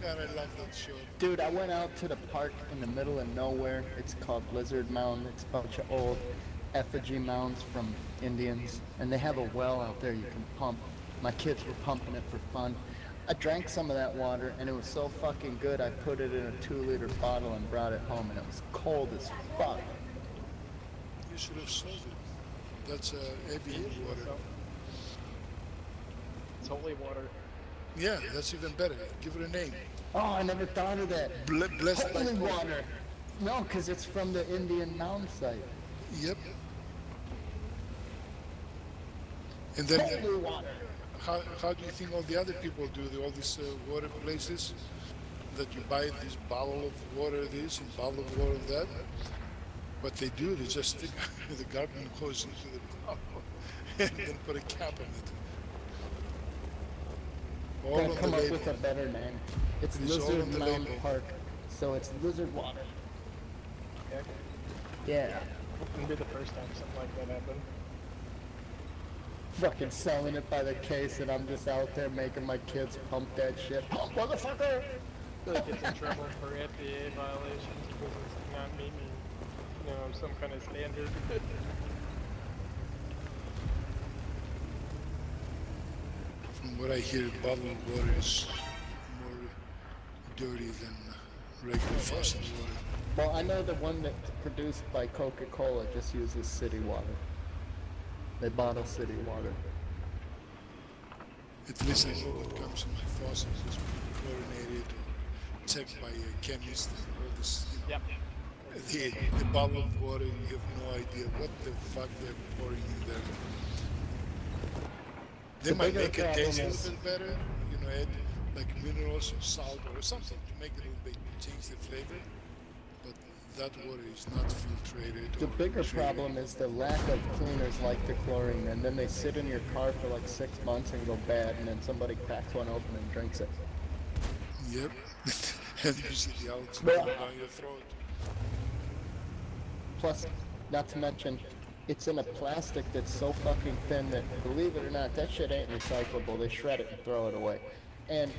God, I love that show. Dude, I went out to the park in the middle of nowhere. It's called Lizard Mound. It's a bunch of old effigy mounds from Indians. And they have a well out there you can pump. My kids were pumping it for fun. I drank some of that water and it was so fucking good I put it in a 2-liter bottle and brought it home and it was cold as fuck. You should have sold it. That's Evian water. It's holy water. Yeah, that's even better. Give it a name. Oh, I never thought of that. Blessed by Holy God. water. No, because it's from the Indian mound site. Yep. And then, Holy water. how do you think all the other people do all these water places that you buy this bottle of water this and bottle of water that? What they do, they just stick the garden hose into the bottle and then put a cap on it. All Gotta on come the up label. with a better name. It's It's all Lizard on the Mound label. Park, so it's lizard water. Yeah. Yeah. Wouldn't be the first time something like that happened. Fucking selling it by the case, and I'm just out there making my kids pump that shit. Pump, motherfucker! So it gets in trouble for FDA violations because it's not meeting, some kind of standard. From what I hear, bottled water is more dirty than regular faucet water. Well, I know the one that's produced by Coca-Cola just uses city water. They bottle city water. At least I know what comes in my faucet is chlorinated or checked by a chemist and all this. Yep. The bottle of water, you have no idea what the fuck they're pouring in there. They The might bigger make it taste a problem is- little bit better, add like minerals or salt or something to make it a little bit change the flavor. But that water is not filtrated. The or bigger treated. problem is the lack of cleaners like the chlorine, and then they sit in your car for like 6 months and go bad, and then somebody cracks one open and drinks it. Yep. And you see the algae Well- down your throat. Plus, not to mention, it's in a plastic that's so fucking thin that, believe it or not, that shit ain't recyclable. They shred it and throw it away. And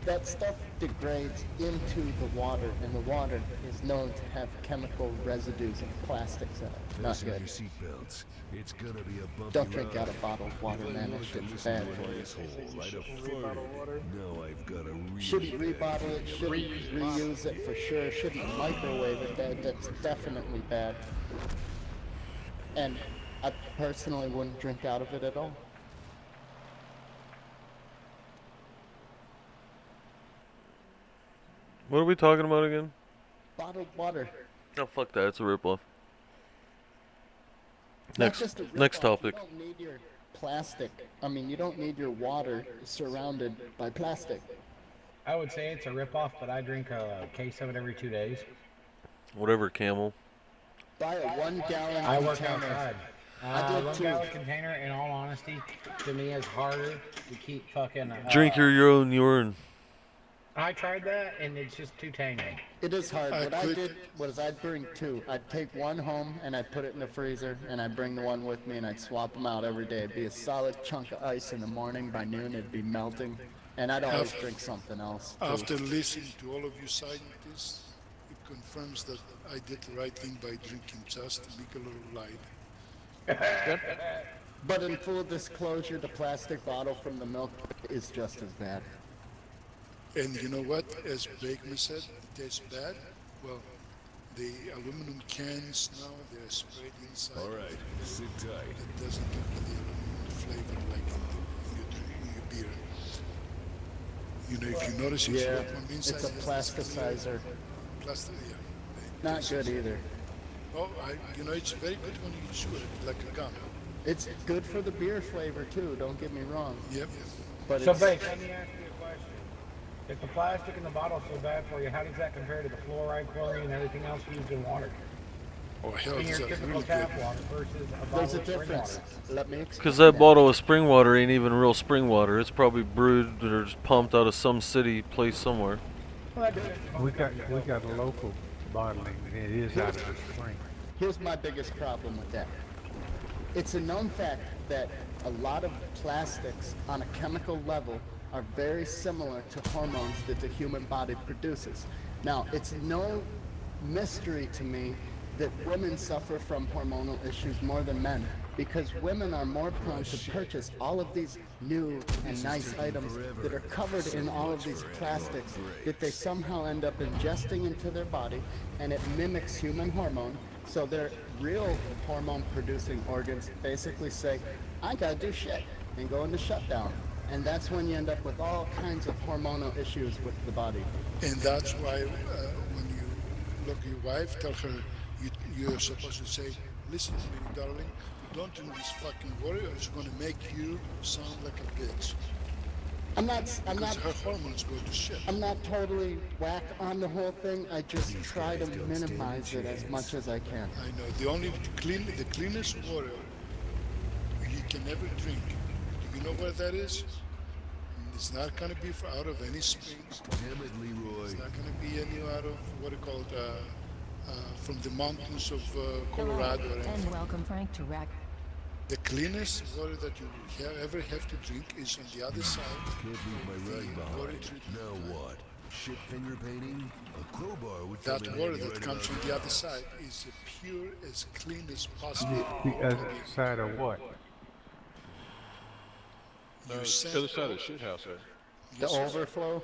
that stuff degrades into the water, and the water is known to have chemical residues of plastics in it. Not Fasten good. your seatbelts. It's gonna be a bumpy Don't drink ride. out of bottled water, If I man. That wanted to shit's listen bad to for an you. asshole right a Shouldn't fart, rebottle water. now I've got a really Shouldn't bad rebottle it, feeling. shouldn't reuse it for sure, shouldn't microwave it. That's definitely bad. And I personally wouldn't drink out of it at all. What are we talking about again? Bottled water. Oh, fuck that. It's a ripoff. Not just a Next rip-off. topic. You don't need your plastic. I mean, you don't need your water surrounded by plastic. I would say it's a ripoff, but I drink a case of it every 2 days. Whatever, Camel. Buy a 1 gallon I work container. outside. I did 1 too. gallon container, in all honesty, to me is harder to keep fucking. Drink your own urine. I tried that, and it's just too tangy. It is hard. I What I quit. did was I'd bring 2. I'd take 1 home and I'd put it in the freezer, and I'd bring the one with me and I'd swap them out every day. It'd be a solid chunk of ice in the morning. By noon, it'd be melting, and I'd always drink something else. too. After listening to all of you scientists, it confirms that I did the right thing by drinking just a big little light. But in full disclosure, the plastic bottle from the milk is just as bad. And you know what? As Bakeman said, it tastes bad. Well, the aluminum cans now, they're sprayed inside. All right, sit tight. It doesn't give you the aluminum flavor like in your beer. You know, if you notice, if you Yeah, look on the inside, it's a it has this clear plasticizer. Plastic, yeah. Not good either. Oh, you know, it's very good when you chew it like a gum. It's good for the beer flavor too. Don't get me wrong. Yep. But So, it's, Bake, let me ask you a question. If the plastic in the bottle's so bad for you, how does that compare to the fluoride, chlorine, and everything else used in water? Oh, hell, In your it's typical really tap good. water versus a there's bottle a of spring difference. water. Let me explain. Because that bottle of spring water ain't even real spring water. It's probably brewed or just pumped out of some city place somewhere. Well, that depends on We the got company. we got a local bottling, and it is out of the spring. Here's my biggest problem with that. It's a known fact that a lot of plastics on a chemical level are very similar to hormones that the human body produces. Now, it's no mystery to me that women suffer from hormonal issues more than men, because women are more prone to purchase all of these new and nice items that are covered in all of these plastics that they somehow end up ingesting into their body, and it mimics human hormone. So their real hormone producing organs basically say, I gotta do shit, and go into shutdown. And that's when you end up with all kinds of hormonal issues with the body. And that's why when you look at your wife, tell her you're supposed to say, listen to me, darling, don't drink this fucking water or it's going to make you sound like a bitch. I'm not Her hormones go to shit. I'm not totally whack on the whole thing. I just try to minimize it as much as I can. I know. The cleanest water you can ever drink. Do you know where that is? It's not going to be out of any springs. Damn it, Leroy. It's not going to be any out of what do you call it, from the mountains of Hello, Colorado or anything. and welcome Frank to Rec. The cleanest water that you ever have to drink is on the other side. Can't leave my ride The water behind. treatment Now plant. what? Shit finger painting? A crowbar would come That in water handy that right comes about from the now. other side is pure, as clean as possible. The other side of what? You send The other side of the shit house there. The Yes, sir. overflow,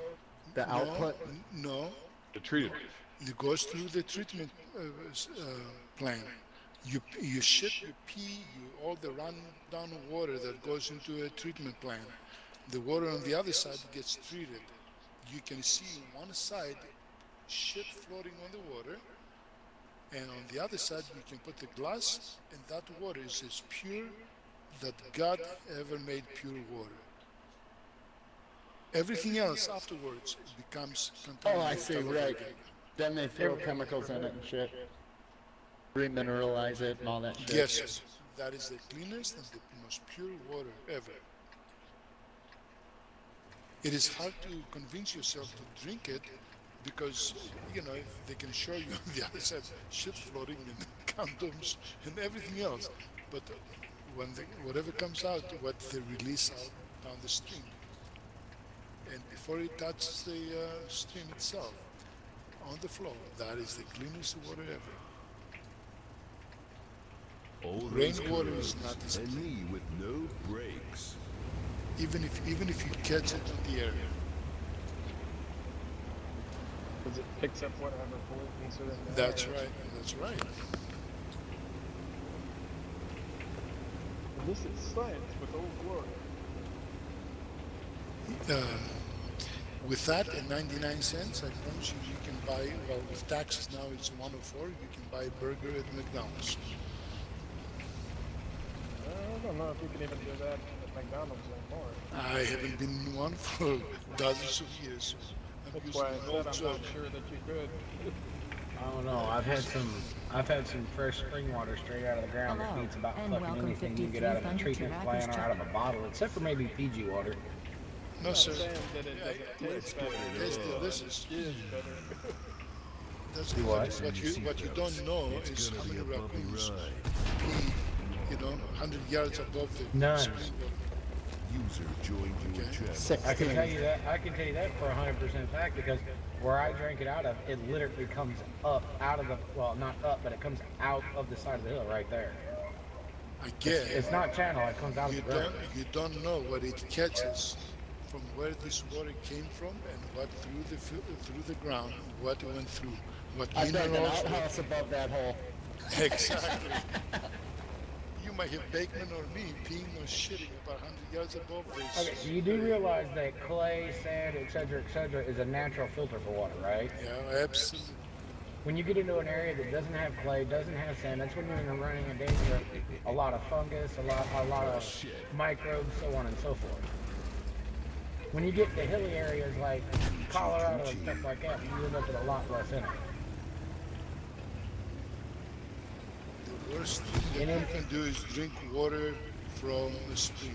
the No, output. No, The treated. it goes through the treatment plant. You shit, you pee, all the run down water that goes into a treatment plant. The water on the other side gets treated. You can see one side shit floating on the water, and on the other side you can put the glass, and that water is as pure that God ever made pure water. Everything else afterwards becomes Oh, contaminated. I see, all over right. again. Then they throw chemicals in it and shit. Remineralize it and all that shit. Yes, that is the cleanest and the most pure water ever. It is hard to convince yourself to drink it because, you know, they can show you on the other side shit floating and condoms and everything else. But when whatever comes out, what they release out down the stream. and before it touches the stream itself, on the floor, that is the cleanest water ever. All those Rainwater is curves, not this and clean. me with no brakes. Even if you catch it on the air. Because it picks up whatever pollutants are in the That's air. right. That's right. And this is science with old glory. With that and 99 cents, I promise you, you can buy, well, with taxes now it's 104, you can buy a burger at McDonald's. I don't know if you can even do that at McDonald's anymore. I haven't been in one for dozens of years, so I'm That's using why I an said old I'm joke. not sure that you could. I don't know. I've had some fresh spring water straight out of the ground that Hello, beats about and fucking welcome anything you 53 get out of a Thunder treatment to plant Rapids or out of a bottle, except for maybe Fiji water. I'm No, not sir. saying that it doesn't taste better. Taste but delicious. it is better. That's Do what, what? what you don't know It's is gonna how be many a bumpy raccoons ride. pee, 100 yards above the None. spring water. User joined your Okay. channel. 16. I can tell you that. I can tell you that for 100% fact because where I drank it out of, it literally comes up out of the not up, but it comes out of the side of the hill right there. Again, It's not channel. It comes out of you the ground. don't know what it catches from where this water came from and what through the ground, what it went through, what I dug an minerals. outhouse above that hole. Exactly. You might have Bakeman or me peeing or shitting about 100 yards above this. Okay, so you do realize that clay, sand, etc., is a natural filter for water, right? Yeah, absolutely. When you get into an area that doesn't have clay, doesn't have sand, that's when you're running a danger of a lot of fungus, a lot of microbes, so on and so forth. When you get to hilly areas like Colorado and stuff like that, you end up with a lot less in it. The worst thing that you can do is drink water from a spring.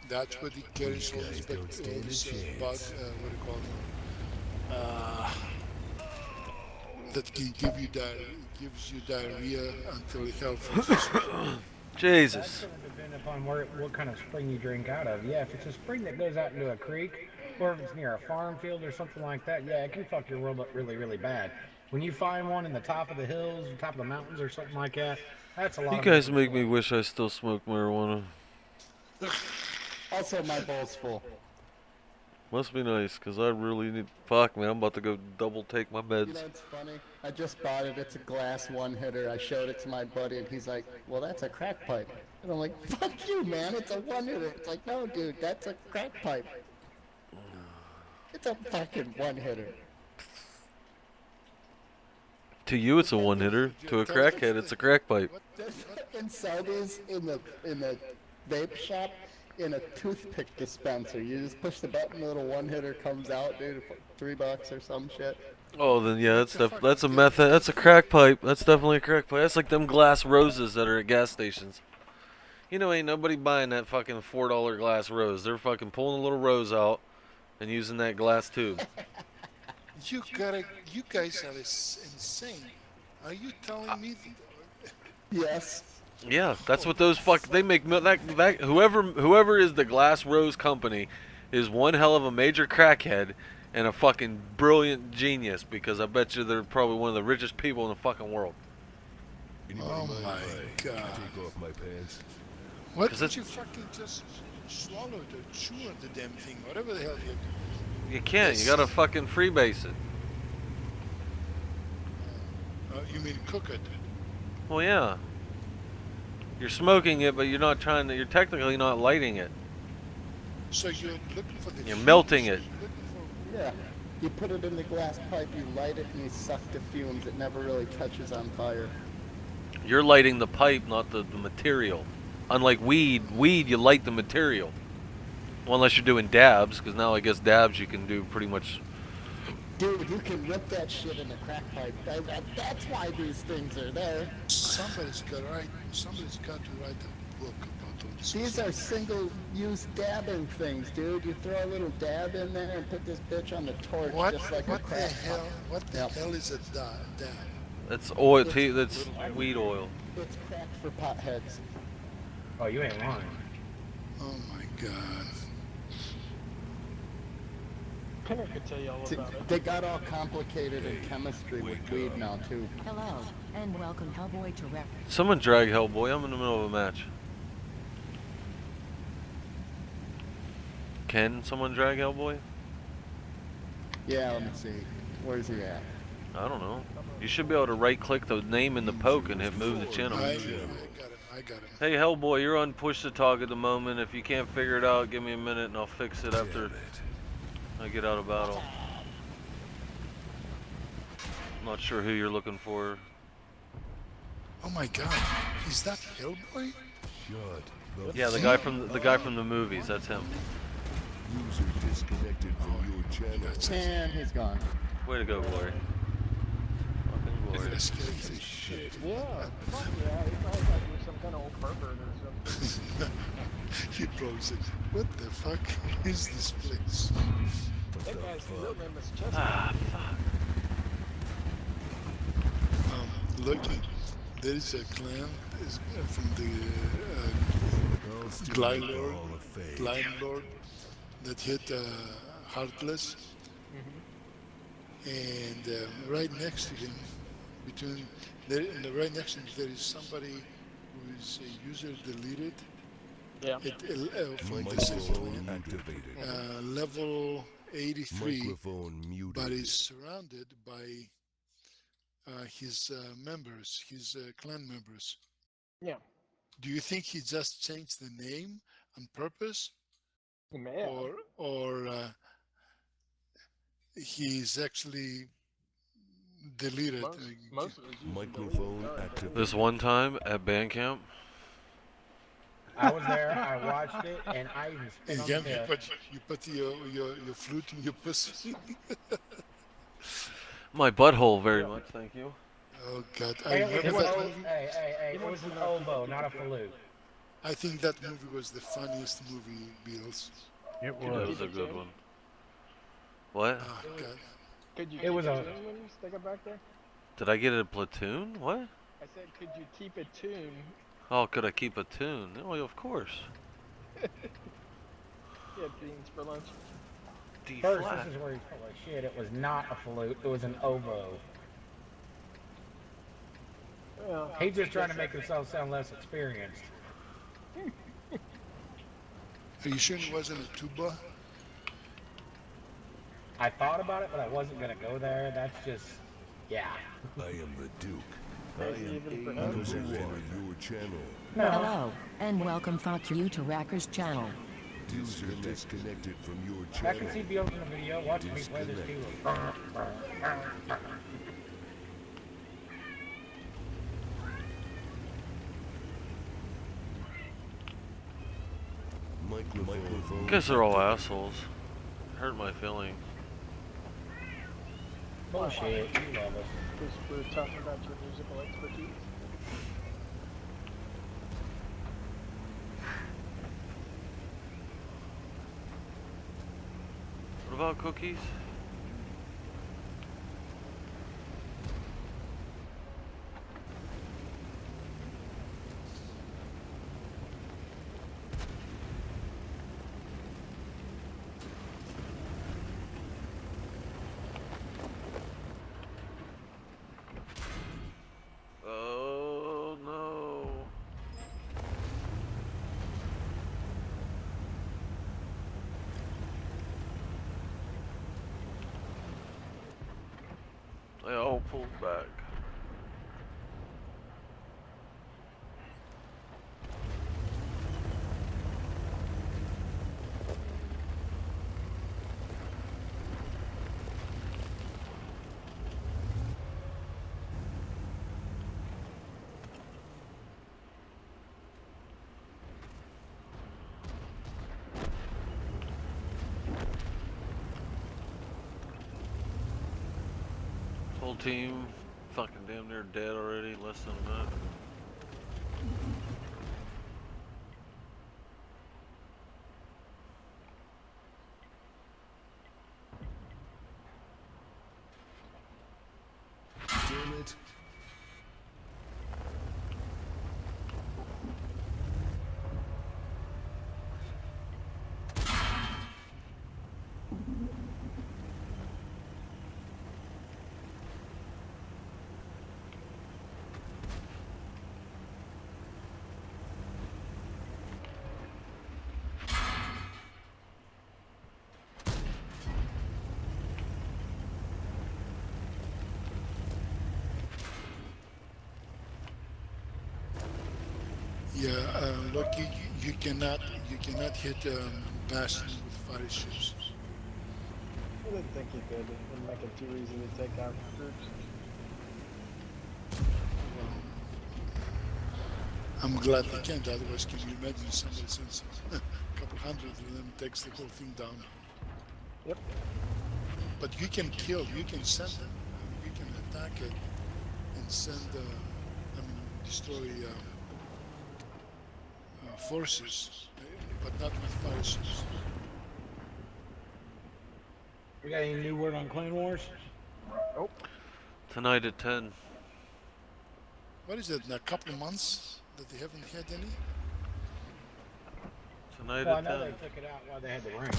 That's what it carries all these about, what do you call them? That can give you gives you diarrhea until it helps. Jesus. That's going to depend upon what kind of spring you drink out of. Yeah, if it's a spring that goes out into a creek, or if it's near a farm field or something like that, yeah, it can fuck your world up really, really bad. When you find one in the top of the hills, top of the mountains or something like that, that's a lot You of guys make me wish I still smoke marijuana. Also, my bowl's full. Must be nice, because I really need... Fuck, man, I'm about to go double take my You meds. know, it's funny. I just bought it. It's a glass one-hitter. I showed it to my buddy, and he's like, well, that's a crack pipe. And I'm like, fuck you, man. It's a one-hitter. It's like, no, dude, that's a crack pipe. It's a fucking one-hitter. To you, it's a one-hitter. To a crackhead, it's a crack pipe. And sell these in the vape shop in a toothpick dispenser. You just push the button, the little one-hitter comes out, dude, for $3 or some shit. Oh, then yeah, that's a method. That's a crack pipe. That's definitely a crack pipe. That's like them glass roses that are at gas stations. You know, ain't nobody buying that fucking $4 glass rose. They're fucking pulling a little rose out and using that glass tube. You guys are insane. Are you telling me that? Yes. Yeah, that's what those they make. That whoever is the glass rose company is one hell of a major crackhead and a fucking brilliant genius, because I bet you they're probably one of the richest people in the fucking world. Oh my God. Take off my pants. What did you fucking just swallow it or chew on the damn thing? Whatever the hell you do. You can't. You gotta fucking freebase it. You mean cook it? Well, yeah. You're smoking it, but you're not trying to. You're technically not lighting it. So you're looking for the. You're melting it. Yeah. You put it in the glass pipe, you light it, and you suck the fumes. It never really catches on fire. You're lighting the pipe, not the material. Unlike weed, you light the material. Well, unless you're doing dabs, because now I guess dabs you can do pretty much. Dude, you can rip that shit in a crack pipe. That's why these things are there. Somebody's got to write a book about all this. These are single-use dabbing things, dude. You throw a little dab in there and put this bitch on the torch, just like a crack pipe. What the hell is a dab? That's oil. That's weed oil. It's crack for potheads. Oh, you ain't lying. Oh my God. Parent could tell you all about it. They got all complicated in chemistry with weed now too. Hello, and welcome Hellboy to Rec. Someone drag Hellboy. I'm in the middle of a match. Can someone drag Hellboy? Yeah, let me see. Where's he at? I don't know. You should be able to right-click the name in the poke and hit move the channel. I got him. I got him. Hey Hellboy, you're on push to talk at the moment. If you can't figure it out, give me a minute and I'll fix it after I get out of battle. I'm not sure who you're looking for. Oh my God. Is that Hellboy? Yeah, the guy from the movies. That's him. User disconnected from your channel. And he's gone. Way to go, Glory. Fucking Look Glory. at this kid. Yeah, fuck yeah, he probably thought you were some kind of old pervert or something. He probably said, "What the fuck is this place?" That guy's real name is Chester. Ah, fuck. Look, there is a clan from the Glide that hit Heartless, and right next to him, right next to him, there is somebody who is a user deleted. Yeah. From the same clan, level 83, but is surrounded by his members, his clan members. Yeah. Do you think he just changed the name on purpose, Man. or he's actually deleted? Most of his users Microphone activated. This one time at band camp. I was there, I watched it, and I even spit on the bit. You put your flute in your pussy. My butthole, very much, thank you. Oh God, It was an oboe, not a flute. I think that movie was the funniest movie, Beals. It It was. was a good one. What? Oh God. Could you It was a. when you stick it back there? Did I get a platoon? What? I said, could you keep a tune? Oh, could I keep a tune? Oh, of course. He had beans for lunch. D First, flat. this is where he's full of shit. It was not a flute. It was an oboe. Well, He's just trying to make himself sound less experienced. Are you sure it wasn't a tuba? I thought about it, but I wasn't gonna go there. That's just, yeah. I am the Duke. I even am for him. your channel. Hello, and welcome fuck you to Racker's channel. User disconnected from your I channel. can see Beals in the video watching me play this too. Microphone. Guess they're all assholes. Hurt my feelings. Bullshit, you love us. Because we're talking about your musical expertise. What about cookies? Oh no. They all pulled back. Whole team fucking damn near dead already, less than a minute. Damn it. Yeah, Loki, you cannot hit Bastion with fire ships. I didn't think he could. It'd make it too easy to take out troops. Well, I'm glad they can't. Otherwise, can you imagine somebody sends a couple hundred of them, takes the whole thing down? Yep. But you can kill, you can send them. I mean, you can attack it and send, destroy forces, but not with fire ships. We got any new word on Clan Wars? Oh. Tonight at 10. What is it? In a couple of months that they haven't had any? Tonight Well, I at know 10. they took it out while they had the ring.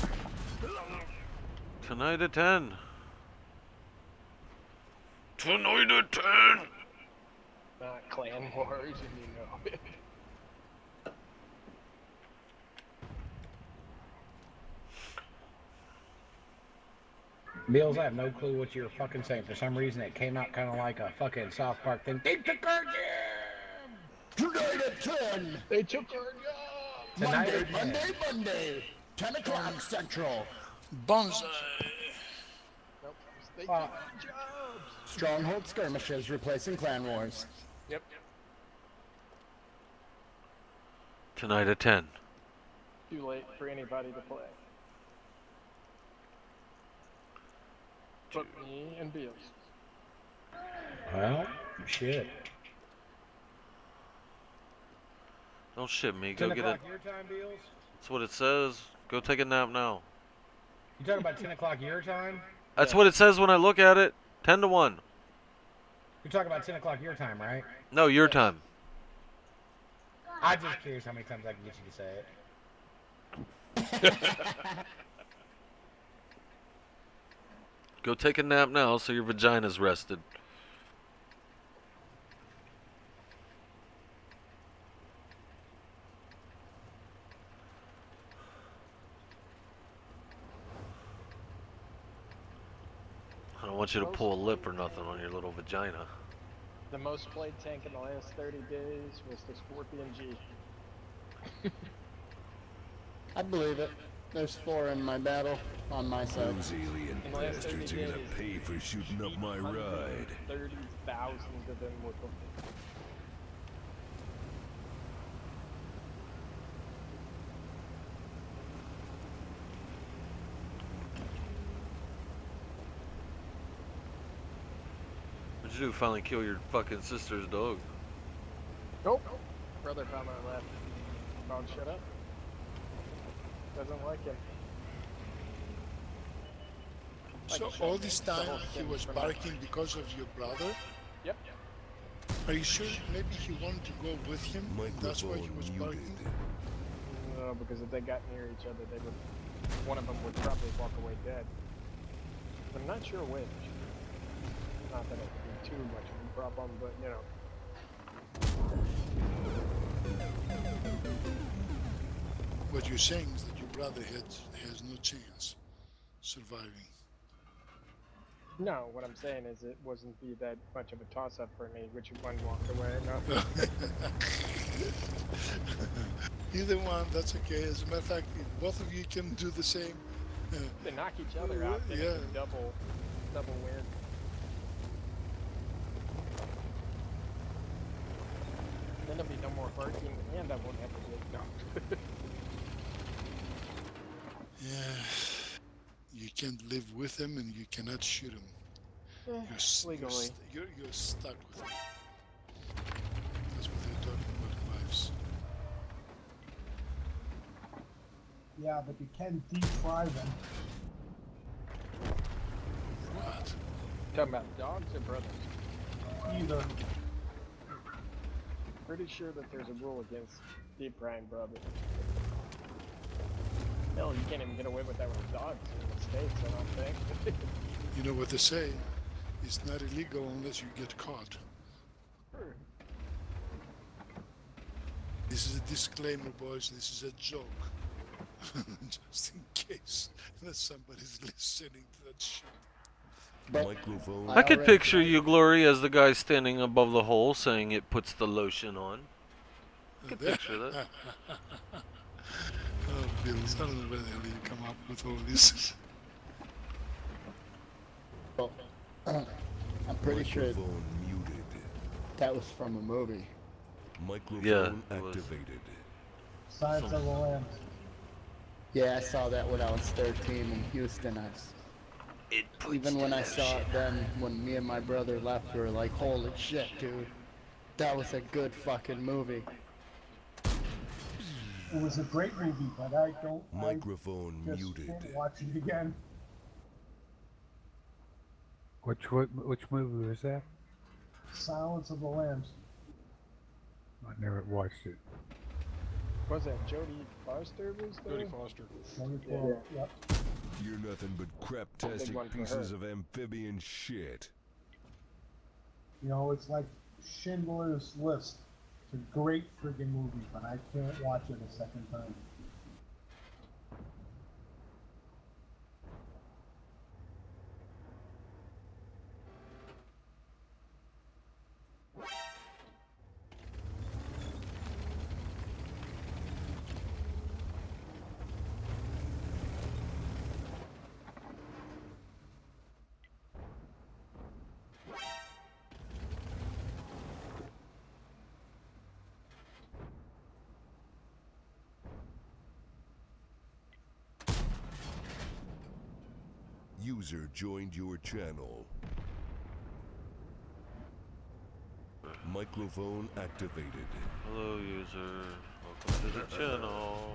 Tonight at 10. Tonight at 10. Not Clan Wars, and you know it. Beals, I have no clue what you're fucking saying. For some reason, it came out kind of like a fucking South Park thing. They took our gym! Tonight at 10. They took our job! Tonight Monday, at 10. Monday. 10 o'clock Central. Bonsai! Nope. They took our jobs! Stronghold skirmishes replacing Clan Wars. Yep. Tonight at 10. Too late for anybody to play. But me and Beals. Well, shit. Don't shit me. 10 Go get it. o'clock your time, Beals? That's what it says. Go take a nap now. You talking about 10 o'clock your time? That's what it says when I look at it. 10 to 1. You're talking about 10 o'clock your time, right? No, your time. I'm just curious how many times I can get you to say it. Go take a nap now so your vagina's rested. I don't want you to pull a lip or nothing on your little vagina. The most played tank in the last 30 days was the Scorpion G. I believe it. There's 4 in my battle on my side. Those alien In the last 30 bastards are gonna days, pay for shooting up my ride. 30,000 of them with them. What'd you do? Finally kill your fucking sister's dog? Nope. Brother found my left. Dog, shut up. Doesn't like him. So all this time he was barking because of your brother? Yep. Are you sure maybe he wanted to go with him? That's why he was barking? No, because if they got near each other, they would. One of them would probably walk away dead. I'm not sure which. Not that it would be too much of a problem, but you know. What you're saying is that your brother has no chance surviving. No, what I'm saying is it wasn't be that much of a toss-up for me, which one walked away. No. Either one, that's okay. As a matter of fact, if both of you can do the same. They knock each other out. Then Yeah. it's a double win. Then there'll be no more barking, and I won't have to do it. No. Yeah. You can't live with him and you cannot shoot him. Legally. You're stuck with him. That's what they're talking about, wives. Yeah, but you can deep fry them. What? Talking about dogs or brothers? Either. Pretty sure that there's a rule against deep frying brothers. Hell, you can't even get away with that with dogs in the States, I don't think. You know what they say? It's not illegal unless you get caught. This is a disclaimer, boys. This is a joke. Just in case that somebody's listening to that shit. Microphone. I could picture you, Glory, as the guy standing above the hole saying it puts the lotion on. I can There. picture that. Oh, Bills, I don't know where the hell you come up with all this. Well, I'm pretty sure Microphone muted. that was from a movie. Microphone it was. activated. Silence of the Lambs. Yeah, I saw that when I was 13 in Houston. Even when I saw it then, when me and my brother left, we were like, holy shit, dude. That was a good fucking movie. It was a great movie, but I Microphone just muted. can't watch it again. Which movie was that? Silence of the Lambs. I never watched it. Was that Jodie Foster was there? Jodie Foster. Yep. You're nothing but craptastic one for pieces her. of amphibian shit. You know, it's like Schindler's List. It's a great friggin' movie, but I can't watch it a second time. User joined your channel. Microphone activated. Hello, user. Welcome to the channel.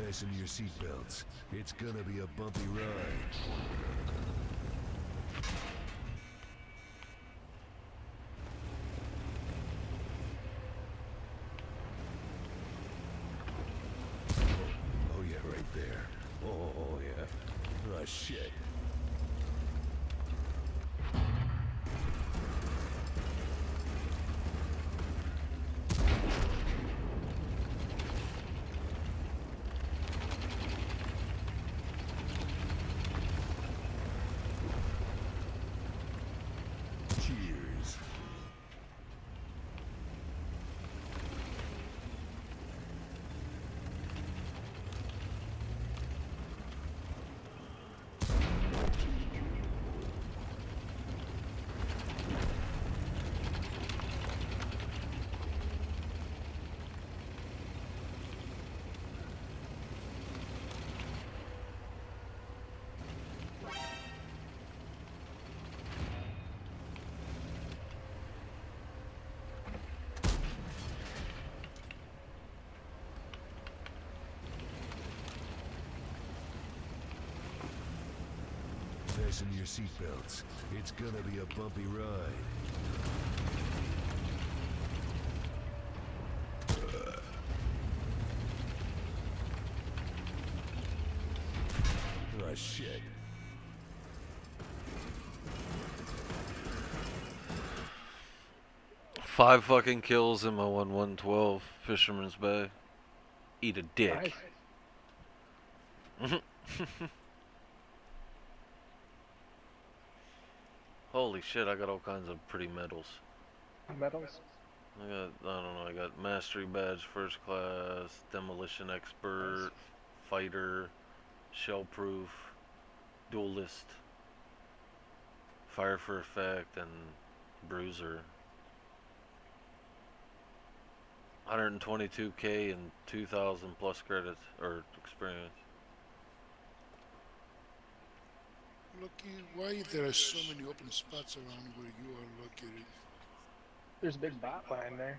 Fasten your seatbelts. It's gonna be a bumpy ride. Oh yeah, right there. Oh yeah. Oh shit. Cheers. Fasten your seatbelts. It's gonna be a bumpy ride. Oh shit. Five fucking kills in my 112 Fisherman's Bay. Eat a dick. Nice. Holy shit, I got all kinds of pretty medals. Medals. I don't know, I got Mastery Badge First Class, Demolition Expert, Fighter, Shell Proof, Duelist, Fire for Effect, and Bruiser. 122k and 2,000 plus credits, or experience. Lucky, why there are so many open spots around where you are located? There's a big bot line there.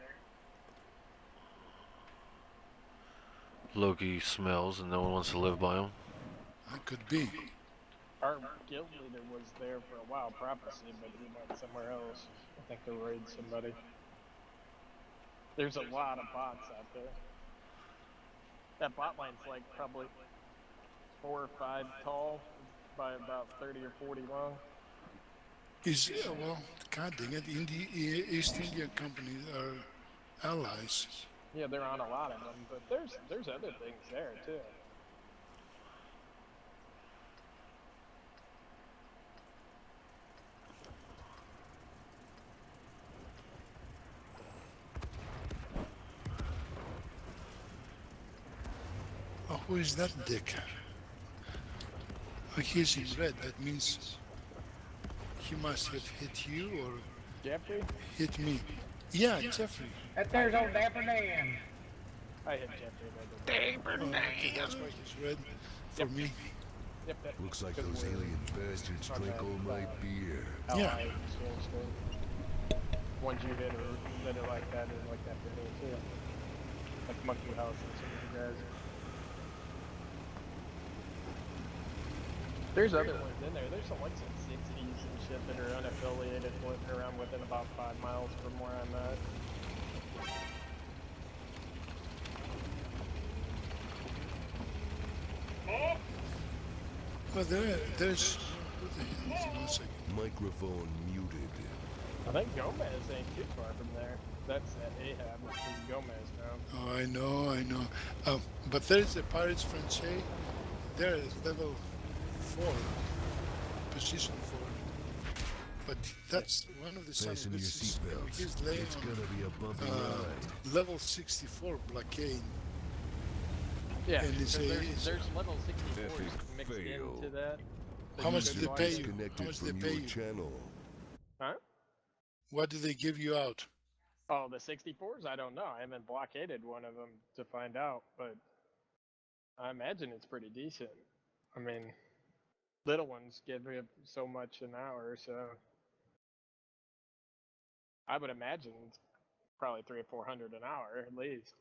Loki smells and no one wants to live by him. That could be. Our guild leader was there for a while, Prophecy, but he went somewhere else. I think to raid somebody. There's a lot of bots out there. That bot line's like probably 4 or 5 tall by about 30 or 40 long. Well, God dang it, East India companies are allies. Yeah, they're on a lot of them, but there's other things there too. Oh, who is that dick? Oh, he's in red. That means he must have hit you or Jeffrey? hit me. Yeah, Jeffrey. That there's old Dapper Dan. I hit Jeffrey the other day. Okay, that's why he's red for me. Yep. Looks like those alien bastards drank all my beer. Yeah. Ones you hit that are like that for me too. Like Monkey House and some of the guys. There's other ones in there. There's some like some 60s and shit that are unaffiliated floating around within about 5 miles from where I'm at. Well, there's. What the hell is it? 1 second. Microphone muted. I think Gomez ain't too far from there. That's at Ahab. It's Gomez now. Oh, I know. But there's a Pirates Francais. There is level 4, position 4. But that's one of the Fasten your sandwiches. seatbelts. He's laying It's gonna be a bumpy on ride. level 64 blockade. Yeah, And it's there's level 64s Epic mixed fail. into that. How much you did could they pay watch. you? How Disconnected much did from they pay your you? channel. Huh? What did they give you out? Oh, the 64s? I don't know. I haven't blockaded one of them to find out, but I imagine it's pretty decent. I mean, little ones give you so much an hour, so I would imagine it's probably 300 or 400 an hour at least.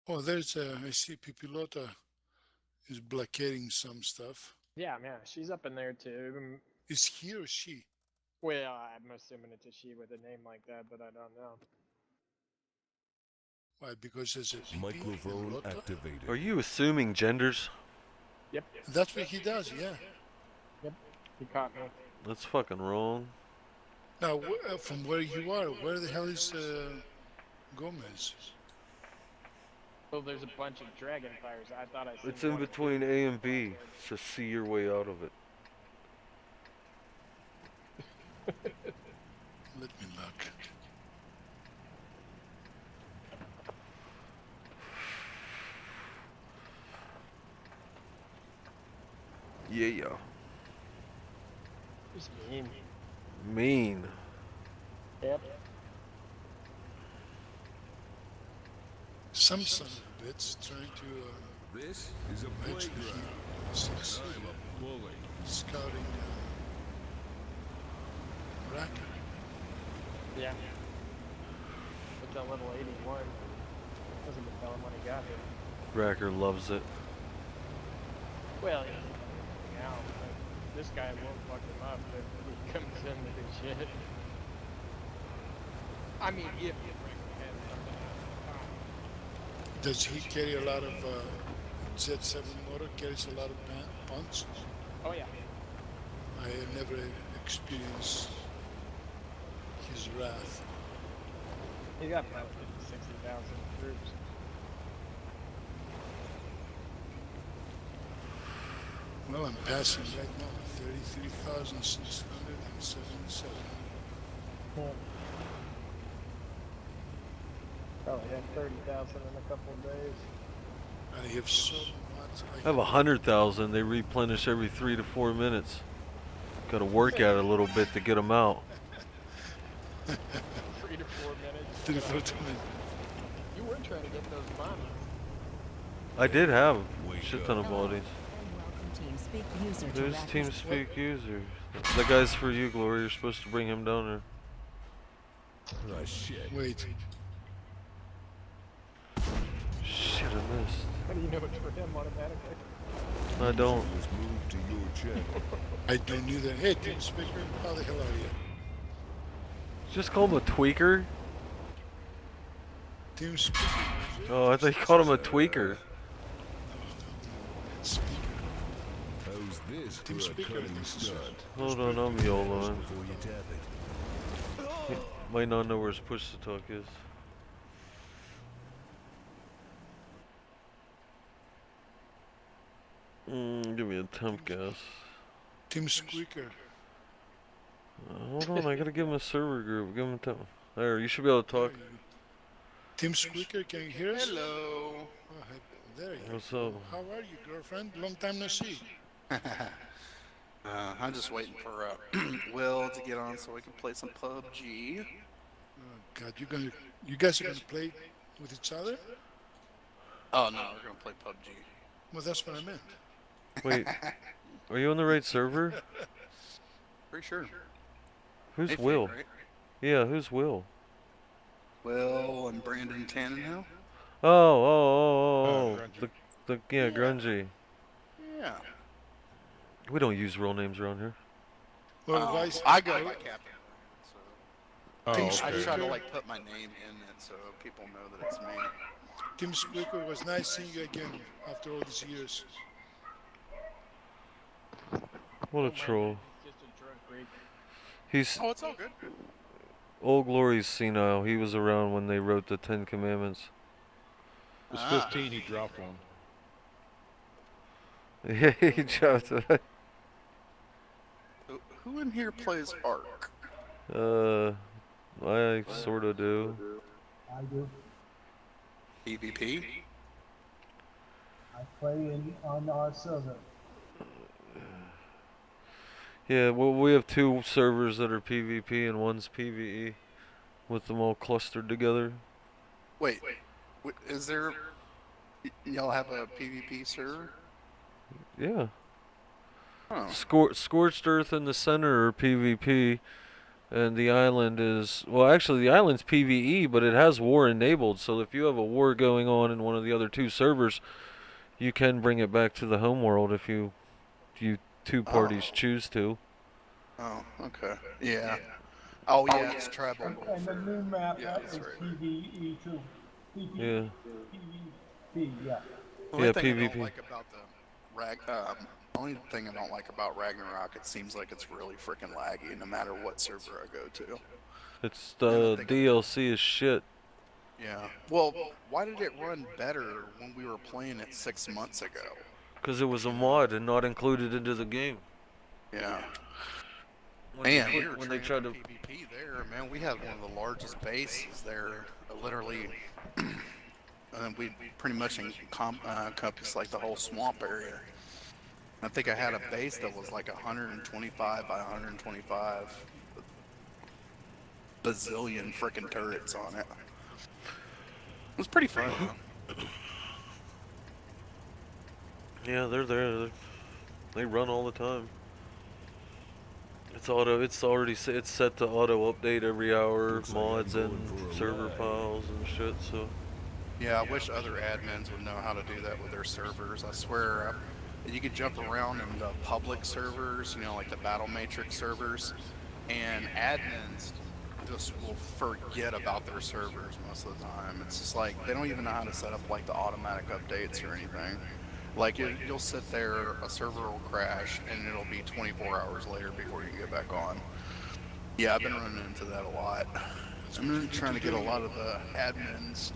Oh, there's I see Pipilota is blockading some stuff. Yeah, she's up in there too. Is he or she? Well, I'm assuming it's a she with a name like that, but I don't know. Why? Because there's a PP Microphone in Lota? activated. Are you assuming genders? Yep. That's what he does, yeah. Yep. He caught me. That's fucking wrong. Now, from where you are, where the hell is Gomez? Well, there's a bunch of dragon fires. I thought I seen It's in one. between A and B, so see your way out of it. Let me look. Yeah. Just mean. Mean. Yep. Some son of a bitch trying to This is a actually playground. succeed I'm a bully. scouting Racker. Yeah. With that level 81. Wasn't a felon when he got here. Racker loves it. Well, he's fucking out, but this guy won't fuck him up if he comes in to do shit. I mean, if Racker has something else. Does he carry a lot of Z7 motor? Carries a lot of punch? Oh yeah. I have never experienced his wrath. He got about 50, 60,000 troops. Well, I'm passing right now, 33,677. Probably had 30,000 in a couple of days. I have so much. I have 100,000. They replenish every 3 to 4 minutes. Got to work at it a little bit to get them out. 3 to 4 minutes. 3 to 4 minutes. You were trying to get those bodies. I did have a shit ton of Hello, bodies. and welcome TeamSpeak user to There's Rapper's TeamSpeak user. That guy's for you, Glory. You're supposed to bring him down there. Oh, shit. Wait. Shit, I missed. How do you know it's for him automatically? I don't. Was moved to your channel. I don't either. Hey, Team Speaker, how the hell are you? Just call him a tweaker. Team Speaker. Oh, I thought you called him a tweaker. Speaker. How's this Team for a Speaker, cunning this is stunt? Hold on, I'm YOLOing. Before you tap it. He might not know where his push to talk is. Give me a temp gas. Team Squeaker. Hold on, I gotta give him a server group. Give him a temp. There, you should be able to talk. Team Squeaker, can you hear us? Hello. Oh, there you What's go. up? How are you, girlfriend? Long time no see. I'm just waiting for Will to get on so we can play some PUBG. Oh, God, you guys are gonna play with each other? Oh no, we're gonna play PUBG. Well, that's what I meant. Wait, are you on the right server? Pretty sure. Who's Mayfield, Will? right? Yeah, who's Will? Will and Brandon Tannenhill? Oh. Grungy. Yeah, Grungy. Yeah. We don't use real names around here. Well, guys, I go by Captain. Oh, Team I okay. try to like put my name in it so people know that it's me. Team Squeaker, it was nice seeing you again after all these years. What a troll. Just a drunk freak. He's Oh, it's all good. Old Glory's senile. He was around when they wrote the Ten Commandments. It was 15, he dropped one. Yeah, he dropped it. Who in here plays Ark? I sorta do. I do. PvP? I play on our server. Yeah, well, we have two servers that are PvP and one's PvE, with them all clustered together. Wait, is there... Y'all have a PvP server? Yeah. Oh. Scorched Earth in the center are PvP, and the island is... Well, actually, the island's PvE, but it has war enabled, so if you have a war going on in one of the other two servers, you can bring it back to the home world if you two parties choose to. Oh, okay. Yeah. Oh, yeah, it's tribal. And the new map Yeah, is that's right. PvE too. Yeah. PvP, yeah. The only Yeah, thing I PvP. don't like about only thing I don't like about Ragnarok, it seems like it's really freaking laggy no matter what server I go to. It's the DLC is shit. Yeah. Well, why did it run better when we were playing it 6 months ago? Because it was a mod and not included into the game. Yeah. When Man, they- we were when they trying tried to to- PvP there, man. We had one of the largest bases there, literally. And we pretty much encompassed like the whole swamp area. I think I had a base that was like 125 by 125. Bazillion freaking turrets on it. It was pretty fun. Yeah, they're there. They run all the time. It's auto. It's set to auto update every hour. Looks like I'm Mods going and for a server ride. files and shit. So Yeah, I wish other admins would know how to do that with their servers. I swear, you could jump around in the public servers, you know, like the Battle Matrix servers, and admins just will forget about their servers most of the time. It's just like, they don't even know how to set up like the automatic updates or anything. Like, you'll sit there, a server will crash, and it'll be 24 hours later before you get back on. Yeah, I've been running into that a lot. I'm trying to get a lot of the admins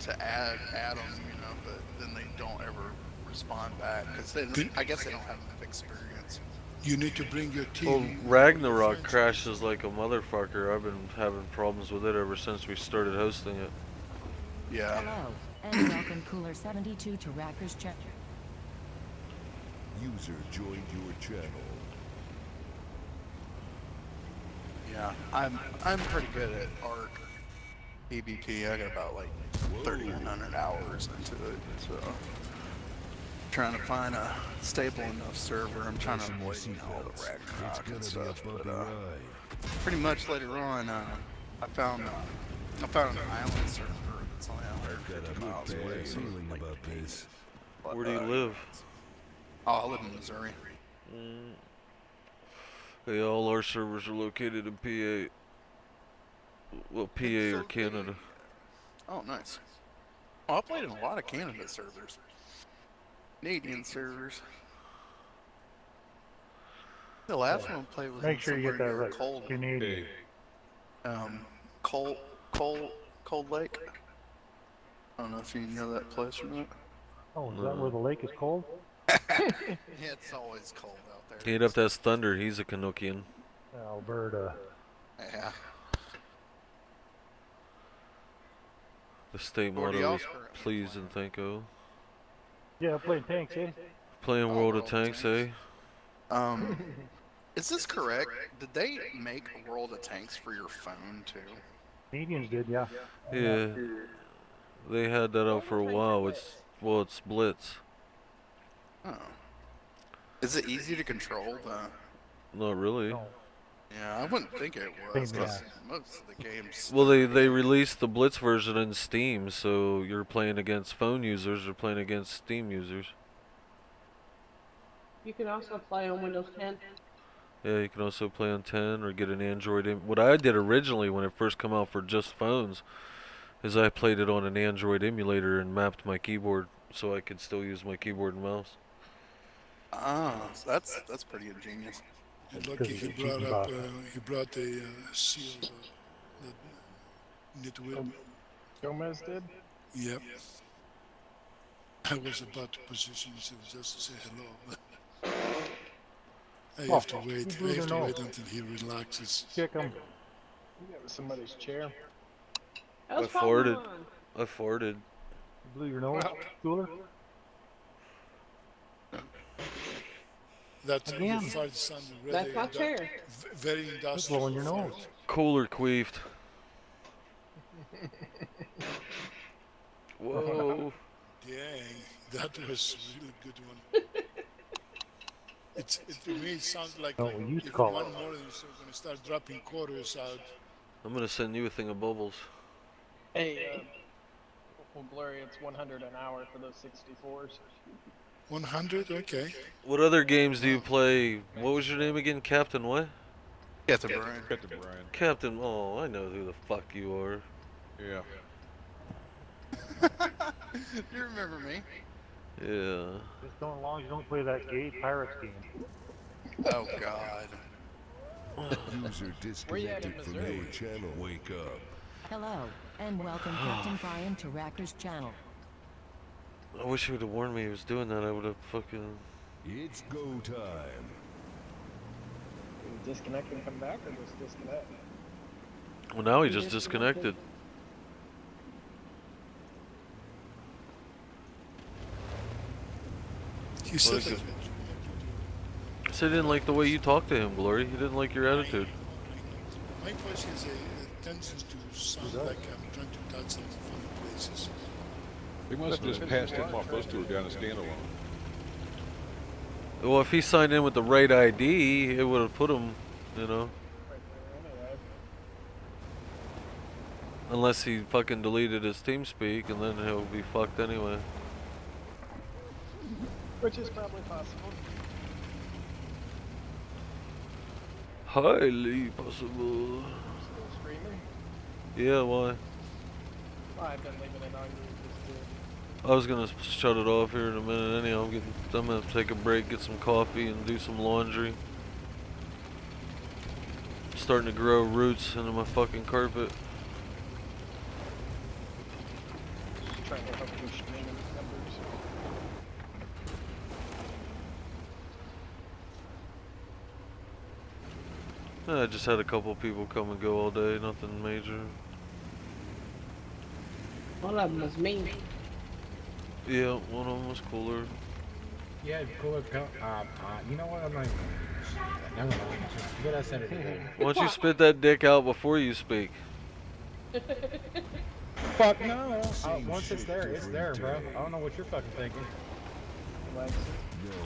to add them, you know, but then they don't ever respond back because I guess they don't have enough experience. You need to bring your team. well, Ragnarok crashes like a motherfucker. I've been having problems with it ever since we started hosting it. Yeah. Hello, and welcome Cooler 72 to Racker's Chat. User joined your channel. Yeah, I'm pretty good at Ark PvP. I got about like 3,900 hours into it, so trying to find a stable enough server. I'm trying to avoid all the Ragnarok and stuff, but pretty much later on, I found an island server that's only 150 miles away. Feeling about this. Where do you live? Oh, I live in Missouri. Yeah, all our servers are located in PA. Well, PA or Canada. Oh, nice. Oh, I played in a lot of Canada servers. Canadian servers. The last one I played was Make sure you somewhere get that near right. Cold. Canadian. Cold, Cold Lake. I don't know if you know that place or not. Oh, is that where the lake is cold? Yeah, it's always cold out there. He'd have to ask Thunder. He's a Canuckian. Alberta. Yeah. The state motto is please and thank you. Yeah, I played tanks, eh? Playing World of Tanks, eh? Is this correct? Did they make World of Tanks for your phone too? Canadians did, yeah. Yeah. They had that out for a while. It's Blitz. Oh. Is it easy to control? Not really. Yeah, I wouldn't think it was. 'Cause most of the games. Well, they released the Blitz version in Steam, so you're playing against phone users or playing against Steam users. You can also play on Windows 10. Yeah, you can also play on 10 or get an Android. What I did originally when it first came out for just phones is I played it on an Android emulator and mapped my keyboard so I could still use my keyboard and mouse. Ah, that's pretty ingenious. And lucky he brought a seal that nitwit. Gomez did? Yep. I was about to position myself just to say hello, but I have to wait. I have to wait until he relaxes. Kick him. That was somebody's chair. I farted. I farted. You blew your nose, cooler? That your fart sounded really That's my chair. Very industrial. Blowing your nose. Cooler queefed. Whoa. Dang, that was a really good one. To me, it sounds like, No, we used to if call one it. more is going to start dropping quarters out. I'm gonna send you a thing of bubbles. Hey, well, Blurry, it's 100 an hour for those 64s. 100? Okay. What other games do you play? What was your name again? Captain what? Captain Brian. Captain Brian. Captain, oh, I know who the fuck you are. Yeah. You remember me? Yeah. Just don't, as long as you don't play that gay Pirates game. Oh God. User disconnected from your channel. Wake up. Hello, and welcome Captain Brian to Racker's channel. I wish he would have warned me he was doing that. I would have fucking... It's go time. Disconnect and come back, or just disconnect? Well, now he just disconnected. He said he didn't like the way you talked to him, Glory. He didn't like your attitude. My voice has a tendency to sound like I'm trying to touch some funny places. They must have just passed him off. Those two are down a standalone. Well, if he signed in with the right ID, it would have put him, you know. Unless he fucking deleted his TeamSpeak, and then he'll be fucked anyway. Which is probably possible. Highly possible. Still streaming? Yeah, why? Well, I've been leaving it on you. I was gonna shut it off here in a minute anyhow. I'm gonna take a break, get some coffee, and do some laundry. I'm starting to grow roots into my fucking carpet. Just trying to help you stream numbers. I just had a couple people come and go all day, nothing major. One of them was me. Yeah, one of them was cooler. Yeah, cooler. You know what? I'm not even. Never mind. But I said it again. Why don't you spit that dick out before you speak? Fuck no. Once it's there, bro. I don't know what you're fucking thinking.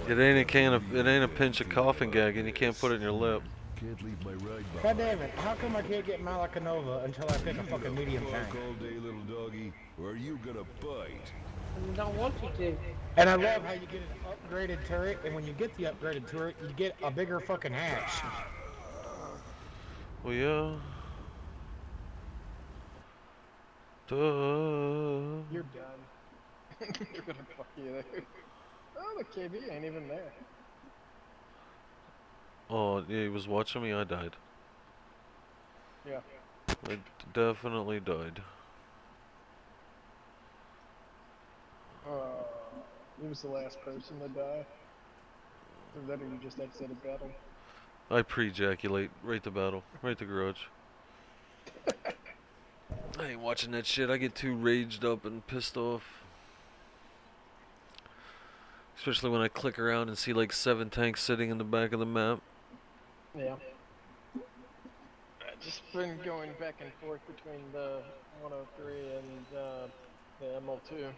It ain't a pinch of coughing gag, and you can't put it in your lip. Can't leave my ride behind. God damn it! How come I can't get Malacanova until I pick a fucking medium tank? All day, little doggy, or are you gonna bite? And they don't want you to. And I love how you get an upgraded turret, and when you get the upgraded turret, you get a bigger fucking hatch. Well, yeah. Duh. You're done. You're gonna fuck you there. Oh, the KB ain't even there. Oh, yeah, he was watching me. I died. Yeah. I definitely died. He was the last person to die. Or that or you just exited battle. I pre-ejaculate right to battle, right to garage. I ain't watching that shit. I get too raged up and pissed off. Especially when I click around and see like 7 tanks sitting in the back of the map. Yeah. I've just been going back and forth between the 103 and the ML2.